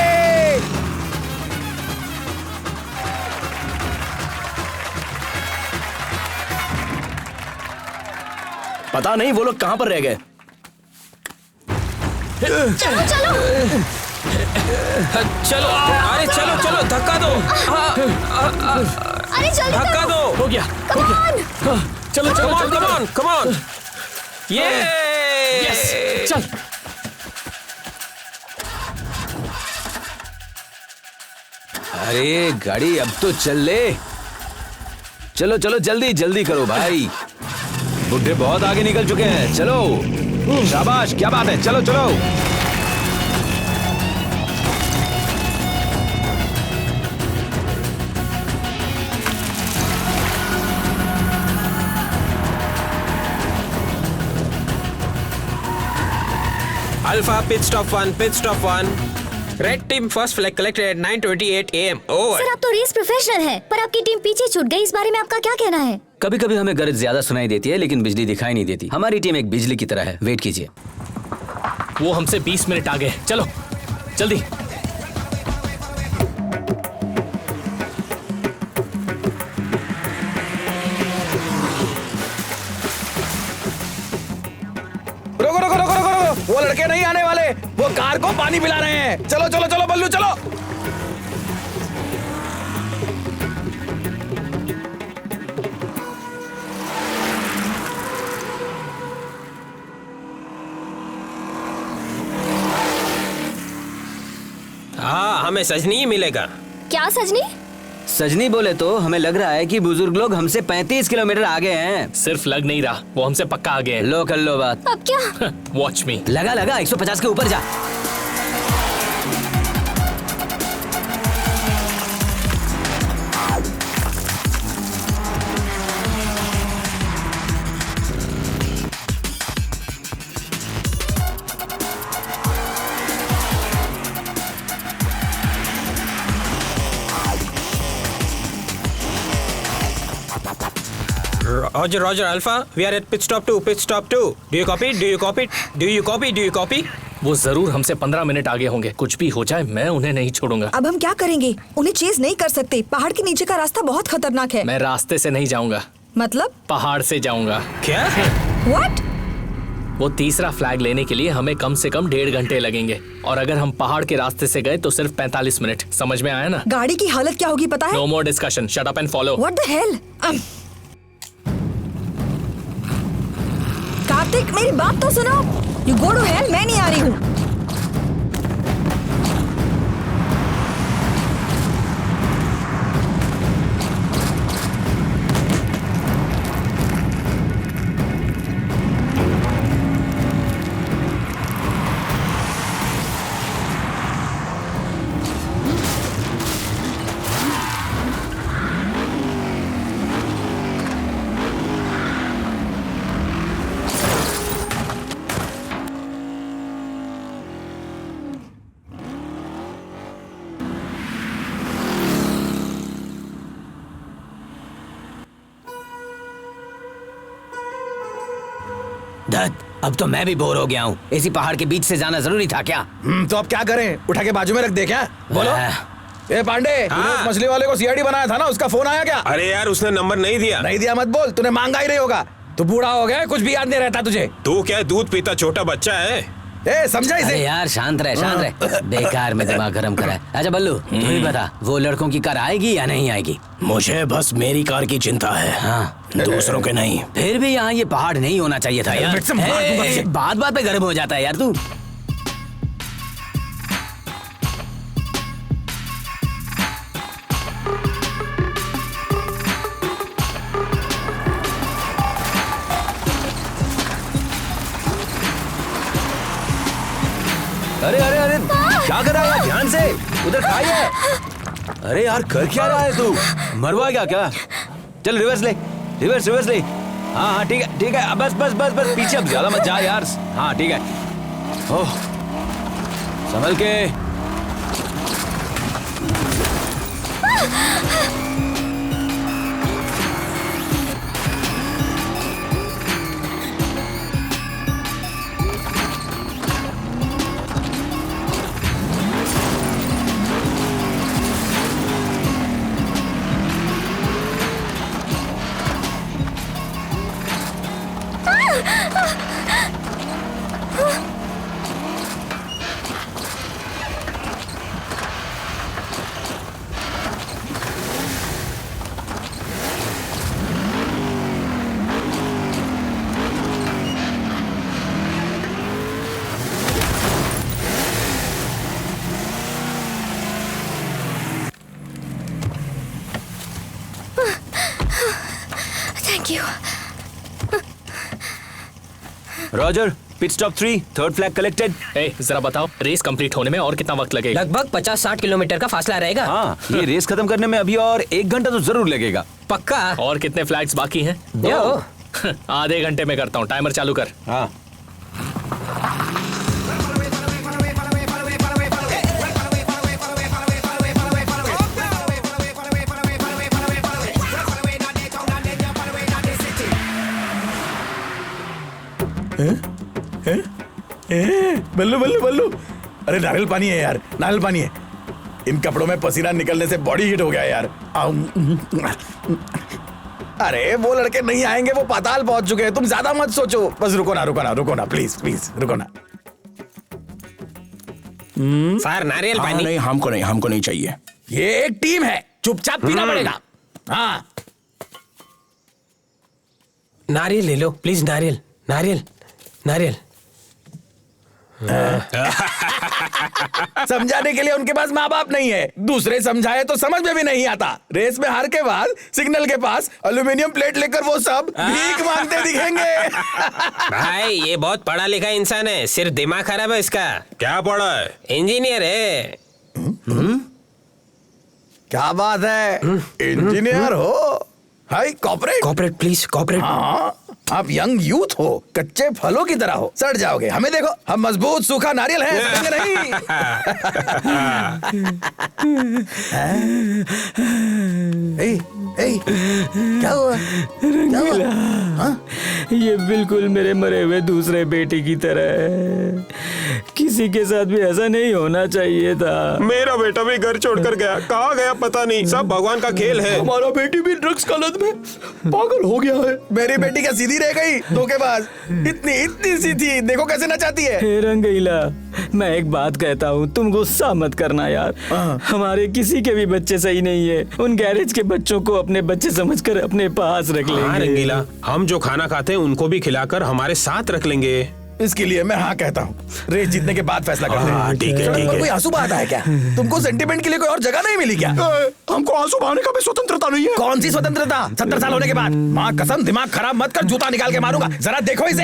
Speaker 1: पता नहीं वो लोग कहां पर रह गए।
Speaker 6: चलो चलो।
Speaker 14: चलो, अरे चलो चलो, धक्का दो।
Speaker 6: अरे जल्दी
Speaker 14: धक्का
Speaker 6: करो।
Speaker 14: दो।
Speaker 5: हो गया, हो गया। चलो चलो
Speaker 14: कम on, come on, come on. ये
Speaker 5: यस, चल।
Speaker 10: अरे गाड़ी अब तो चल ले। चलो चलो जल्दी जल्दी करो भाई, बुड्ढे बहुत आगे निकल चुके हैं। चलो शाबाश, क्या बात है, चलो चलो।
Speaker 14: Alpha pit stop 1, pit stop 1. Red team first flag collected at 9:28 AM. Over.
Speaker 6: Sir आप तो रेस प्रोफेशनल हैं, पर आपकी टीम पीछे छूट गई। इस बारे में आपका क्या कहना है?
Speaker 4: कभी कभी हमें गरज ज्यादा सुनाई देती है, लेकिन बिजली दिखाई नहीं देती। हमारी टीम एक बिजली की तरह है। वेट कीजिए।
Speaker 5: वो हमसे 20 मिनट आगे है। चलो जल्दी।
Speaker 7: रुको रुको रुको रुको रुको, वो लड़के नहीं आने वाले, वो कार को पानी पिला रहे हैं। चलो चलो चलो बल्लू चलो।
Speaker 14: हाँ, हमें सजनी ही मिलेगा।
Speaker 6: क्या सजनी?
Speaker 4: सजनी बोले तो हमें लग रहा है कि बुजुर्ग लोग हमसे 35 किलोमीटर आगे हैं।
Speaker 5: सिर्फ लग नहीं रहा, वो हमसे पक्का आगे हैं।
Speaker 4: लो कर लो बात।
Speaker 6: अब क्या?
Speaker 5: वॉच मी।
Speaker 4: लगा लगा 150 के ऊपर जा।
Speaker 14: Roger, Roger, Alpha. We are at pit stop 2, pit stop 2. Do you copy? Do you copy? Do you copy? Do you copy?
Speaker 5: वो जरूर हमसे 15 मिनट आगे होंगे। कुछ भी हो जाए मैं उन्हें नहीं छोड़ूंगा।
Speaker 8: अब हम क्या करेंगे? उन्हें चेज नहीं कर सकते। पहाड़ के नीचे का रास्ता बहुत खतरनाक है।
Speaker 5: मैं रास्ते से नहीं जाऊंगा।
Speaker 8: मतलब?
Speaker 5: पहाड़ से जाऊंगा।
Speaker 14: क्या?
Speaker 8: What?
Speaker 5: वो तीसरा फ्लैग लेने के लिए हमें कम से कम 1.5 घंटे लगेंगे, और अगर हम पहाड़ के रास्ते से गए तो सिर्फ 45 मिनट। समझ में आया ना?
Speaker 8: गाड़ी की हालत क्या होगी पता है?
Speaker 5: No more discussion, shut up and follow.
Speaker 8: What the hell? Kartik मेरी बात तो सुनो। You go to hell, मैं नहीं आ रही हूँ।
Speaker 11: अब तो मैं भी बोर हो गया हूँ। इसी पहाड़ के बीच से जाना जरूरी था क्या?
Speaker 7: तो अब क्या करें? उठा के बाजू में रख दे क्या? बोलो। ए पांडे, तूने उस मछली वाले को सीआईडी बनाया था ना, उसका फोन आया क्या?
Speaker 15: अरे यार उसने नंबर नहीं दिया।
Speaker 7: नहीं दिया मत बोल, तूने मांगा ही नहीं होगा। तू बूढ़ा हो गया, कुछ भी याद नहीं रहता तुझे।
Speaker 15: तू क्या दूध पीता छोटा बच्चा है?
Speaker 7: ए समझा इसे?
Speaker 11: अरे यार शांत रहे, शांत रहे। बेकार में दिमाग गर्म करा है। अच्छा बल्लू, तू ही बता, वो लड़कों की कार आएगी या नहीं आएगी?
Speaker 1: मुझे बस मेरी कार की चिंता है।
Speaker 11: हाँ,
Speaker 1: दूसरों के नहीं।
Speaker 11: फिर भी यहाँ ये पहाड़ नहीं होना चाहिए था यार। बात बात पे गर्म हो जाता है यार तू।
Speaker 10: अरे अरे अरे क्या कर रहा है? ध्यान से, उधर खाई। अरे यार कर क्या रहा है तू? मरवा क्या? चल रिवर्स ले, रिवर्स रिवर्स ले। हाँ हाँ ठीक है ठीक है, बस बस बस बस पीछे अब ज्यादा मत जा यार। हाँ ठीक है। ओह संभल के। Roger, pit stop 3, third flag collected.
Speaker 5: जरा बताओ रेस कंप्लीट होने में और कितना वक्त लगेगा?
Speaker 2: लगभग 50-60 किलोमीटर का फासला रहेगा।
Speaker 10: हाँ, ये रेस खत्म करने में अभी और 1 घंटा तो जरूर लगेगा।
Speaker 2: पक्का?
Speaker 5: और कितने फ्लैग्स बाकी हैं?
Speaker 2: 2।
Speaker 5: आधे घंटे में करता हूँ, टाइमर चालू कर।
Speaker 10: हाँ।
Speaker 7: बल्लू बल्लू बल्लू, अरे नारियल पानी है यार, नारियल पानी है। इन कपड़ों में पसीना निकलने से बॉडी हीट हो गया यार। अरे वो लड़के नहीं आएंगे, वो पाताल पहुंच चुके हैं। तुम ज्यादा मत सोचो, बस रुको ना रुको ना रुको ना, प्लीज प्लीज रुको ना।
Speaker 14: सर नारियल पानी
Speaker 1: नहीं, हमको नहीं चाहिए।
Speaker 7: ये एक टीम है, चुपचाप पीना पड़ेगा। हाँ
Speaker 14: नारियल ले लो प्लीज, नारियल नारियल नारियल।
Speaker 7: समझाने के लिए उनके पास माँ बाप नहीं है, दूसरे समझाए तो समझ में भी नहीं आता। रेस में हार के बाद सिग्नल के पास एल्यूमिनियम प्लेट लेकर वो सब भीख मांगते दिखेंगे।
Speaker 14: भाई ये बहुत पढ़ा लिखा इंसान है, सिर्फ दिमाग खराब है इसका।
Speaker 15: क्या पढ़ा है?
Speaker 14: इंजीनियर है।
Speaker 7: क्या बात है, इंजीनियर हो? हाय कॉर्पोरेट।
Speaker 14: Corporate please, corporate.
Speaker 7: हाँ, आप यंग यूथ हो, कच्चे फलों की तरह हो, सड़ जाओगे। हमें देखो, हम मजबूत सूखा नारियल हैं, सड़ेंगे नहीं। क्या हुआ?
Speaker 4: रंगीला, ये बिल्कुल मेरे मरे हुए दूसरे बेटे की तरह है। किसी के साथ भी ऐसा नहीं होना चाहिए था।
Speaker 15: मेरा बेटा भी घर छोड़कर गया, कहाँ गया पता नहीं, सब भगवान का खेल है।
Speaker 7: हमारा बेटी भी ड्रग्स का लत में पागल हो गया है। मेरी बेटी क्या सीधी रह गई? धोखेबाज, इतनी सी थी, देखो कैसे नचाती है।
Speaker 4: हे रंगीला, मैं एक बात कहता हूँ, तुम गुस्सा मत करना यार। हमारे किसी के भी बच्चे सही नहीं है। उन गैरेज के बच्चों को अपने बच्चे समझकर अपने पास रख लेंगे।
Speaker 15: हाँ रंगीला, हम जो खाना खाते हैं उनको भी खिलाकर हमारे साथ रख लेंगे।
Speaker 7: इसके लिए मैं हाँ कहता हूँ, रेस जीतने के बाद फैसला करते हैं।
Speaker 15: ठीक है ठीक है।
Speaker 7: कोई आंसू बहाता है क्या? तुमको सेंटिमेंट के लिए कोई और जगह नहीं मिली क्या?
Speaker 13: हमको आंसू बहाने का भी स्वतंत्रता नहीं है।
Speaker 7: कौन सी स्वतंत्रता? 70 साल होने के बाद? माँ कसम, दिमाग खराब मत कर, जूता निकाल के मारूंगा। जरा देखो इसे।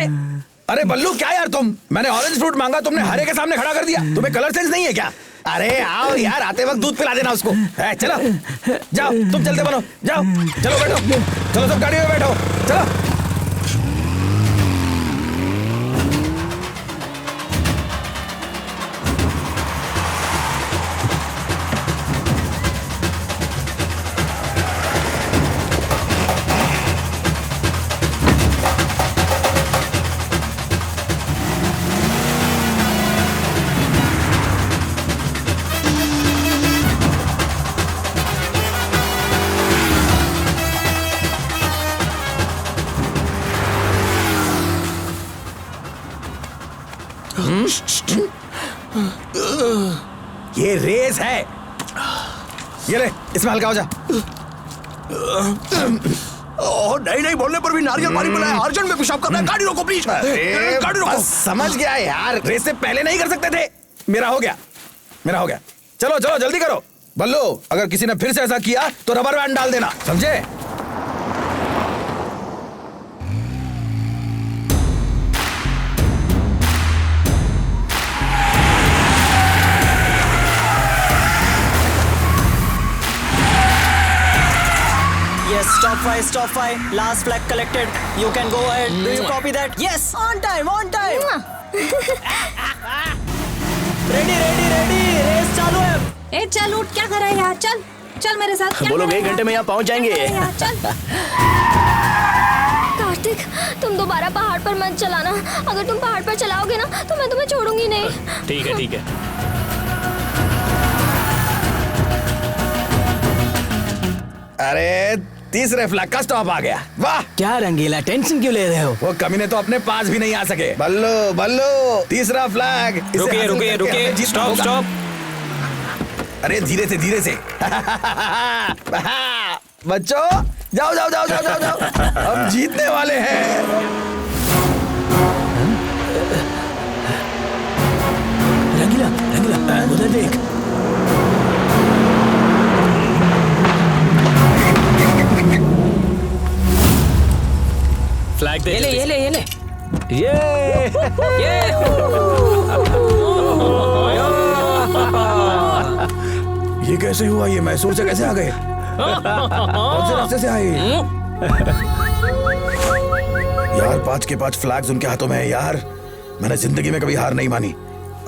Speaker 7: अरे बल्लू क्या यार तुम, मैंने ऑरेंज फ्रूट मांगा, तुमने हरे के सामने खड़ा कर दिया। तुम्हें कलर सेंस नहीं है क्या? अरे आओ यार, आते वक्त दूध पिला देना उसको। चलो जाओ, तुम चलते बनो, जाओ चलो बैठो, चलो सब गाड़ी में बैठो, चलो। ये रेस है, ये ले, इसमें हल्का हो जा।
Speaker 13: नहीं बोलने पर भी नारियल पानी पिलाया, अर्जेंट में पेशाब करना है, गाड़ी रोको प्लीज। गाड़ी रोको।
Speaker 7: बस समझ गया यार, रेस से पहले नहीं कर सकते थे। मेरा हो गया। चलो चलो जल्दी करो। बल्लू, अगर किसी ने फिर से ऐसा किया तो रबर बैंड डाल देना, समझे?
Speaker 16: Yes, stop 5, last flag collected. You can go ahead. Do you copy that? Yes, on time. Ready. Race चालू है।
Speaker 9: ए चल उठ, क्या कर रहा है यार? चल मेरे साथ।
Speaker 1: वो लोग 1 घंटे में यहाँ पहुँच जाएंगे।
Speaker 9: चल।
Speaker 6: कार्तिक, तुम दोबारा पहाड़ पर मत चलाना। अगर तुम पहाड़ पर चलाओगे ना तो मैं तुम्हें छोड़ूंगी नहीं।
Speaker 5: ठीक है।
Speaker 7: अरे तीसरे फ्लैग का स्टॉप आ गया। वाह,
Speaker 4: क्या रंगीला, टेंशन क्यों ले रहे हो?
Speaker 7: वो कमीने तो अपने पास भी नहीं आ सके। बल्लू, तीसरा फ्लैग।
Speaker 14: रुकिए, स्टॉप।
Speaker 7: अरे धीरे से। बच्चों जाओ। हम जीतने वाले हैं।
Speaker 4: रंगीला, उधर देख।
Speaker 5: फ्लैग दे।
Speaker 2: ये ले।
Speaker 10: ये
Speaker 7: ये कैसे हुआ? ये मैसूर से कैसे आ गए? कौन से रास्ते से आए? यार 5 के 5 फ्लैग्स उनके हाथों में है यार। मैंने जिंदगी में कभी हार नहीं मानी,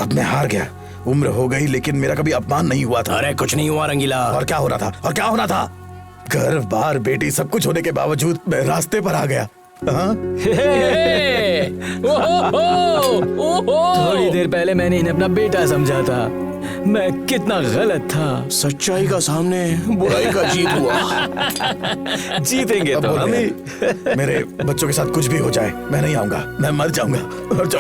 Speaker 7: अब मैं हार गया। उम्र हो गई लेकिन मेरा कभी अपमान नहीं हुआ था।
Speaker 1: अरे कुछ नहीं हुआ रंगीला।
Speaker 7: और क्या हो रहा था? और क्या होना था? घर बार बेटी सब कुछ होने के बावजूद मैं रास्ते पर आ गया।
Speaker 4: थोड़ी देर पहले मैंने इन्हें अपना बेटा समझा था। मैं कितना गलत था।
Speaker 1: सच्चाई का सामने बुराई का जीत हुआ।
Speaker 10: जीतेंगे तो हम ही।
Speaker 7: मेरे बच्चों के साथ कुछ भी हो जाए मैं नहीं आऊंगा, मैं मर जाऊंगा।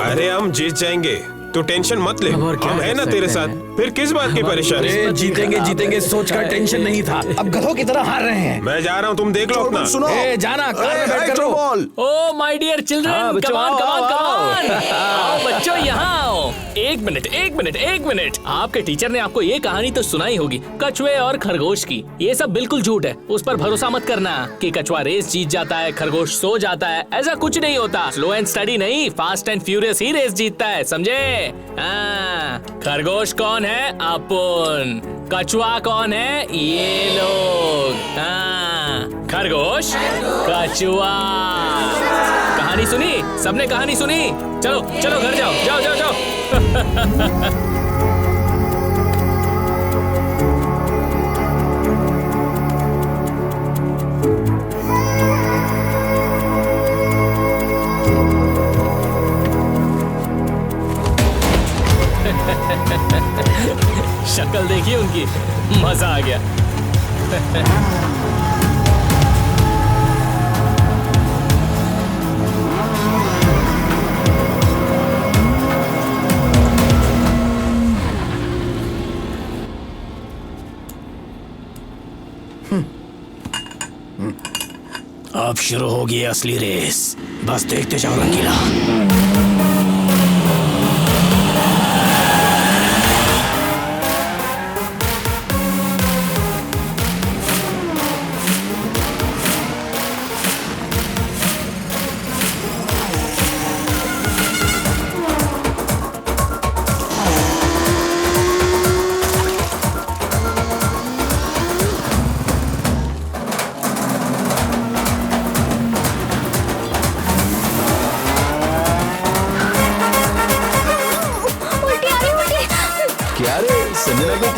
Speaker 15: अरे हम जीत जाएंगे, तू टेंशन मत ले, हम है ना तेरे साथ। फिर किस बात की परेशानी?
Speaker 7: जीतेंगे जीतेंगे सोच का टेंशन नहीं था, अब गधों की तरह हार रहे हैं।
Speaker 15: मैं जा रहा हूँ, तुम देख लो अपना।
Speaker 7: सुनो जाना कार में बैठ कर लो।
Speaker 5: Oh my dear children, come on come on come on. आओ बच्चों यहाँ आओ। एक मिनट। आपके टीचर ने आपको ये कहानी तो सुनाई होगी, कछुए और खरगोश की। ये सब बिल्कुल झूठ है, उस पर भरोसा मत करना कि कछुआ रेस जीत जाता है, खरगोश सो जाता है। ऐसा कुछ नहीं होता। स्लो एंड स्टडी नहीं, फास्ट एंड फ्यूरियस ही रेस जीतता है, समझे? खरगोश कौन है? अपन। कछुआ कौन है? ये लोग। खरगोश, कछुआ। कहानी सुनी? सबने कहानी सुनी? चलो चलो घर जाओ, जाओ जाओ जाओ। शक्ल देखिए उनकी, मजा आ गया।
Speaker 1: अब शुरू होगी असली रेस, बस देखते जाओ रंगीला।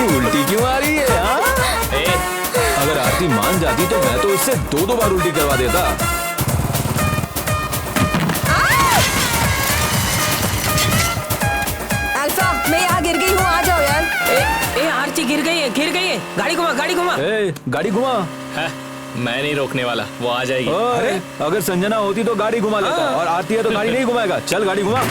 Speaker 10: उल्टी क्यों आ रही है? अगर आरती मान जाती तो मैं तो इससे 2-2 बार उल्टी करवा देता।
Speaker 8: अल्फा, मैं यहाँ गिर गई हूँ, आ जाओ यार।
Speaker 2: ए आरती गिर गई है। गाड़ी घुमा।
Speaker 10: गाड़ी घुमा।
Speaker 5: मैं नहीं रोकने वाला, वो आ जाएगी।
Speaker 10: अरे अगर संजना होती तो गाड़ी घुमा लेता, और आरती है तो गाड़ी नहीं घुमाएगा। चल गाड़ी घुमा।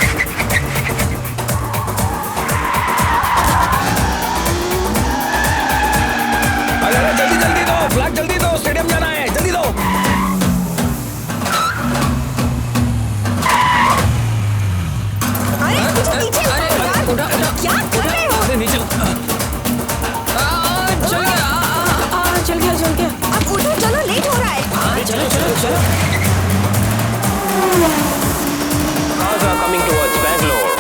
Speaker 7: जल्दी दो, फ्लैग जल्दी दो, स्टेडियम जाना है, जल्दी दो।
Speaker 8: अरे नीचे क्या कर रहे हो?
Speaker 10: नीचे
Speaker 2: चल गया।
Speaker 8: अब उठो, चलो, लेट हो रहा है।
Speaker 2: चलो।
Speaker 14: Cars are coming towards Bangalore.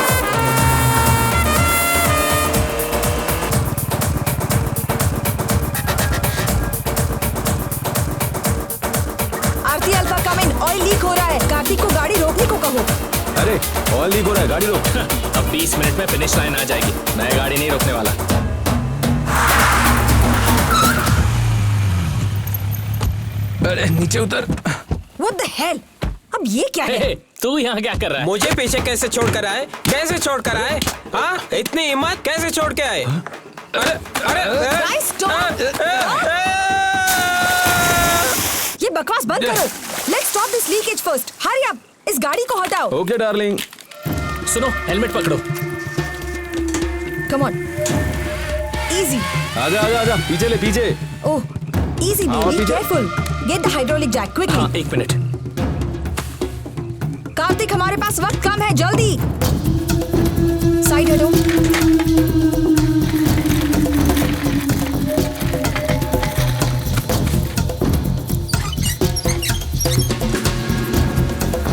Speaker 8: Aarti, alpha come in, oil leak हो रहा है। कार्तिक को गाड़ी रोकने को कहो।
Speaker 10: अरे ऑयल लीक हो रहा है, गाड़ी रोक।
Speaker 5: अब 20 मिनट में फिनिश लाइन आ जाएगी, मैं गाड़ी नहीं रोकने वाला।
Speaker 10: अरे नीचे उतर।
Speaker 8: What the hell? अब ये क्या है?
Speaker 5: तू यहाँ क्या कर रहा है?
Speaker 14: मुझे पीछे कैसे छोड़ कर आए? हाँ, इतनी हिम्मत कैसे छोड़ के आए?
Speaker 8: Guys, stop! ये बकवास बंद करो। Let's stop this leakage first. Hurry up! इस गाड़ी को हटाओ।
Speaker 10: Okay darling.
Speaker 5: सुनो, हेलमेट पकड़ो।
Speaker 8: Come on. Easy.
Speaker 10: आजा, पीछे ले, पीछे।
Speaker 8: Oh, easy baby, careful. Get the hydraulic jack quickly.
Speaker 5: हाँ, 1 मिनट।
Speaker 8: कार्तिक, हमारे पास वक्त कम है, जल्दी। साइड हटो।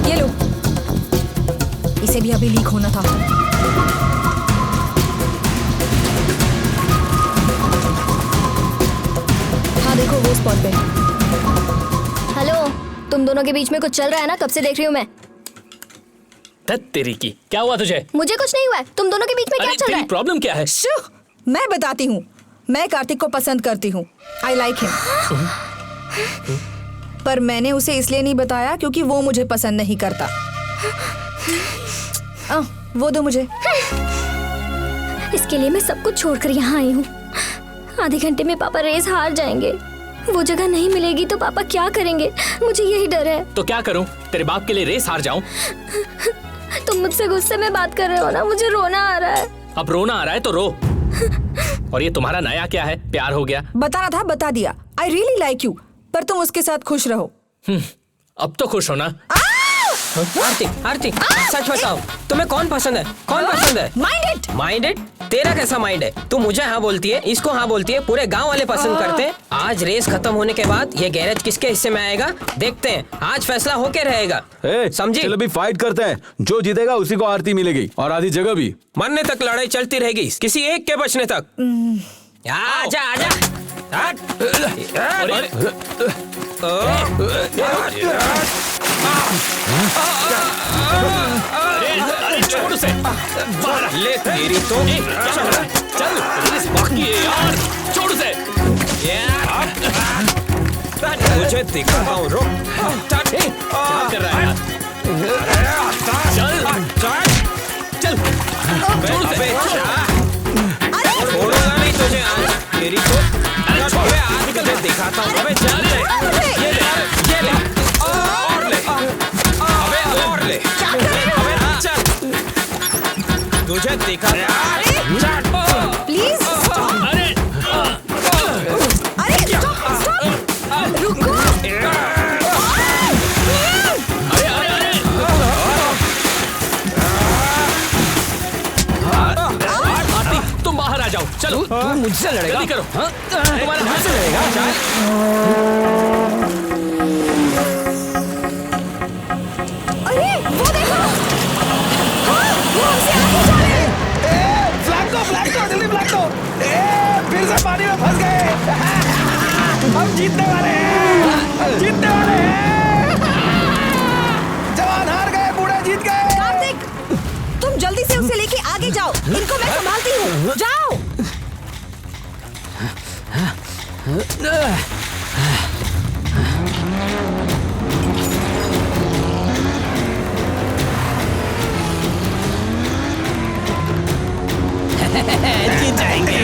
Speaker 8: ये लो, इसे भी अभी लीक होना था। हाँ देखो वो स्पॉट पे।
Speaker 6: हेलो, तुम दोनों के बीच में कुछ चल रहा है ना? कब से देख रही हूँ मैं।
Speaker 5: तेरी की क्या हुआ तुझे?
Speaker 6: मुझे कुछ नहीं हुआ है, तुम दोनों के बीच में क्या चल रहा है?
Speaker 5: प्रॉब्लम क्या है?
Speaker 8: मैं बताती हूँ। मैं कार्तिक को पसंद करती हूँ। I like him. पर मैंने उसे इसलिए नहीं बताया क्योंकि वो मुझे पसंद नहीं करता। वो दो मुझे।
Speaker 6: इसके लिए मैं सब कुछ छोड़कर यहाँ आई हूँ। आधे घंटे में पापा रेस हार जाएंगे। वो जगह नहीं मिलेगी तो पापा क्या करेंगे? मुझे यही डर है।
Speaker 5: तो क्या करूँ? तेरे बाप के लिए रेस हार जाऊँ?
Speaker 6: तुम मुझसे गुस्से में बात कर रहे हो ना, मुझे रोना आ रहा है।
Speaker 5: अब रोना आ रहा है तो रो। और ये तुम्हारा नया क्या है? प्यार हो गया?
Speaker 8: बताना था, बता दिया। आई रियली लाइक यू, पर तुम उसके साथ खुश रहो।
Speaker 5: अब तो खुश हो ना?
Speaker 14: आरती सच बताओ, तुम्हें कौन पसंद है? कौन पसंद है? माइंडेड? तेरा कैसा माइंड है? तू मुझे हाँ बोलती है, इसको हाँ बोलती है, पूरे गांव वाले पसंद करते हैं। आज रेस खत्म होने के बाद ये गैरेज किसके हिस्से में आएगा देखते हैं। आज फैसला होके रहेगा, समझी?
Speaker 12: चलो अभी फाइट करते हैं, जो जीतेगा उसी को आरती मिलेगी और आधी जगह भी।
Speaker 14: मरने तक लड़ाई चलती रहेगी, किसी एक के बचने तक। आजा आजा।
Speaker 5: छोड़ उसे।
Speaker 14: ले तेरी तो।
Speaker 5: चल रेस बाकी है यार, छोड़ उसे।
Speaker 14: मुझे दिखाता हूँ, रुक।
Speaker 5: क्या कर रहा है यार? चल छोड़ उसे।
Speaker 14: छोड़ूंगा नहीं तुझे आज, तेरी तो। अबे आज तुझे दिखाता हूँ। अबे चल ये ले और ले। अबे और ले। अबे चल तुझे दिखा।
Speaker 8: प्लीज रुको।
Speaker 5: तुम बाहर आ जाओ, चलो।
Speaker 14: तू मुझसे लड़ेगा?
Speaker 5: जल्दी करो।
Speaker 14: तुम्हारे हाथ से लड़ेगा?
Speaker 8: अरे वो देखो, वो हमसे आगे जा रहे हैं।
Speaker 7: फ्लैग दो, जल्दी फ्लैग दो। फिर से पानी में फंस गए। हम जीतने वाले हैं, जीतने वाले हैं। जवान हार गए, बूढ़े जीत गए।
Speaker 8: कार्तिक, तुम जल्दी से उसे लेके आगे जाओ, इनको मैं संभालती हूँ। जाओ।
Speaker 14: जीत जाएंगे।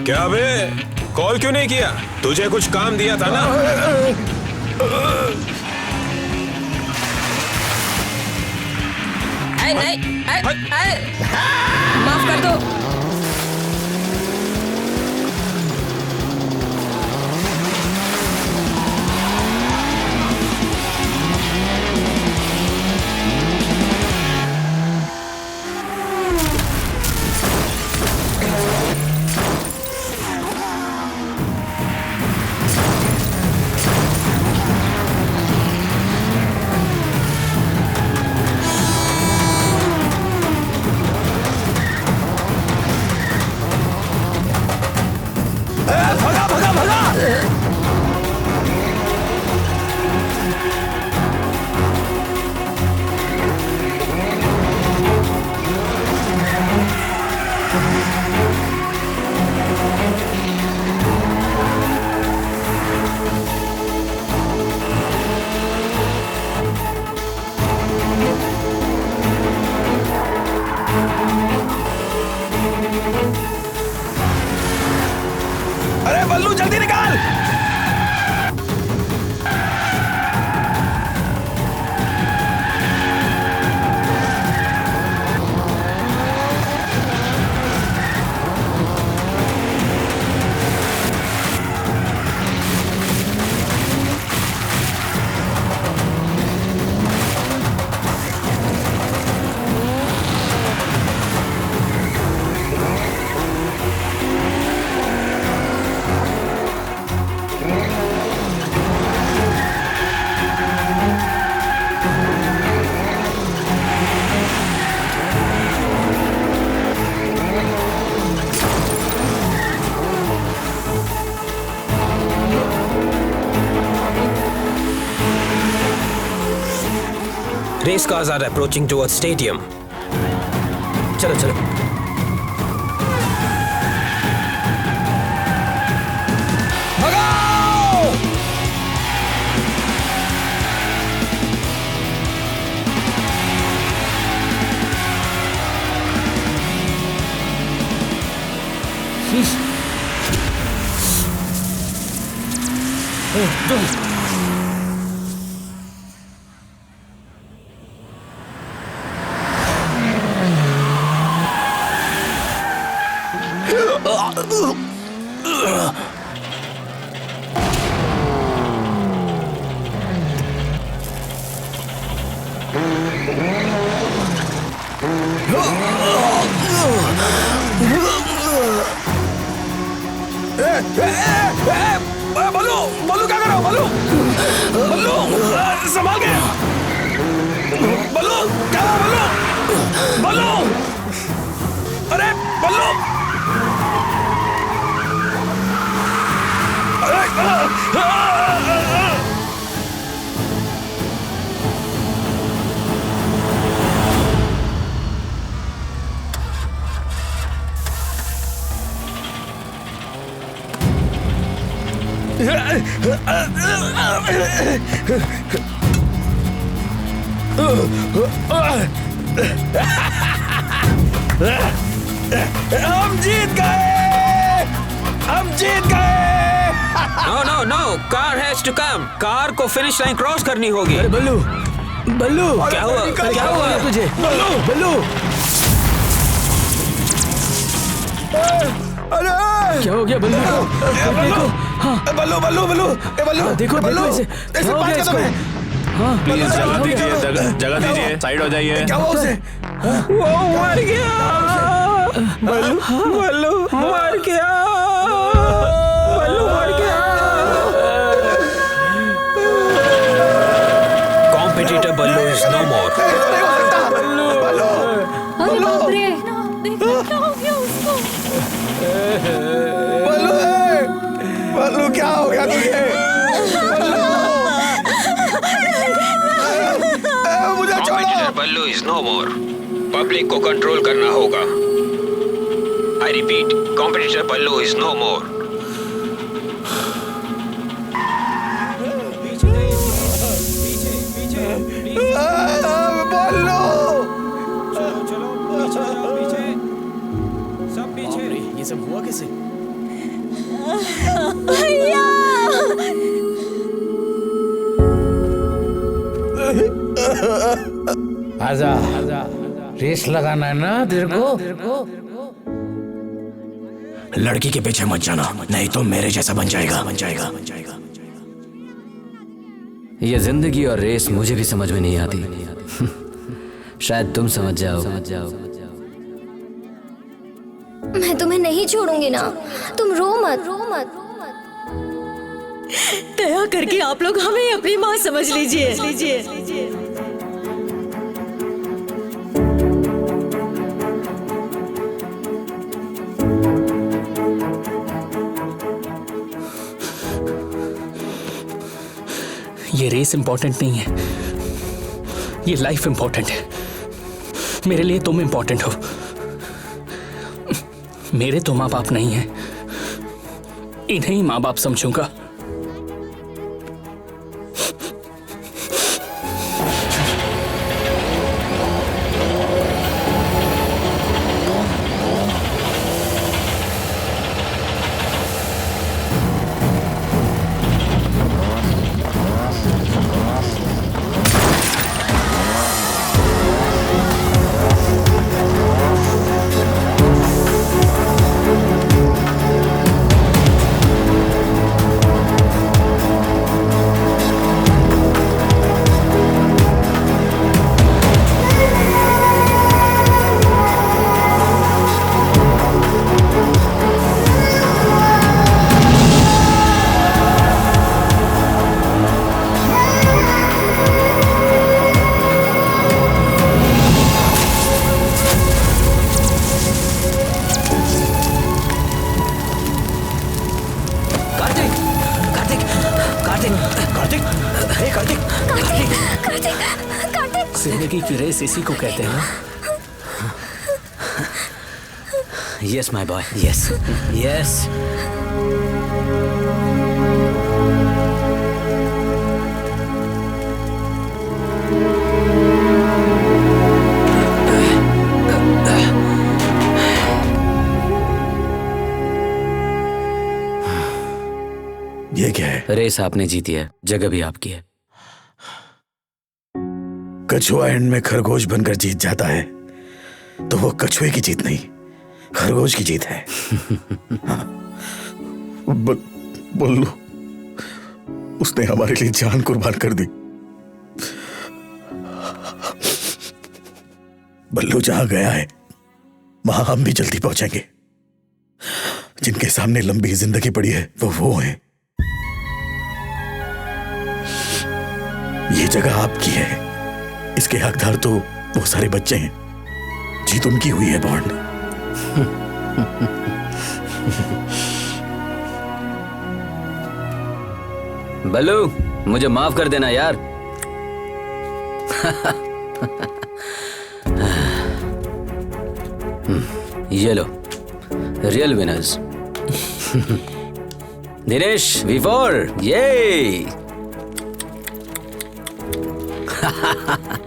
Speaker 15: क्या बे, कॉल क्यों नहीं किया? तुझे कुछ काम दिया था ना?
Speaker 2: नहीं, माफ कर दो।
Speaker 14: Race cars are approaching towards stadium. चलो चलो।
Speaker 7: बल्लू बल्लू क्या कर रहा हो? बल्लू बल्लू संभाल के। बल्लू क्या हुआ? बल्लू बल्लू अरे बल्लू हम जीत गए, हम जीत गए।
Speaker 14: No no no, car has to come. Car को फिनिश लाइन क्रॉस करनी होगी।
Speaker 7: अरे बल्लू बल्लू
Speaker 14: क्या हुआ? क्या हुआ
Speaker 7: तुझे? बल्लू बल्लू अरे
Speaker 5: क्या हो गया बल्लू?
Speaker 7: देखो बल्लू बल्लू बल्लू बल्लू
Speaker 5: देखो
Speaker 7: बल्लू
Speaker 5: इसे
Speaker 7: पाँच कदम है।
Speaker 12: प्लीज जगह दीजिए, जगह दीजिए, साइड हो जाइए।
Speaker 7: क्या हुआ उसे?
Speaker 14: वो मर गया। बल्लू बल्लू मर गया। बल्लू मर गया। कॉम्पिटिटर बल्लू इज नो मोर।
Speaker 9: अरे बाप रे, क्या हो गया उसको?
Speaker 7: बल्लू क्या हो गया तुझे? मुझे छोड़ो।
Speaker 14: Competitor Ballu is no more. Public को कंट्रोल करना होगा। I repeat, competitor Ballu is no more.
Speaker 7: Ballu
Speaker 1: ये सब हुआ कैसे?
Speaker 9: भैया
Speaker 17: आजा रेस लगाना है ना तेरे को?
Speaker 1: लड़की के पीछे मत जाना, नहीं तो मेरे जैसा बन जाएगा।
Speaker 4: ये जिंदगी और रेस मुझे भी समझ में नहीं आती। शायद तुम समझ जाओ।
Speaker 6: मैं तुम्हें नहीं छोड़ूंगी ना, तुम रो मत।
Speaker 9: दया करके आप लोग हमें अपनी माँ समझ लीजिए।
Speaker 5: ये रेस इंपॉर्टेंट नहीं है, ये लाइफ इंपॉर्टेंट है। मेरे लिए तुम इंपॉर्टेंट हो। मेरे तो माँ बाप नहीं है, इन्हें ही माँ बाप समझूंगा। जिंदगी की रेस इसी को कहते हैं ना।
Speaker 4: Yes my boy, yes yes.
Speaker 7: ये क्या है?
Speaker 4: रेस आपने जीती है, जगह भी आपकी है।
Speaker 7: कछुआ एंड में खरगोश बनकर जीत जाता है तो वो कछुए की जीत नहीं, खरगोश की जीत है। हाँ। बल्लू, उसने हमारे लिए जान कुर्बान कर दी। बल्लू जहां गया है वहां हम भी जल्दी पहुंचेंगे। जिनके सामने लंबी जिंदगी पड़ी है वो हैं। ये जगह आपकी है, इसके हकदार तो वो सारे बच्चे हैं। जीत उनकी हुई है बॉन्ड।
Speaker 4: बल्लू, मुझे माफ कर देना यार। ये लो, रियल विनर्स। दिनेश V4, ये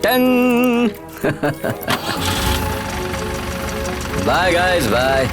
Speaker 4: टंग। Bye guys, bye.